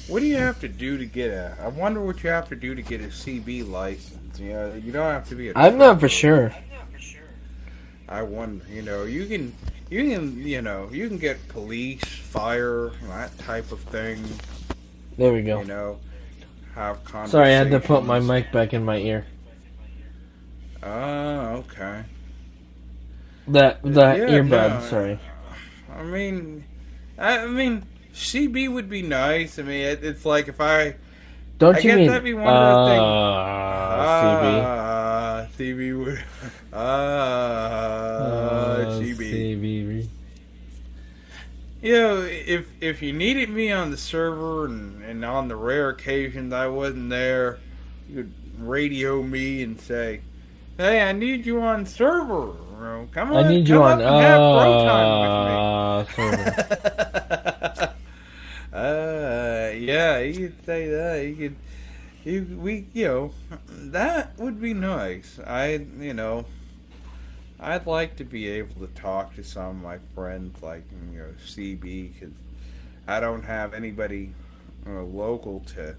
[SPEAKER 2] What do you have to do to get I wonder what you have to do to get a CB license. You don't have to be a
[SPEAKER 1] I'm not for
[SPEAKER 2] trucker.
[SPEAKER 1] sure.
[SPEAKER 2] I wonder. You can get police, fire, that type of thing.
[SPEAKER 1] There we go.
[SPEAKER 2] Have conversations.
[SPEAKER 1] Sorry, I had to put my mic back in my ear.
[SPEAKER 2] Oh, okay.
[SPEAKER 1] The
[SPEAKER 2] Yeah,
[SPEAKER 1] earbud,
[SPEAKER 2] no.
[SPEAKER 1] sorry.
[SPEAKER 2] I mean, CB would be nice. I mean, it's like if I
[SPEAKER 1] Don't you
[SPEAKER 2] guess
[SPEAKER 1] mean
[SPEAKER 2] that'd be one of those things.
[SPEAKER 1] CB?
[SPEAKER 2] CB would. CB.
[SPEAKER 1] CB.
[SPEAKER 2] You know, if you needed me on the server and on the rare occasions I wasn't there, you could radio me and say, "Hey, I need you on server. Come on,
[SPEAKER 1] I need
[SPEAKER 2] come
[SPEAKER 1] you
[SPEAKER 2] up
[SPEAKER 1] on
[SPEAKER 2] and have bro time
[SPEAKER 1] server.
[SPEAKER 2] with me." Yeah, you could say that. That would be nice. I'd like to be able to talk to some of my friends, like CB, because I don't have anybody local to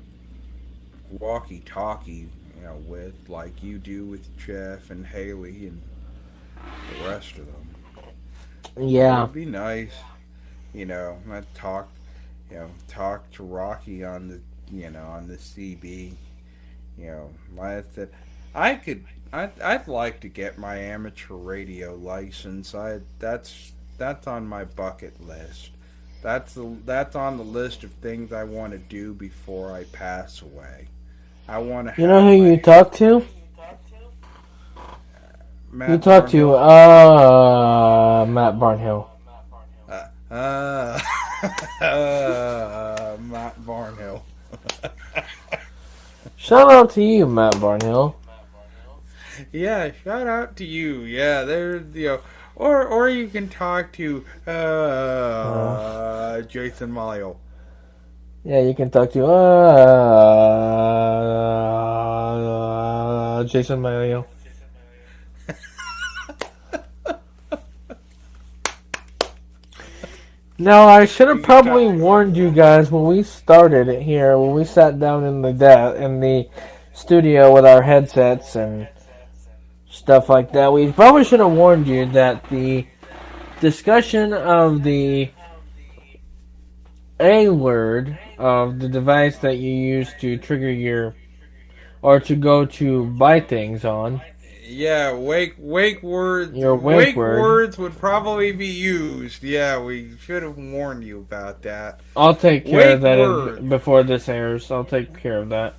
[SPEAKER 2] walkie-talkie, with like you do with Jeff and Haley and the rest of them.
[SPEAKER 1] Yeah.
[SPEAKER 2] It'd be nice, I'd talk to Rocky on the CB. Like I said, I'd like to get my amateur radio license. That's on my bucket list. That's on the list of things I want to do before I pass away. I want to.
[SPEAKER 1] You know who you talk to?
[SPEAKER 2] Matt
[SPEAKER 1] You talk to
[SPEAKER 2] Barnhill.
[SPEAKER 1] Matt Barnhill.
[SPEAKER 2] Matt Barnhill.
[SPEAKER 1] Shout out to you, Matt Barnhill.
[SPEAKER 2] Yeah, shout out to you. Yeah, there's or you can talk to Jason Malio.
[SPEAKER 1] Yeah, you can talk to Jason Mario. Now, I should have probably warned you guys when we started it here, when we sat down in the studio with our headsets and stuff like that. We probably should have warned you that the discussion of the A word of the device that you use to trigger or to go to buy things on.
[SPEAKER 2] Yeah, wake words.
[SPEAKER 1] Your wake word.
[SPEAKER 2] Words would probably be used. Yeah, we should have warned you about that.
[SPEAKER 1] I'll take care of that
[SPEAKER 2] word.
[SPEAKER 1] before this airs. I'll take care of that.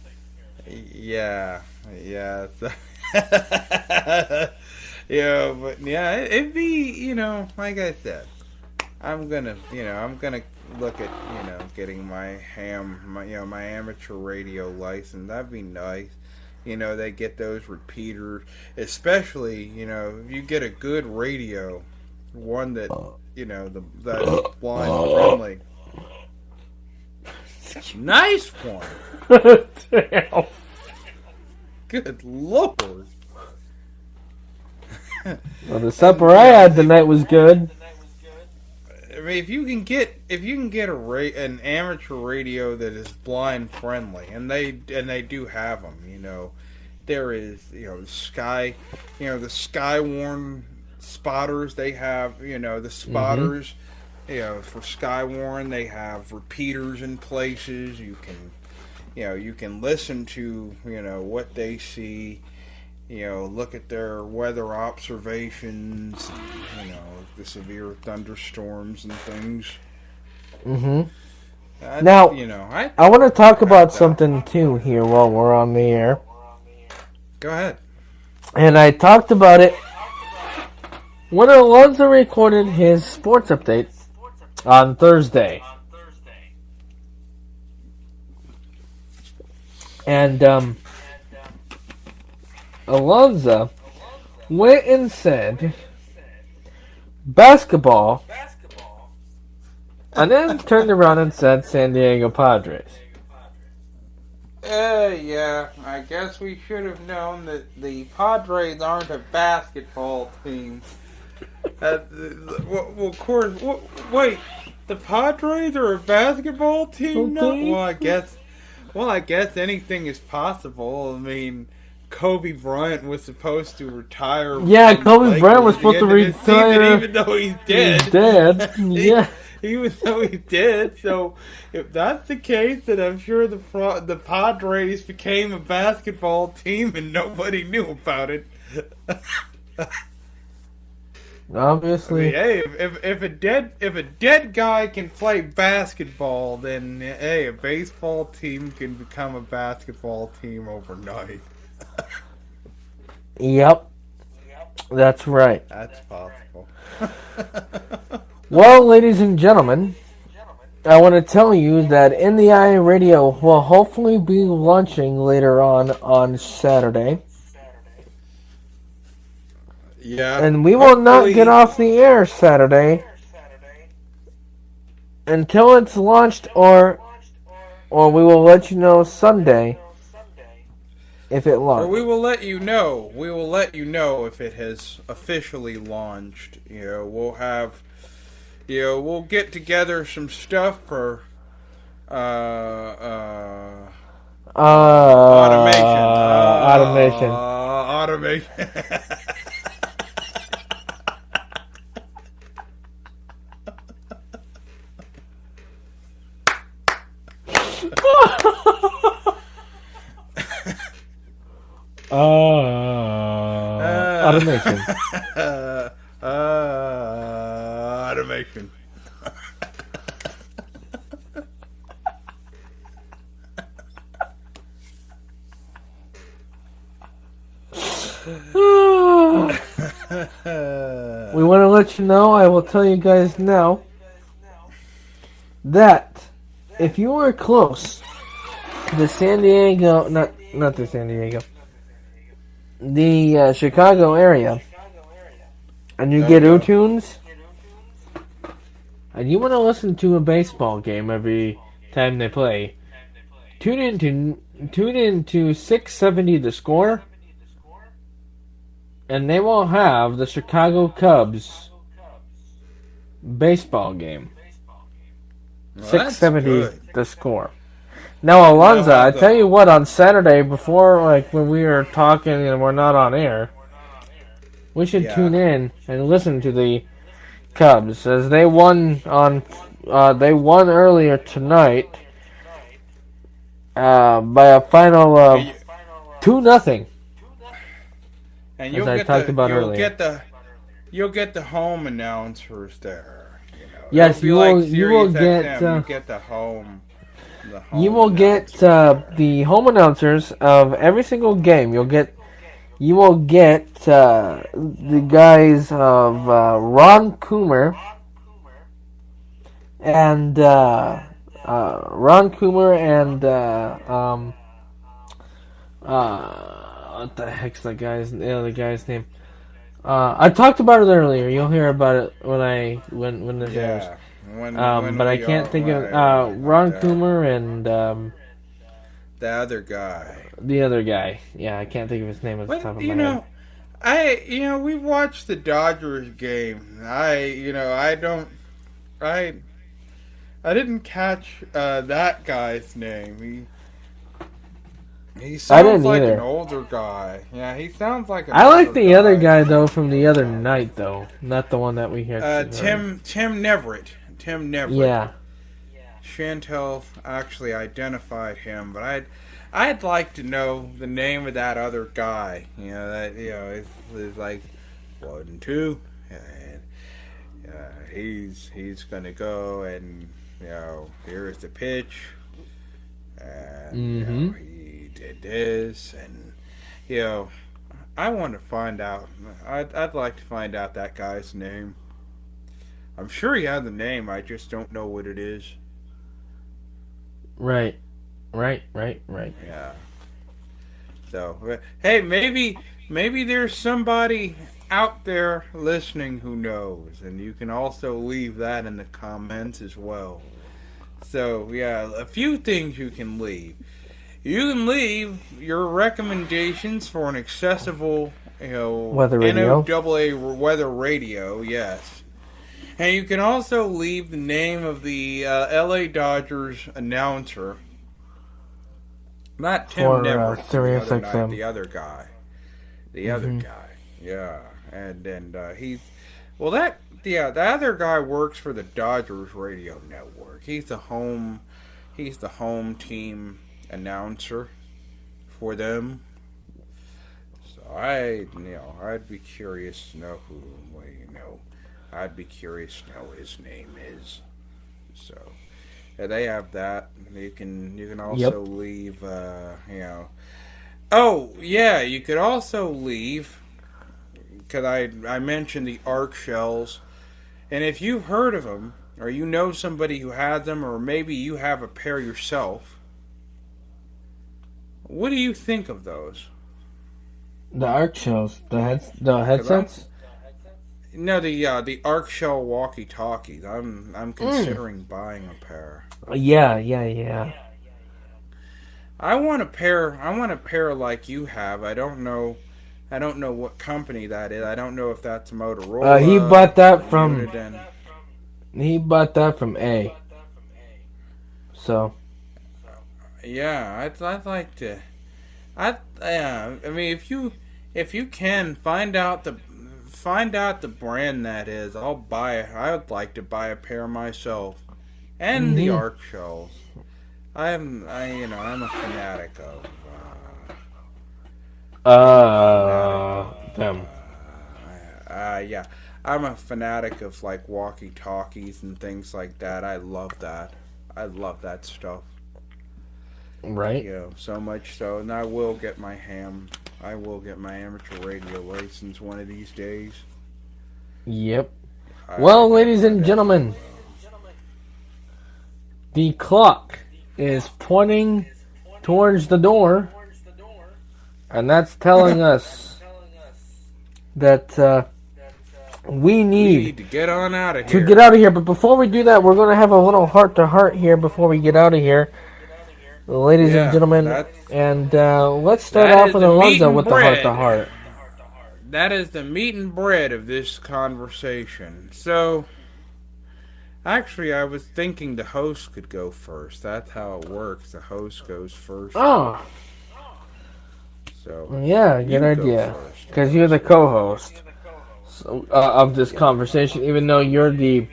[SPEAKER 2] Yeah. But yeah, it'd be, like I said, I'm gonna look at, getting my amateur radio license. That'd be nice. They get those repeaters, especially, if you get a good radio, one that, that's blind friendly. Nice one.
[SPEAKER 1] Damn.
[SPEAKER 2] Good Lord.
[SPEAKER 1] Well, the supper I had tonight was good.
[SPEAKER 2] I mean, if you can get an amateur radio that is blind friendly, and they do have them, there is the Skywarn spotters. They have the spotters, for Skywarn. They have repeaters in places. You can listen to what they see. Look at their weather observations, the severe thunderstorms and things.
[SPEAKER 1] Mm-hmm. Now, I want to talk about something too here while we're on the air.
[SPEAKER 2] Go ahead.
[SPEAKER 1] And I talked about it when Alonso recorded his sports update on Thursday. And, Alonso went and said basketball, and then turned around and said San Diego Padres.
[SPEAKER 2] Yeah, I guess we should have known that the Padres aren't a basketball team. Well, of course, wait, the Padres are a basketball team now? Well, I guess anything is possible. I mean, Kobe Bryant was supposed to retire.
[SPEAKER 1] Yeah, Kobe Bryant was supposed to retire.
[SPEAKER 2] Even though he's dead.
[SPEAKER 1] He's dead. Yeah.
[SPEAKER 2] Even though he did. So, if that's the case, then I'm sure the Padres became a basketball team and nobody knew about it. I
[SPEAKER 1] Obviously,
[SPEAKER 2] mean, hey, if a dead guy can play basketball, then hey, a baseball team can become a basketball team overnight.
[SPEAKER 1] yep, that's right.
[SPEAKER 2] That's possible.
[SPEAKER 1] Well, ladies and gentlemen, I want to tell you that In the Eye Radio will hopefully be launching later on Saturday.
[SPEAKER 2] Yeah.
[SPEAKER 1] And we will not
[SPEAKER 2] hopefully-
[SPEAKER 1] get off the air Saturday until it's launched, or we will let you know Sunday if it
[SPEAKER 2] Or
[SPEAKER 1] launched.
[SPEAKER 2] we will let you know. We will let you know if it has officially launched. We'll have. We'll get together some stuff for. Automation.
[SPEAKER 1] Automation.
[SPEAKER 2] Automation.
[SPEAKER 1] Automation.
[SPEAKER 2] Automation.
[SPEAKER 1] We want to let you know, I will tell you guys now, that if you are close to the San Diego, not the San Diego, the Chicago area, and you get Utunes, and you want to listen to a baseball game every time they play, tune into 670 The Score, and they will have the Chicago Cubs baseball game.
[SPEAKER 2] Well,
[SPEAKER 1] 670
[SPEAKER 2] that's good.
[SPEAKER 1] The Score. Now, Alonzo, I tell you what, on Saturday, before, when we are talking and we're not on air, we should tune in and listen to the Cubs, as they won earlier tonight by a final of 2-0.
[SPEAKER 2] And
[SPEAKER 1] As I talked about earlier.
[SPEAKER 2] You'll get the home announcers there.
[SPEAKER 1] Yes,
[SPEAKER 2] It'll be like
[SPEAKER 1] you will
[SPEAKER 2] Sirius
[SPEAKER 1] get.
[SPEAKER 2] XM, you get the home.
[SPEAKER 1] You will get the home announcers of every single game. You will get the guys of Ron Coomer and what the heck's the other guy's name? I talked about it earlier. You'll hear about it when this airs. But I can't think of Ron Coomer and
[SPEAKER 2] the other guy.
[SPEAKER 1] The other guy. Yeah, I can't think of his name at the top of my head.
[SPEAKER 2] We watched the Dodgers game. I didn't catch that guy's name. He sounds like an older guy. Yeah, he sounds like an
[SPEAKER 1] I like
[SPEAKER 2] older
[SPEAKER 1] the
[SPEAKER 2] guy.
[SPEAKER 1] other guy though from the other night though, not the one that we hear.
[SPEAKER 2] Tim Neverett. Tim Neverett.
[SPEAKER 1] Yeah.
[SPEAKER 2] Chantel actually identified him, but I'd like to know the name of that other guy. It's like 1, 2, and he's gonna go, and here's the pitch, and he did this, and I want to find out. I'd like to find out that guy's name. I'm sure he has a name. I just don't know what it is.
[SPEAKER 1] Right.
[SPEAKER 2] Yeah. So, hey, maybe there's somebody out there listening who knows, and you can also leave that in the comments as well. So, yeah, a few things you can leave. You can leave your recommendations for an accessible,
[SPEAKER 1] weather radio.
[SPEAKER 2] NOAA weather radio, yes. And you can also leave the name of the LA Dodgers announcer. Not Tim Neverett,
[SPEAKER 1] Sirius XM.
[SPEAKER 2] the other guy. The other guy. Yeah. And he's... Well, the other guy works for the Dodgers radio network. He's the home team announcer for them. So I'd be curious to know who, well, I'd be curious to know what his name is. So, yeah, they have that. You can also
[SPEAKER 1] Yep.
[SPEAKER 2] leave, Oh, yeah, you could also leave, because I mentioned the arc shells, and if you've heard of them, or you know somebody who had them, or maybe you have a pair yourself, what do you think of those?
[SPEAKER 1] The arc shells, the
[SPEAKER 2] 'Cause
[SPEAKER 1] headsets.
[SPEAKER 2] No, the arc shell walkie-talkies. I'm considering buying a pair.
[SPEAKER 1] Yeah.
[SPEAKER 2] I want a pair. I want a pair like you have. I don't know. I don't know what company that is. I don't know if that's Motorola.
[SPEAKER 1] He bought that from.
[SPEAKER 2] Uniden.
[SPEAKER 1] He bought that from A. So.
[SPEAKER 2] Yeah, I'd like to. I mean, if you can find out the brand that is, I'll buy it. I would like to buy a pair myself, and the arc shells. I'm a fanatic of.
[SPEAKER 1] Them.
[SPEAKER 2] Yeah, I'm a fanatic of like walkie-talkies and things like that. I love that. I love that stuff.
[SPEAKER 1] Right.
[SPEAKER 2] So much so, and I will get my amateur radio license one of these days.
[SPEAKER 1] Yep. Well, ladies and gentlemen, the clock is pointing towards the door, and that's telling us that we need
[SPEAKER 2] to get on out of
[SPEAKER 1] to
[SPEAKER 2] here.
[SPEAKER 1] get out of here. But before we do that, we're going to have a little heart-to-heart here before we get out of here, ladies and gentlemen. And let's start off with Alonzo with the heart-to-heart.
[SPEAKER 2] That is the meat and bread of this conversation. So, actually, I was thinking the host could go first. That's how it works. The host goes first.
[SPEAKER 1] Oh.
[SPEAKER 2] So
[SPEAKER 1] yeah, good idea. Because you're the co-host of this conversation, even though you're the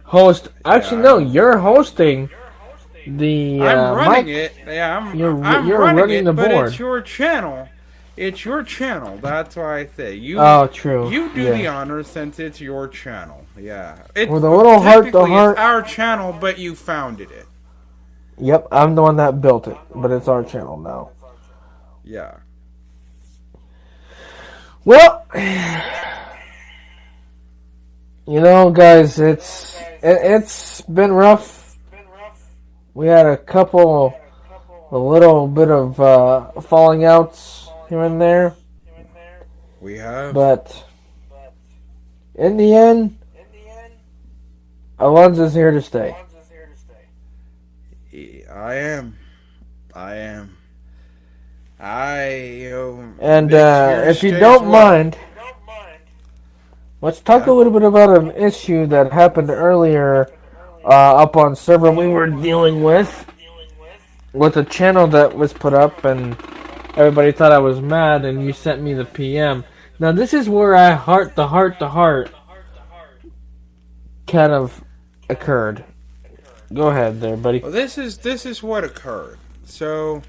[SPEAKER 1] host. Actually, no, you're hosting the.
[SPEAKER 2] I'm running
[SPEAKER 1] mic.
[SPEAKER 2] it. Yeah, I'm
[SPEAKER 1] you're running
[SPEAKER 2] it,
[SPEAKER 1] the
[SPEAKER 2] but
[SPEAKER 1] board.
[SPEAKER 2] it's your channel. It's your channel. That's why I say you.
[SPEAKER 1] Oh, true.
[SPEAKER 2] You do the honors since it's your channel. Yeah.
[SPEAKER 1] With a little heart-to-heart.
[SPEAKER 2] It's our channel, but you founded it.
[SPEAKER 1] Yep, I'm the one that built it, but it's our channel now.
[SPEAKER 2] Yeah.
[SPEAKER 1] Well, guys, it's been rough. We had a little bit of falling outs here and there.
[SPEAKER 2] We have.
[SPEAKER 1] But in the end, Alonzo's here to stay.
[SPEAKER 2] I am.
[SPEAKER 1] And if you don't mind, let's talk a little bit about an issue that happened earlier up on server we were dealing with a channel that was put up, and everybody thought I was mad, and you sent me the PM. Now this is where I heart kind of occurred. Go ahead there, buddy.
[SPEAKER 2] Well, this is what occurred. So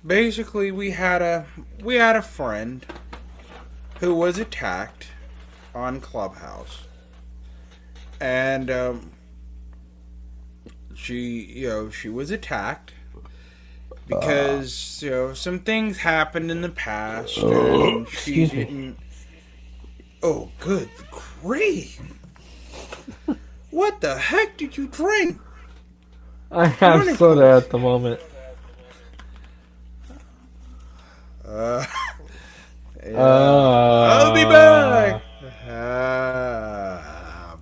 [SPEAKER 2] basically, we had a friend who was attacked on Clubhouse, and she was attacked because some things happened in the past, and she didn't. Oh, good grief! What the heck did you drink?
[SPEAKER 1] I have soda at the moment.
[SPEAKER 2] I'll be back.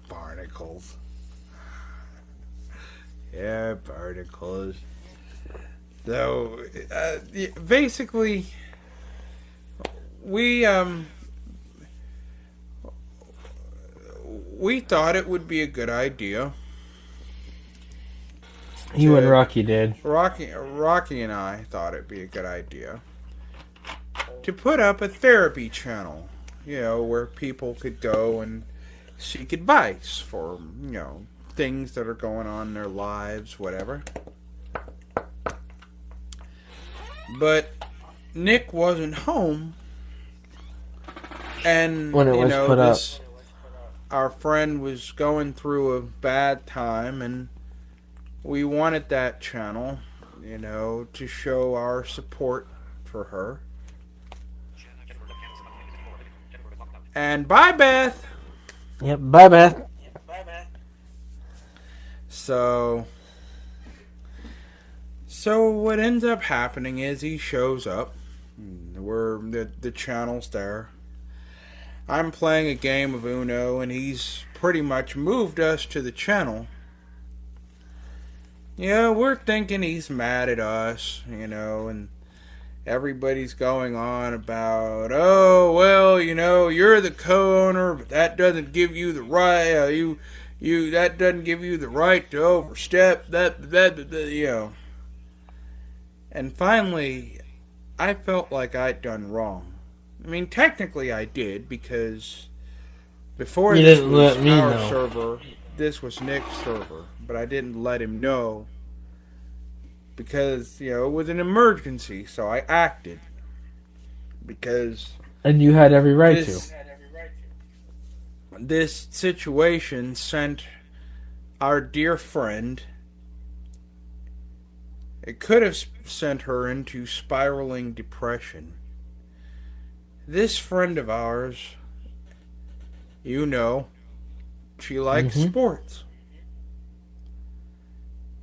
[SPEAKER 2] Barnacles. Yeah, barnacles. So, basically, we thought it would be a good idea.
[SPEAKER 1] You and Rocky did.
[SPEAKER 2] Rocky and I thought it'd be a good idea to put up a therapy channel, where people could go and seek advice for, things that are going on in their lives, whatever. But Nick wasn't home And,
[SPEAKER 1] when it was put up.
[SPEAKER 2] Our friend was going through a bad time, and we wanted that channel, to show our support for her. And bye, Beth!
[SPEAKER 1] Yep, bye, Beth.
[SPEAKER 2] So what ends up happening is he shows up. The channel's there. I'm playing a game of Uno, and he's pretty much moved us to the channel. We're thinking he's mad at us, and everybody's going on about, oh, well, you're the co-owner, but that doesn't give you the right, that doesn't give you the right to overstep that. And finally, I felt like I'd done wrong. I mean, technically I did, because before
[SPEAKER 1] You
[SPEAKER 2] this
[SPEAKER 1] didn't
[SPEAKER 2] was
[SPEAKER 1] let me
[SPEAKER 2] our
[SPEAKER 1] know.
[SPEAKER 2] server, this was Nick's server, but I didn't let him know because, it was an emergency, so I acted. Because
[SPEAKER 1] And you had every right to.
[SPEAKER 2] This situation sent our dear friend, it could have sent her into spiraling depression. This friend of ours, she likes sports.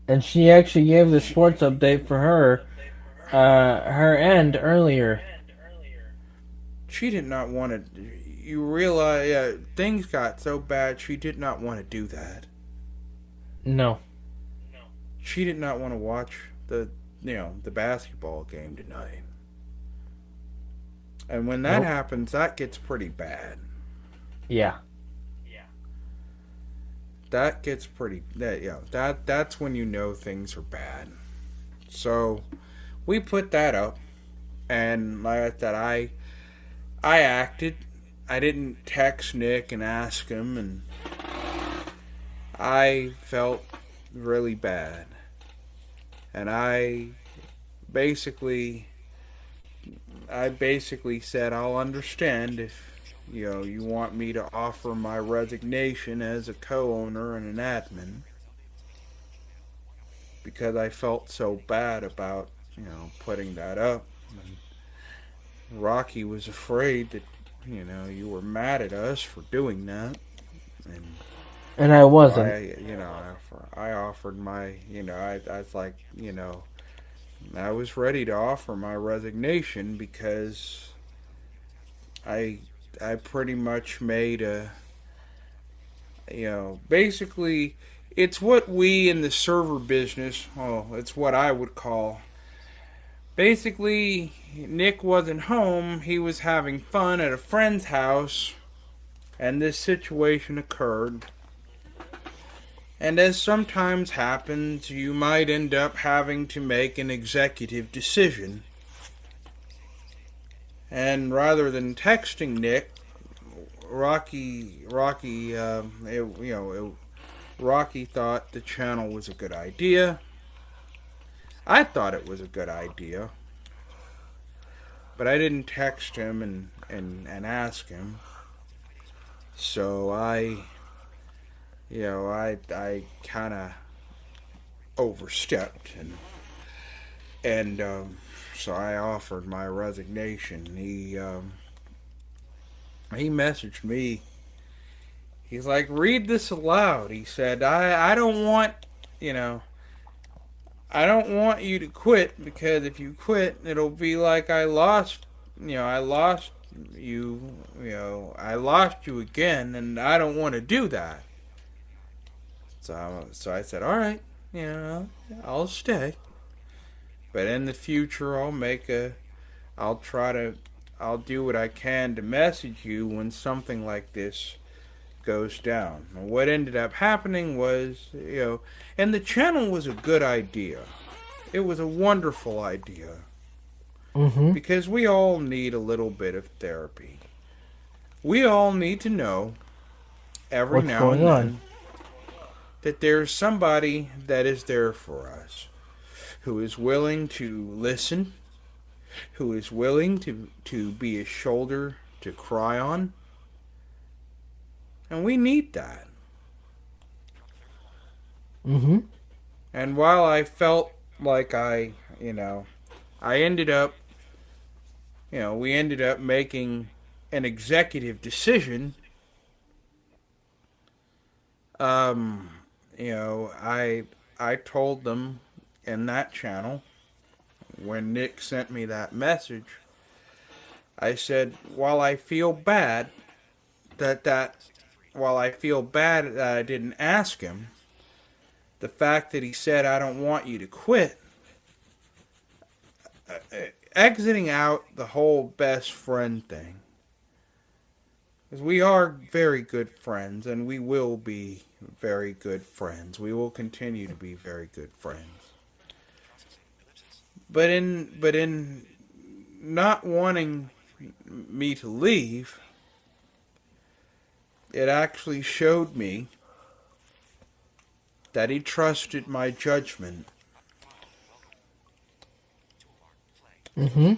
[SPEAKER 1] And she actually gave the sports update for her end earlier.
[SPEAKER 2] She did not want to. You realize things got so bad. She did not want to do that.
[SPEAKER 1] No.
[SPEAKER 2] She did not want to watch the basketball game tonight. And when that happens, that gets pretty bad.
[SPEAKER 1] Yeah.
[SPEAKER 2] That gets pretty. That's when things are bad. So we put that up, and like I said, I acted. I didn't text Nick and ask him, and I felt really bad. And I basically said, I'll understand if you want me to offer my resignation as a co-owner and an admin, because I felt so bad about putting that up. And Rocky was afraid that you were mad at us for doing that,
[SPEAKER 1] and I wasn't.
[SPEAKER 2] I offered my I was like I was ready to offer my resignation because I pretty much made basically it's what we in the server business, it's what I would call, basically Nick wasn't home, he was having fun at a friend's house, and this situation occurred. And as sometimes happens, you might end up having to make an executive decision. And rather than texting Nick, Rocky thought the channel was a good idea. I thought it was a good idea. But I didn't text him and ask him. So I kind of overstepped, and so I offered my resignation. He messaged me. He's like, read this aloud. He said, I don't want you to quit, because if you quit, it'll be like I lost you, I lost you again, and I don't want to do that. So I said, all right, I'll stay. But in the future, I'll do what I can to message you when something like this goes down. And what ended up happening was, and the channel was a good idea. It was a wonderful idea. Because we all need a little bit of therapy. We all need to know every
[SPEAKER 1] What's
[SPEAKER 2] now
[SPEAKER 1] going
[SPEAKER 2] and
[SPEAKER 1] on?
[SPEAKER 2] then that there's somebody that is there for us, who is willing to listen, who is willing to be a shoulder to cry on. And we need that.
[SPEAKER 1] Mm-hmm.
[SPEAKER 2] And while I felt like I ended up, we ended up making an executive decision. I told them in that channel when Nick sent me that message. I said, while I feel bad that I didn't ask him, the fact that he said I don't want you to quit, exiting out the whole best friend thing. Because we are very good friends, and we will be very good friends. We will continue to be very good friends. But in not wanting me to leave, it actually showed me that he trusted my judgment.
[SPEAKER 1] Mm-hmm.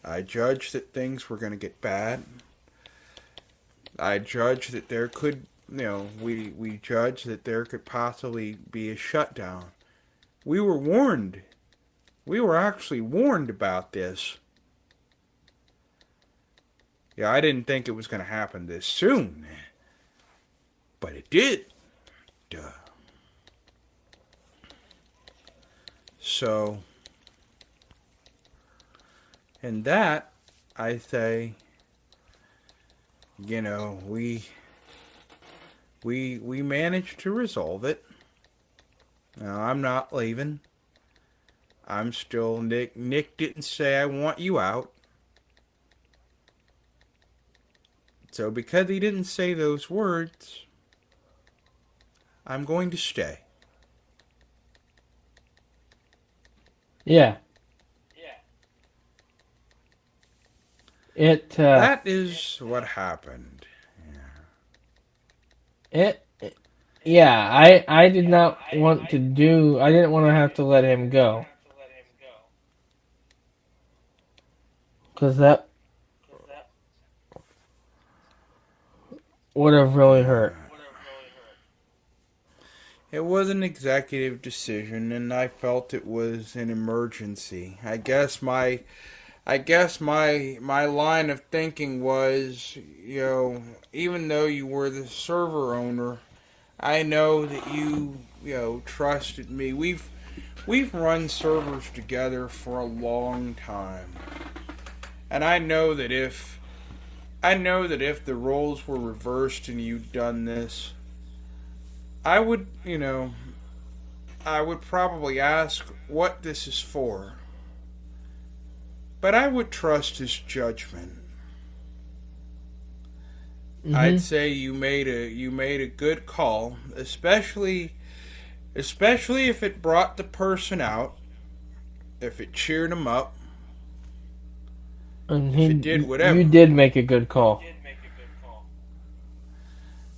[SPEAKER 2] I judged that things were going to get bad. I judged that there could, we judged that there could possibly be a shutdown. We were warned. We were actually warned about this. Yeah, I didn't think it was going to happen this soon. But it did. Duh. So, in that, I say, we managed to resolve it. Now, I'm not leaving. I'm still Nick. Nick didn't say I want you out. So because he didn't say those words, I'm going to stay.
[SPEAKER 1] Yeah.
[SPEAKER 2] That is what happened.
[SPEAKER 1] I did not want to I didn't want to have to let him go. Because that would have really hurt.
[SPEAKER 2] It was an executive decision, and I felt it was an emergency. I guess my line of thinking was, even though you were the server owner, I know that you trusted me. We've run servers together for a long time. And I know that if the roles were reversed and you'd done this, I would probably ask what this is for. But I would trust his judgment. Mm-hmm. I'd say you made a good call, especially if it brought the person out, if it cheered him up,
[SPEAKER 1] and
[SPEAKER 2] if it did whatever.
[SPEAKER 1] You did make a good call.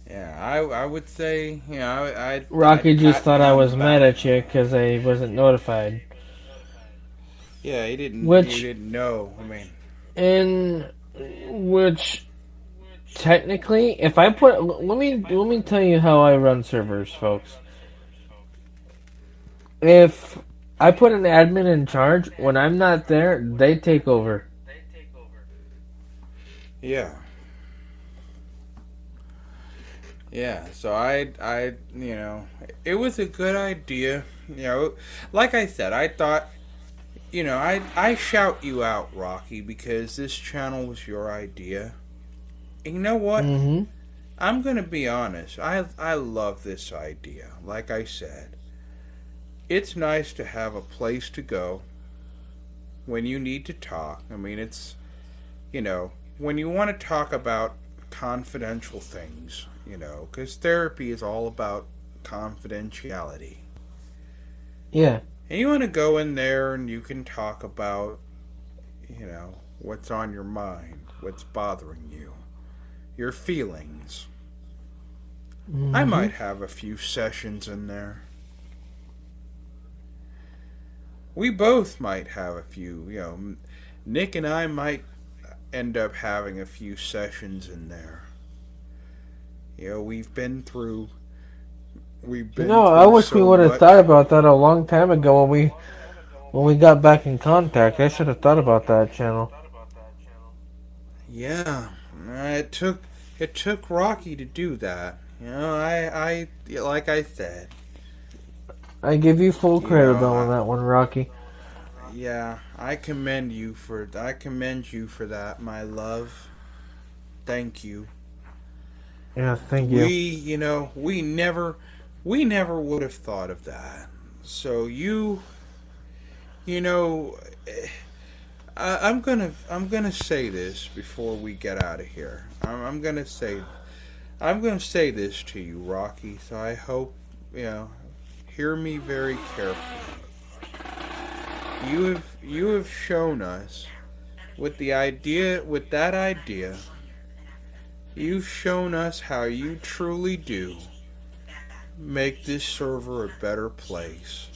[SPEAKER 2] Yeah, I would say,
[SPEAKER 1] Rocky just thought I was mad at you because I wasn't notified.
[SPEAKER 2] Yeah, he didn't know. I mean,
[SPEAKER 1] which technically, if I put, let me tell you how I run servers, folks. If I put an admin in charge, when I'm not there, they take over.
[SPEAKER 2] Yeah. Yeah, so I it was a good idea. Like I said, I thought, I shout you out, Rocky, because this channel was your idea. And you know what?
[SPEAKER 1] Mm-hmm.
[SPEAKER 2] I'm going to be honest. I love this idea. Like I said, it's nice to have a place to go when you need to talk. I mean, it's, when you want to talk about confidential things, because therapy is all about confidentiality.
[SPEAKER 1] Yeah.
[SPEAKER 2] And you want to go in there and you can talk about, what's on your mind, what's bothering you, your feelings. Mm-hmm. I might have a few sessions in there. We both might have a few, Nick and I might end up having a few sessions in there. You know, we've been through.
[SPEAKER 1] I wish we would have thought about that a long time ago when we got back in contact. I should have thought about that, channel.
[SPEAKER 2] Yeah, it took Rocky to do that. You know, I like I said.
[SPEAKER 1] I give you full credit
[SPEAKER 2] know,
[SPEAKER 1] on that one, Rocky.
[SPEAKER 2] Yeah, I commend you for that, my love. Thank you.
[SPEAKER 1] Yeah, thank you.
[SPEAKER 2] We never would have thought of that. So I'm gonna say this before we get out of here. I'm gonna say this to you, Rocky. So I hope hear me very carefully. You have shown us with that idea. You've shown us how you truly do make this server a better place.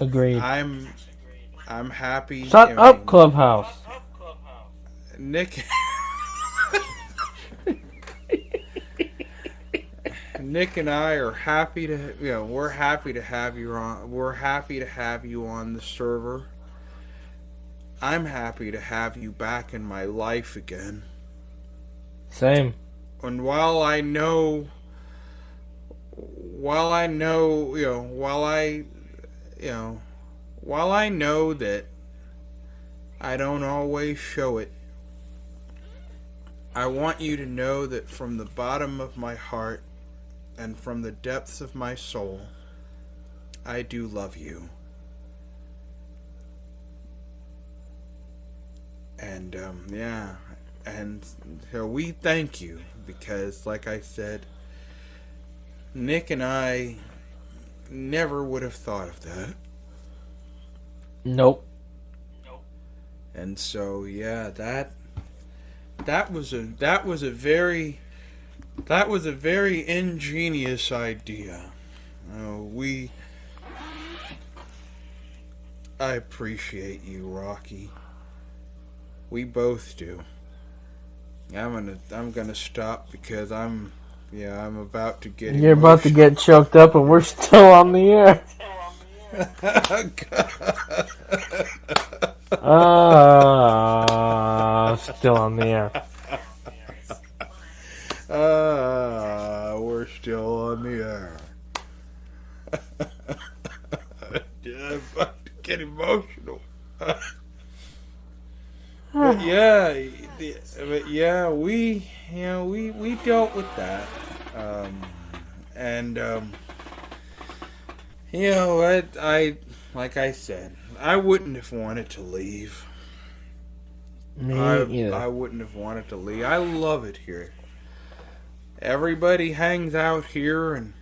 [SPEAKER 1] Agreed.
[SPEAKER 2] I'm happy.
[SPEAKER 1] Shut up, Clubhouse.
[SPEAKER 2] Nick and I are happy to we're happy to have you on the server. I'm happy to have you back in my life again.
[SPEAKER 1] Same.
[SPEAKER 2] And while I know that I don't always show it, I want you to know that from the bottom of my heart and from the depths of my soul, I do love you. And and so we thank you because, like I said, Nick and I never would have thought of that.
[SPEAKER 1] Nope.
[SPEAKER 2] And so that was a very ingenious idea. I appreciate you, Rocky. We both do. I'm gonna stop because I'm about to get.
[SPEAKER 1] You're about to get choked up, and we're still on the air. Still on the air.
[SPEAKER 2] We're still on the air. I'm about to get emotional. But we dealt with that, I like I said, I wouldn't have wanted to leave.
[SPEAKER 1] Me either.
[SPEAKER 2] I wouldn't have wanted to leave. I love it here. Everybody hangs out here, and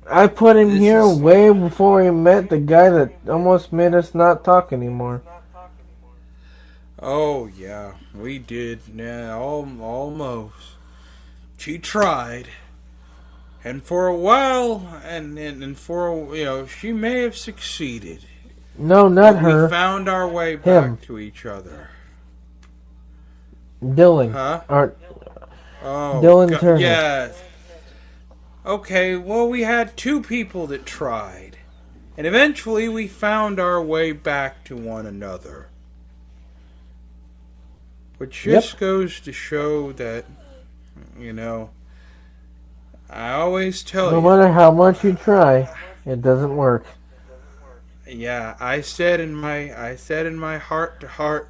[SPEAKER 1] I put him here way before he met the guy that almost made us not talk anymore.
[SPEAKER 2] Oh yeah, we did. Yeah, almost. She tried, and for a while, she may have succeeded.
[SPEAKER 1] No, not her.
[SPEAKER 2] We found our way back to each other.
[SPEAKER 1] Dylan.
[SPEAKER 2] Huh?
[SPEAKER 1] Dylan Turner.
[SPEAKER 2] Yes. Okay, well, we had two people that tried, and eventually we found our way back to one another. Which just goes to show that, I always tell you.
[SPEAKER 1] No matter how much you try, it doesn't work.
[SPEAKER 2] Yeah, I said in my heart to heart,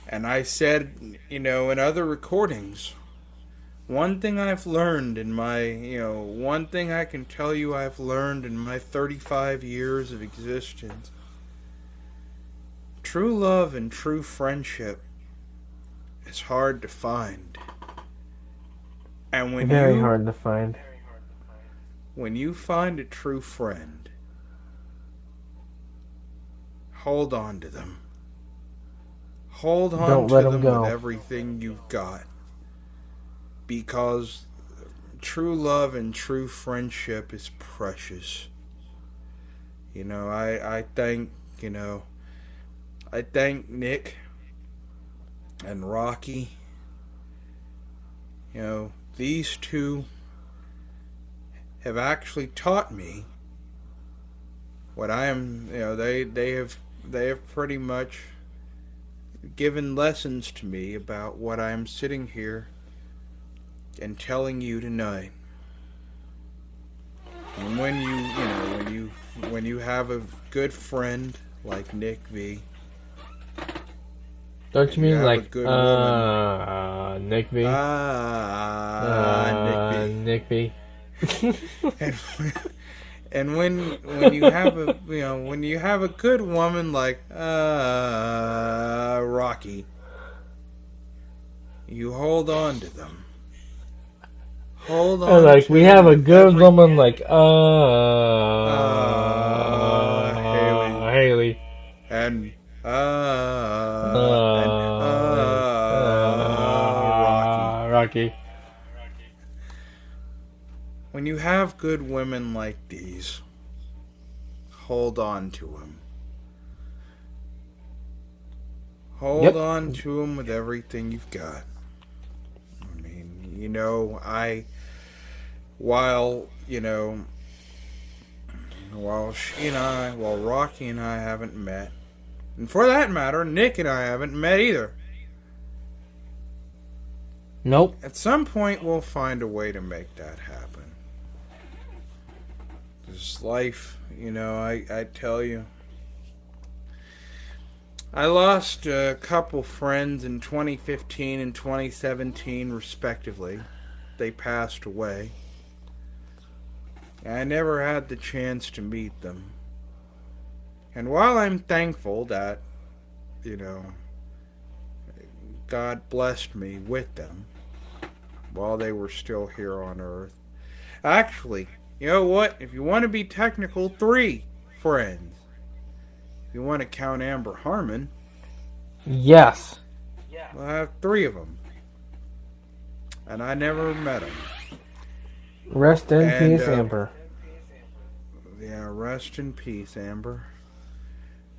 [SPEAKER 2] and I said, in other recordings, one thing I've learned one thing I can tell you I've learned in my 35 years of existence. True love and true friendship is hard to find. And
[SPEAKER 1] very hard to find.
[SPEAKER 2] When you find a true friend, hold on to them. Hold on to them with everything you've got. Because true love and true friendship is precious. I think, I thank Nick and Rocky. You know, these two have actually taught me what I am. You know, they have pretty much given lessons to me about what I am sitting here and telling you tonight. And when you have a good friend like Nick V.
[SPEAKER 1] Don't you mean
[SPEAKER 2] have a
[SPEAKER 1] like
[SPEAKER 2] good
[SPEAKER 1] Nick V?
[SPEAKER 2] Nick V.
[SPEAKER 1] Nick V.
[SPEAKER 2] And when you have a when you have a good woman like Rocky, you hold on to them. Hold on.
[SPEAKER 1] Like we have a good woman like Haley.
[SPEAKER 2] And
[SPEAKER 1] Rocky.
[SPEAKER 2] When you have good women like these, hold on to them. Hold on to them with everything you've got. I mean, you know, while Rocky and I haven't met, and for that matter, Nick and I haven't met either.
[SPEAKER 1] Nope.
[SPEAKER 2] At some point, we'll find a way to make that happen. This life, I tell you. I lost a couple friends in 2015 and 2017, respectively. They passed away. I never had the chance to meet them. And while I'm thankful that, God blessed me with them while they were still here on Earth. Actually, you know what? If you want to be technical, 3 friends. If you want to count Amber Harmon,
[SPEAKER 1] yes,
[SPEAKER 2] we'll have 3 of them. And I never met them.
[SPEAKER 1] Rest in peace, Amber.
[SPEAKER 2] Yeah, rest in peace, Amber.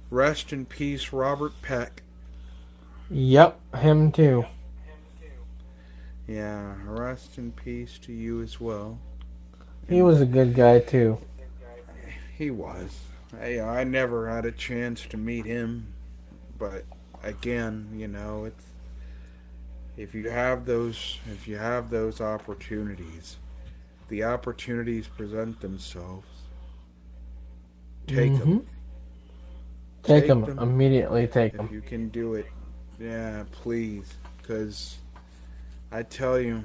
[SPEAKER 2] Rest in peace, Robert Peck.
[SPEAKER 1] Yep, him too.
[SPEAKER 2] Yeah, rest in peace to you as well.
[SPEAKER 1] He was a good guy too.
[SPEAKER 2] He was. I never had a chance to meet him, but again, it's if you have those opportunities, the opportunities present themselves. Take them.
[SPEAKER 1] Take them immediately. Take them.
[SPEAKER 2] If you can do it, yeah, please, because I tell you,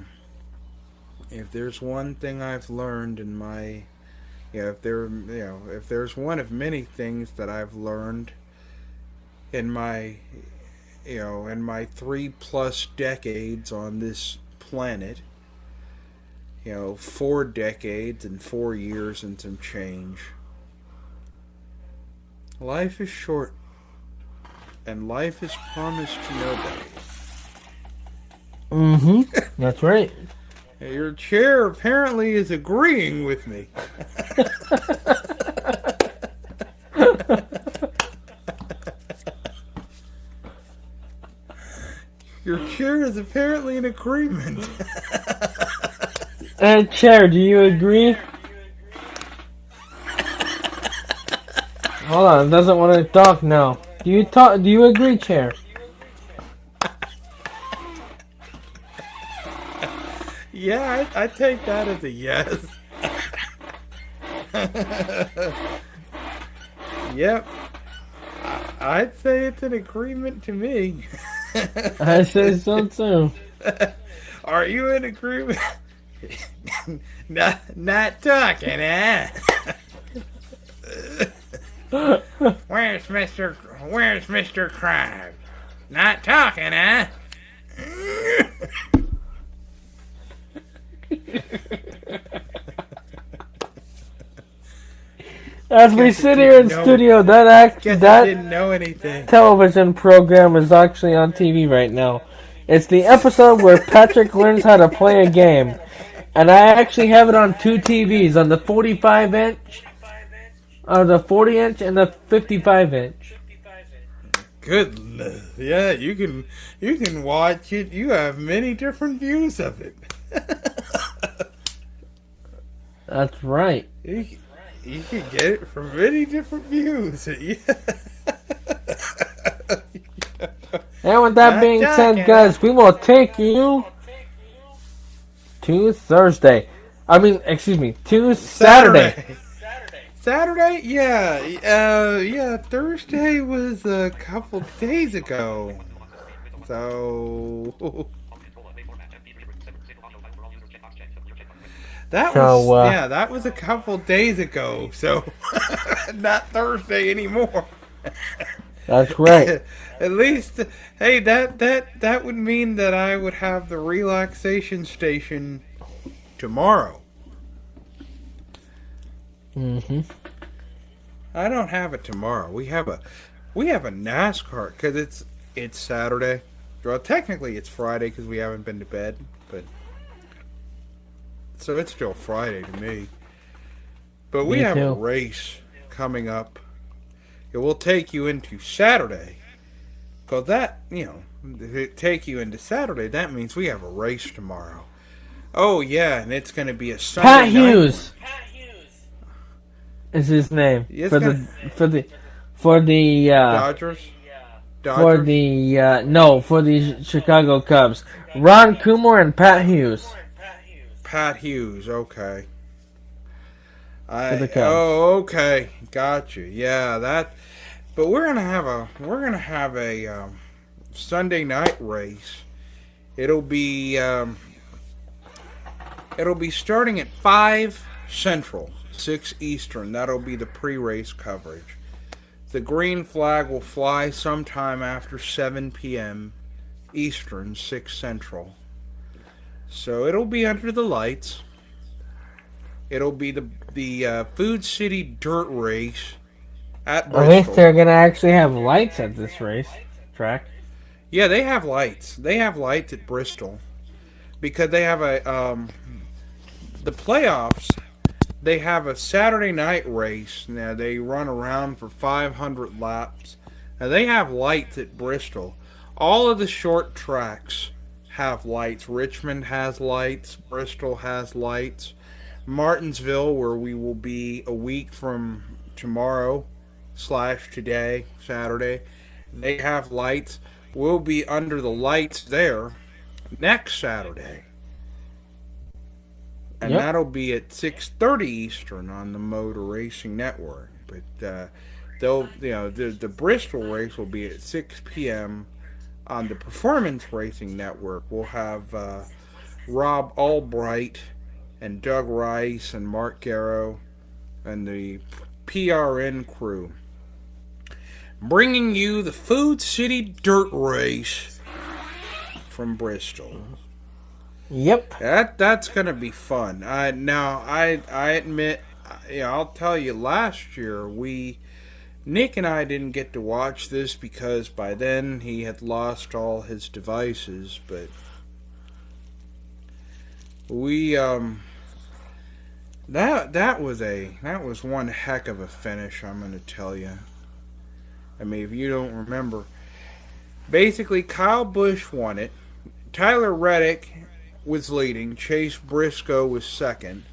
[SPEAKER 2] if there's one thing I've learned in my if there's one of many things that I've learned in my 3+ decades on this planet, 4 decades and 4 years and some change. Life is short, and life is promised to nobody.
[SPEAKER 1] That's right.
[SPEAKER 2] Your chair apparently is agreeing with me. Your chair is apparently in agreement.
[SPEAKER 1] Chair, do you agree? Hold on, it doesn't want to talk now. Do you agree, Chair?
[SPEAKER 2] Yeah, I take that as a yes. Yep. I'd say it's an agreement to me.
[SPEAKER 1] I say so too.
[SPEAKER 2] Are you in agreement? Not talking, eh? Where's Mr. Krabs? Not talking, eh?
[SPEAKER 1] As we sit here in studio, that
[SPEAKER 2] didn't know anything.
[SPEAKER 1] television program is actually on TV right now. It's the episode where Patrick learns how to play a game. And I actually have it on 2 TVs, on the 45-inch, the 40-inch, and the 55-inch.
[SPEAKER 2] goodness. Yeah, you can watch it. You have many different views of it.
[SPEAKER 1] That's right.
[SPEAKER 2] You can get it from many different views.
[SPEAKER 1] And with that being said, guys, we will take you to Thursday. To Saturday.
[SPEAKER 2] Saturday? Yeah. Thursday was a couple days ago. So that was a couple days ago. So not Thursday anymore.
[SPEAKER 1] That's right.
[SPEAKER 2] At least, hey, that would mean that I would have the relaxation station tomorrow.
[SPEAKER 1] Mm-hmm.
[SPEAKER 2] I don't have it tomorrow. We have a NASCAR because it's Saturday. Well, technically it's Friday because we haven't been to bed, but so it's still Friday to me. But we have a race coming up. It will take you into Saturday. Because that, if it take you into Saturday, that means we have a race tomorrow. Oh yeah, and it's going to be a Sunday
[SPEAKER 1] Pat
[SPEAKER 2] night.
[SPEAKER 1] Hughes is his name for the
[SPEAKER 2] Dodgers.
[SPEAKER 1] For the Chicago Cubs. Ron Coomer and Pat Hughes.
[SPEAKER 2] Pat Hughes, okay.
[SPEAKER 1] For the Cubs.
[SPEAKER 2] Oh, okay, got you. Yeah, that. But we're gonna have a Sunday night race. It'll be starting at 5 Central, 6 Eastern. That'll be the pre-race coverage. The green flag will fly sometime after 7 p.m. Eastern, 6 Central. So it'll be under the lights. It'll be the Food City Dirt Race at Bristol.
[SPEAKER 1] At least they're going to actually have lights at this race track.
[SPEAKER 2] Yeah, they have lights. They have lights at Bristol. Because they have the playoffs, they have a Saturday night race. Now, they run around for 500 laps. Now, they have lights at Bristol. All of the short tracks have lights. Richmond has lights. Bristol has lights. Martinsville, where we will be a week from tomorrow / today, Saturday, they have lights. We'll be under the lights there next Saturday. And that'll be at 6:30 Eastern on the Motor Racing Network. But the Bristol race will be at 6 p.m. on the Performance Racing Network. We'll have Rob Albright and Doug Rice and Mark Garrow and the PRN crew bringing you the Food City Dirt Race from Bristol.
[SPEAKER 1] Yep.
[SPEAKER 2] That's gonna be fun. I admit, I'll tell you, last year Nick and I didn't get to watch this because by then he had lost all his devices, but we that was one heck of a finish, I'm gonna tell you. I mean, if you don't remember, basically Kyle Busch won it. Tyler Reddick was leading. Chase Briscoe was second.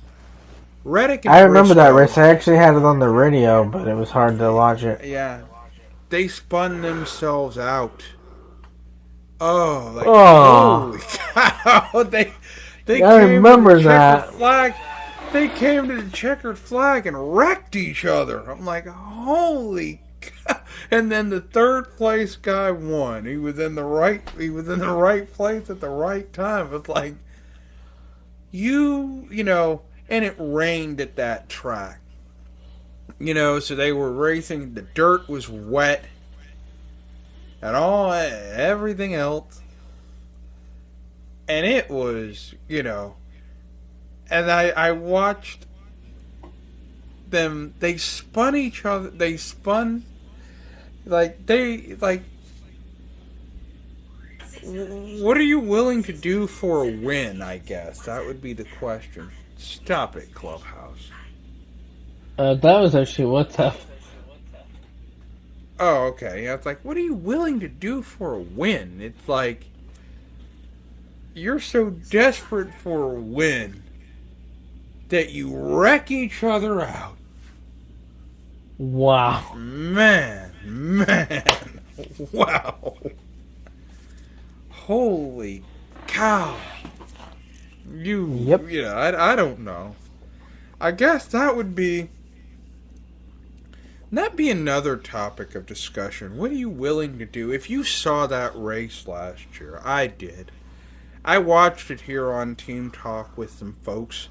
[SPEAKER 2] Reddick and
[SPEAKER 1] I remember that race. I actually had it on the radio, but it was hard to watch it.
[SPEAKER 2] Yeah. They spun themselves out. Holy cow. They
[SPEAKER 1] I remember that.
[SPEAKER 2] They came to the checkered flag and wrecked each other. I'm like, holy cow. And then the third place guy won. He was in the right place at the right time. It's like, and it rained at that track. So they were racing. The dirt was wet. And everything else. And it was, and I watched them. They spun each other. They spun, what are you willing to do for a win, I guess? That would be the question. Stop it, Clubhouse.
[SPEAKER 1] That was actually what's up.
[SPEAKER 2] Oh, okay. Yeah, it's like, what are you willing to do for a win? It's like, you're so desperate for a win that you wreck each other out.
[SPEAKER 1] Wow.
[SPEAKER 2] Man. Wow. Holy cow.
[SPEAKER 1] Yep.
[SPEAKER 2] I don't know. I guess that'd be another topic of discussion. What are you willing to do? If you saw that race last year, I did. I watched it here on Team Talk with some folks.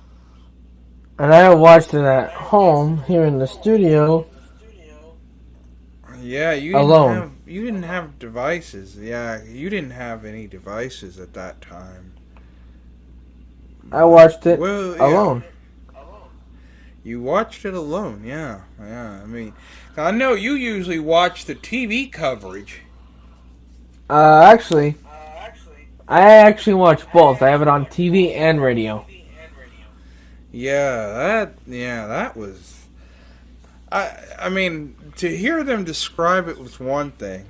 [SPEAKER 1] And I watched it at home here in the studio.
[SPEAKER 2] Yeah,
[SPEAKER 1] Alone.
[SPEAKER 2] You didn't have devices. Yeah, you didn't have any devices at that time.
[SPEAKER 1] I watched it
[SPEAKER 2] Well, yeah.
[SPEAKER 1] alone.
[SPEAKER 2] You watched it alone, yeah. I mean, I know you usually watch the TV coverage.
[SPEAKER 1] Actually, I actually watch both. I have it on TV and radio.
[SPEAKER 2] That was. I mean, to hear them describe it was one thing.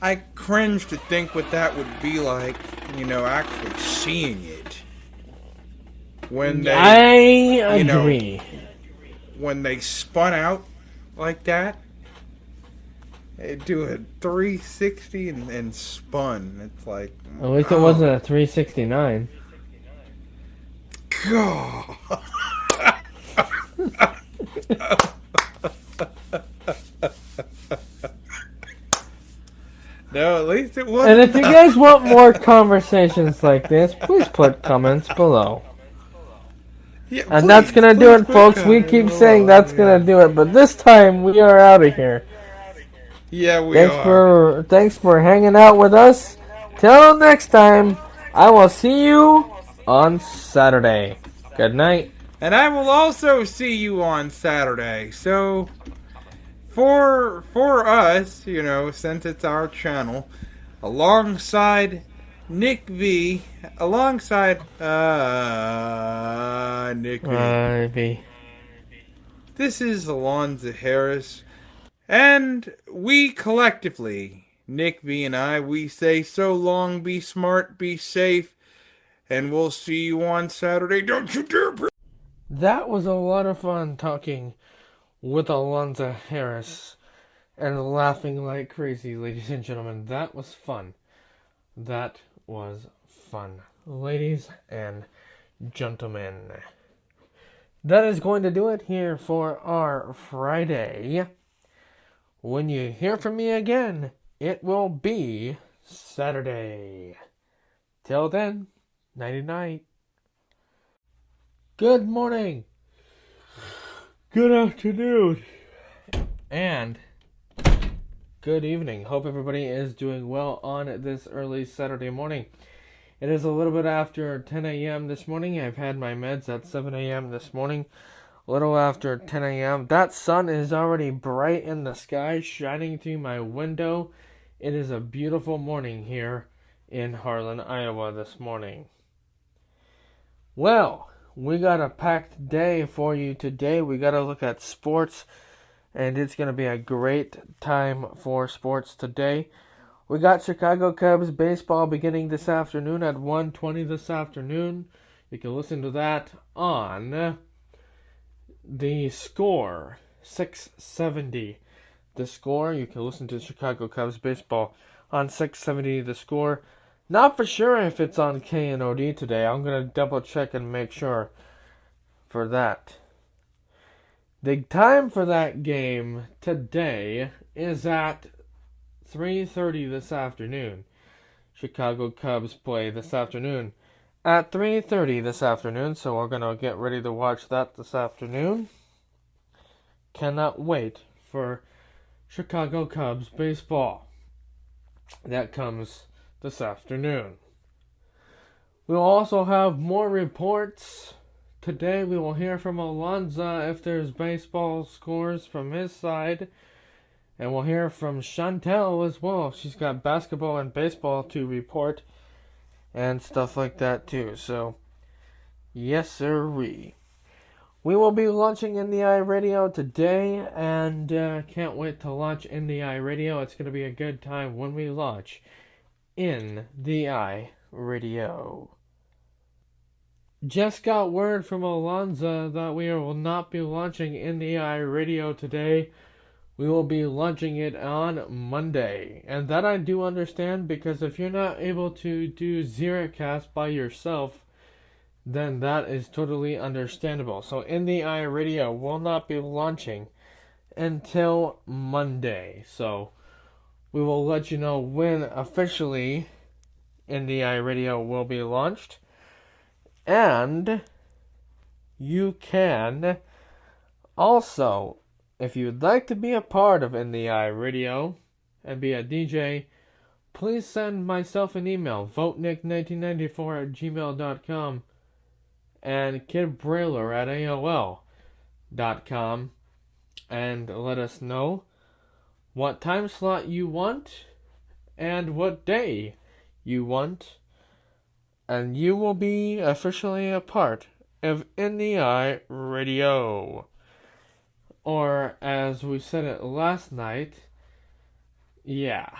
[SPEAKER 2] I cringe to think what that would be like, actually seeing it. When they,
[SPEAKER 1] I agree.
[SPEAKER 2] When they spun out like that, they do a 360 and spun. It's like,
[SPEAKER 1] At least it wasn't a 369.
[SPEAKER 2] God. No, at least it wasn't.
[SPEAKER 1] And if you guys want more conversations like this, please put comments below.
[SPEAKER 2] Yeah,
[SPEAKER 1] And that's gonna do it, folks. We keep saying that's gonna do it, but this time we are out of here.
[SPEAKER 2] Yeah, we are.
[SPEAKER 1] Thanks for hanging out with us. Till next time, I will see you on Saturday. Good night.
[SPEAKER 2] And I will also see you on Saturday. So, for us, since it's our channel, alongside Nick V, Nick V. This is Alonzo Harris, and we collectively, Nick V and I, we say so long, be smart, be safe, and we'll see you on Saturday. Don't you dare!
[SPEAKER 1] That was a lot of fun talking with Alonzo Harris and laughing like crazy, ladies and gentlemen. That was fun. That was fun, ladies and gentlemen. That is going to do it here for our Friday. When you hear from me again, it will be Saturday. Till then, nighty-night. Good morning. Good afternoon. And good evening. Hope everybody is doing well on this early Saturday morning. It is a little bit after 10 a.m. this morning. I've had my meds at 7 a.m. this morning. A little after 10 a.m. That sun is already bright in the sky, shining through my window. It is a beautiful morning here in Harlan, Iowa this morning. Well, we got a packed day for you today. We got to look at sports, and it's going to be a great time for sports today. We got Chicago Cubs baseball beginning this afternoon at 1:20 this afternoon. You can listen to that on The Score, 670. The Score, you can listen to Chicago Cubs baseball on 670 The Score. Not for sure if it's on KNOD today. I'm going to double check and make sure for that. The time for that game today is at 3:30 this afternoon. Chicago Cubs play this afternoon at 3:30 this afternoon, so we're going to get ready to watch that this afternoon. Cannot wait for Chicago Cubs baseball. That comes this afternoon. We'll also have more reports. Today we will hear from Alonzo if there's baseball scores from his side. And we'll hear from Chantel as well. She's got basketball and baseball to report. And stuff like that too. So, yes sirree. We will be launching In the Eye Radio today, and can't wait to launch In the Eye Radio. It's going to be a good time when we launch In the Eye Radio. Just got word from Alonza that we will not be launching In the Eye Radio today. We will be launching it on Monday. And that I do understand, because if you're not able to do Zeracast by yourself, then that is totally understandable. So In the Eye Radio will not be launching until Monday. So we will let you know when officially In the Eye Radio will be launched. And you can also, if you'd like to be a part of In the Eye Radio and be a DJ, please send myself an email, votenick1994@gmail.com and kidbrailer@aol.com, and let us know what time slot you want and what day you want, and you will be officially a part of In the Eye Radio. Or, as we said it last night, yeah,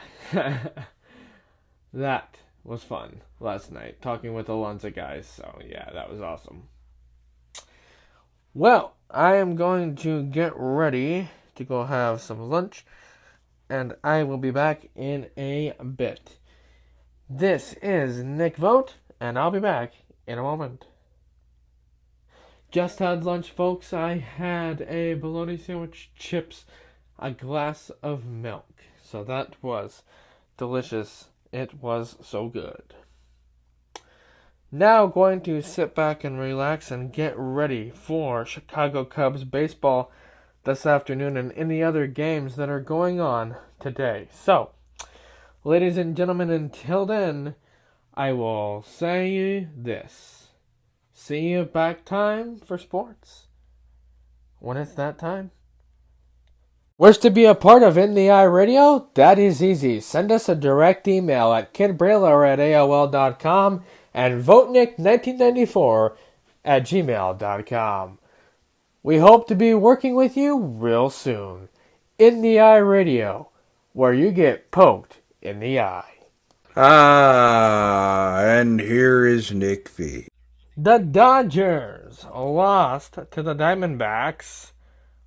[SPEAKER 1] that was fun last night, talking with Alonza guys, so yeah, that was awesome. Well, I am going to get ready to go have some lunch, and I will be back in a bit. This is Nick Vote, and I'll be back in a moment. Just had lunch, folks. I had a bologna sandwich, chips, a glass of milk. So that was delicious. It was so good. Now going to sit back and relax and get ready for Chicago Cubs baseball this afternoon and any other games that are going on today. So, ladies and gentlemen, until then, I will say this. See you back time for sports when it's that time. Wish to be a part of In the Eye Radio? That is easy. Send us a direct email at kidbrailer@aol.com and votenick1994@gmail.com. We hope to be working with you real soon. In the Eye Radio, where you get poked in the eye.
[SPEAKER 10] And here is Nick V.
[SPEAKER 1] The Dodgers lost to the Diamondbacks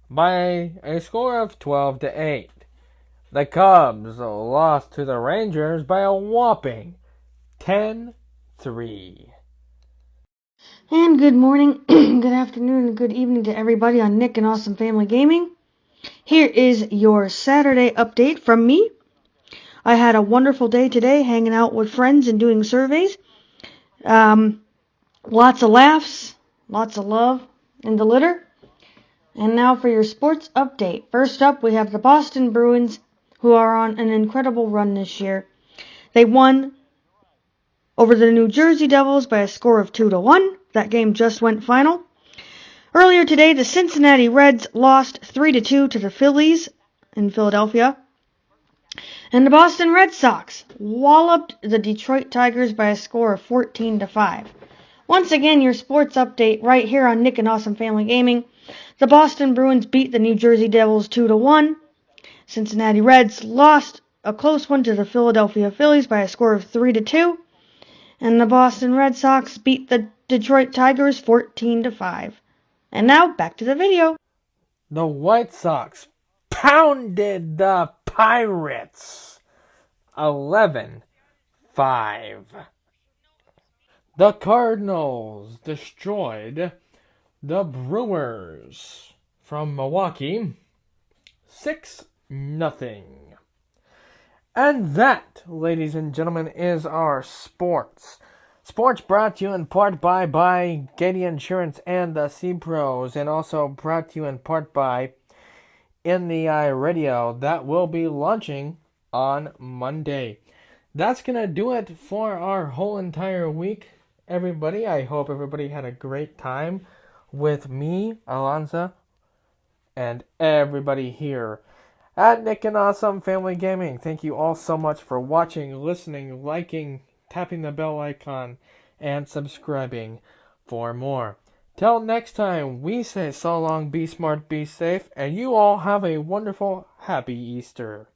[SPEAKER 1] by a score of 12-8. The Cubs lost to the Rangers by a whopping 10-3.
[SPEAKER 7] And good morning, good afternoon, and good evening to everybody on Nick and Awesome Family Gaming. Here is your Saturday update from me. I had a wonderful day today hanging out with friends and doing surveys. Lots of laughs, lots of love in the litter. And now for your sports update. First up, we have the Boston Bruins, who are on an incredible run this year. They won over the New Jersey Devils by a score of 2-1. That game just went final. Earlier today, the Cincinnati Reds lost 3-2 to the Phillies in Philadelphia. And the Boston Red Sox walloped the Detroit Tigers by a score of 14-5. Once again, your sports update right here on Nick and Awesome Family Gaming. The Boston Bruins beat the New Jersey Devils 2-1. Cincinnati Reds lost a close one to the Philadelphia Phillies by a score of 3-2. And the Boston Red Sox beat the Detroit Tigers 14-5. And now, back to the video.
[SPEAKER 1] The White Sox pounded the Pirates 11-5. The Cardinals destroyed the Brewers from Milwaukee 6-0. And that, ladies and gentlemen, is our sports. Sports brought to you in part by Gady Insurance and the Sea Pros, and also brought to you in part by In the Eye Radio. That will be launching on Monday. That's going to do it for our whole entire week, everybody. I hope everybody had a great time with me, Alonza, and everybody here at Nick and Awesome Family Gaming. Thank you all so much for watching, listening, liking, tapping the bell icon, and subscribing for more. Till next time, we say so long, be smart, be safe, and you all have a wonderful, happy Easter.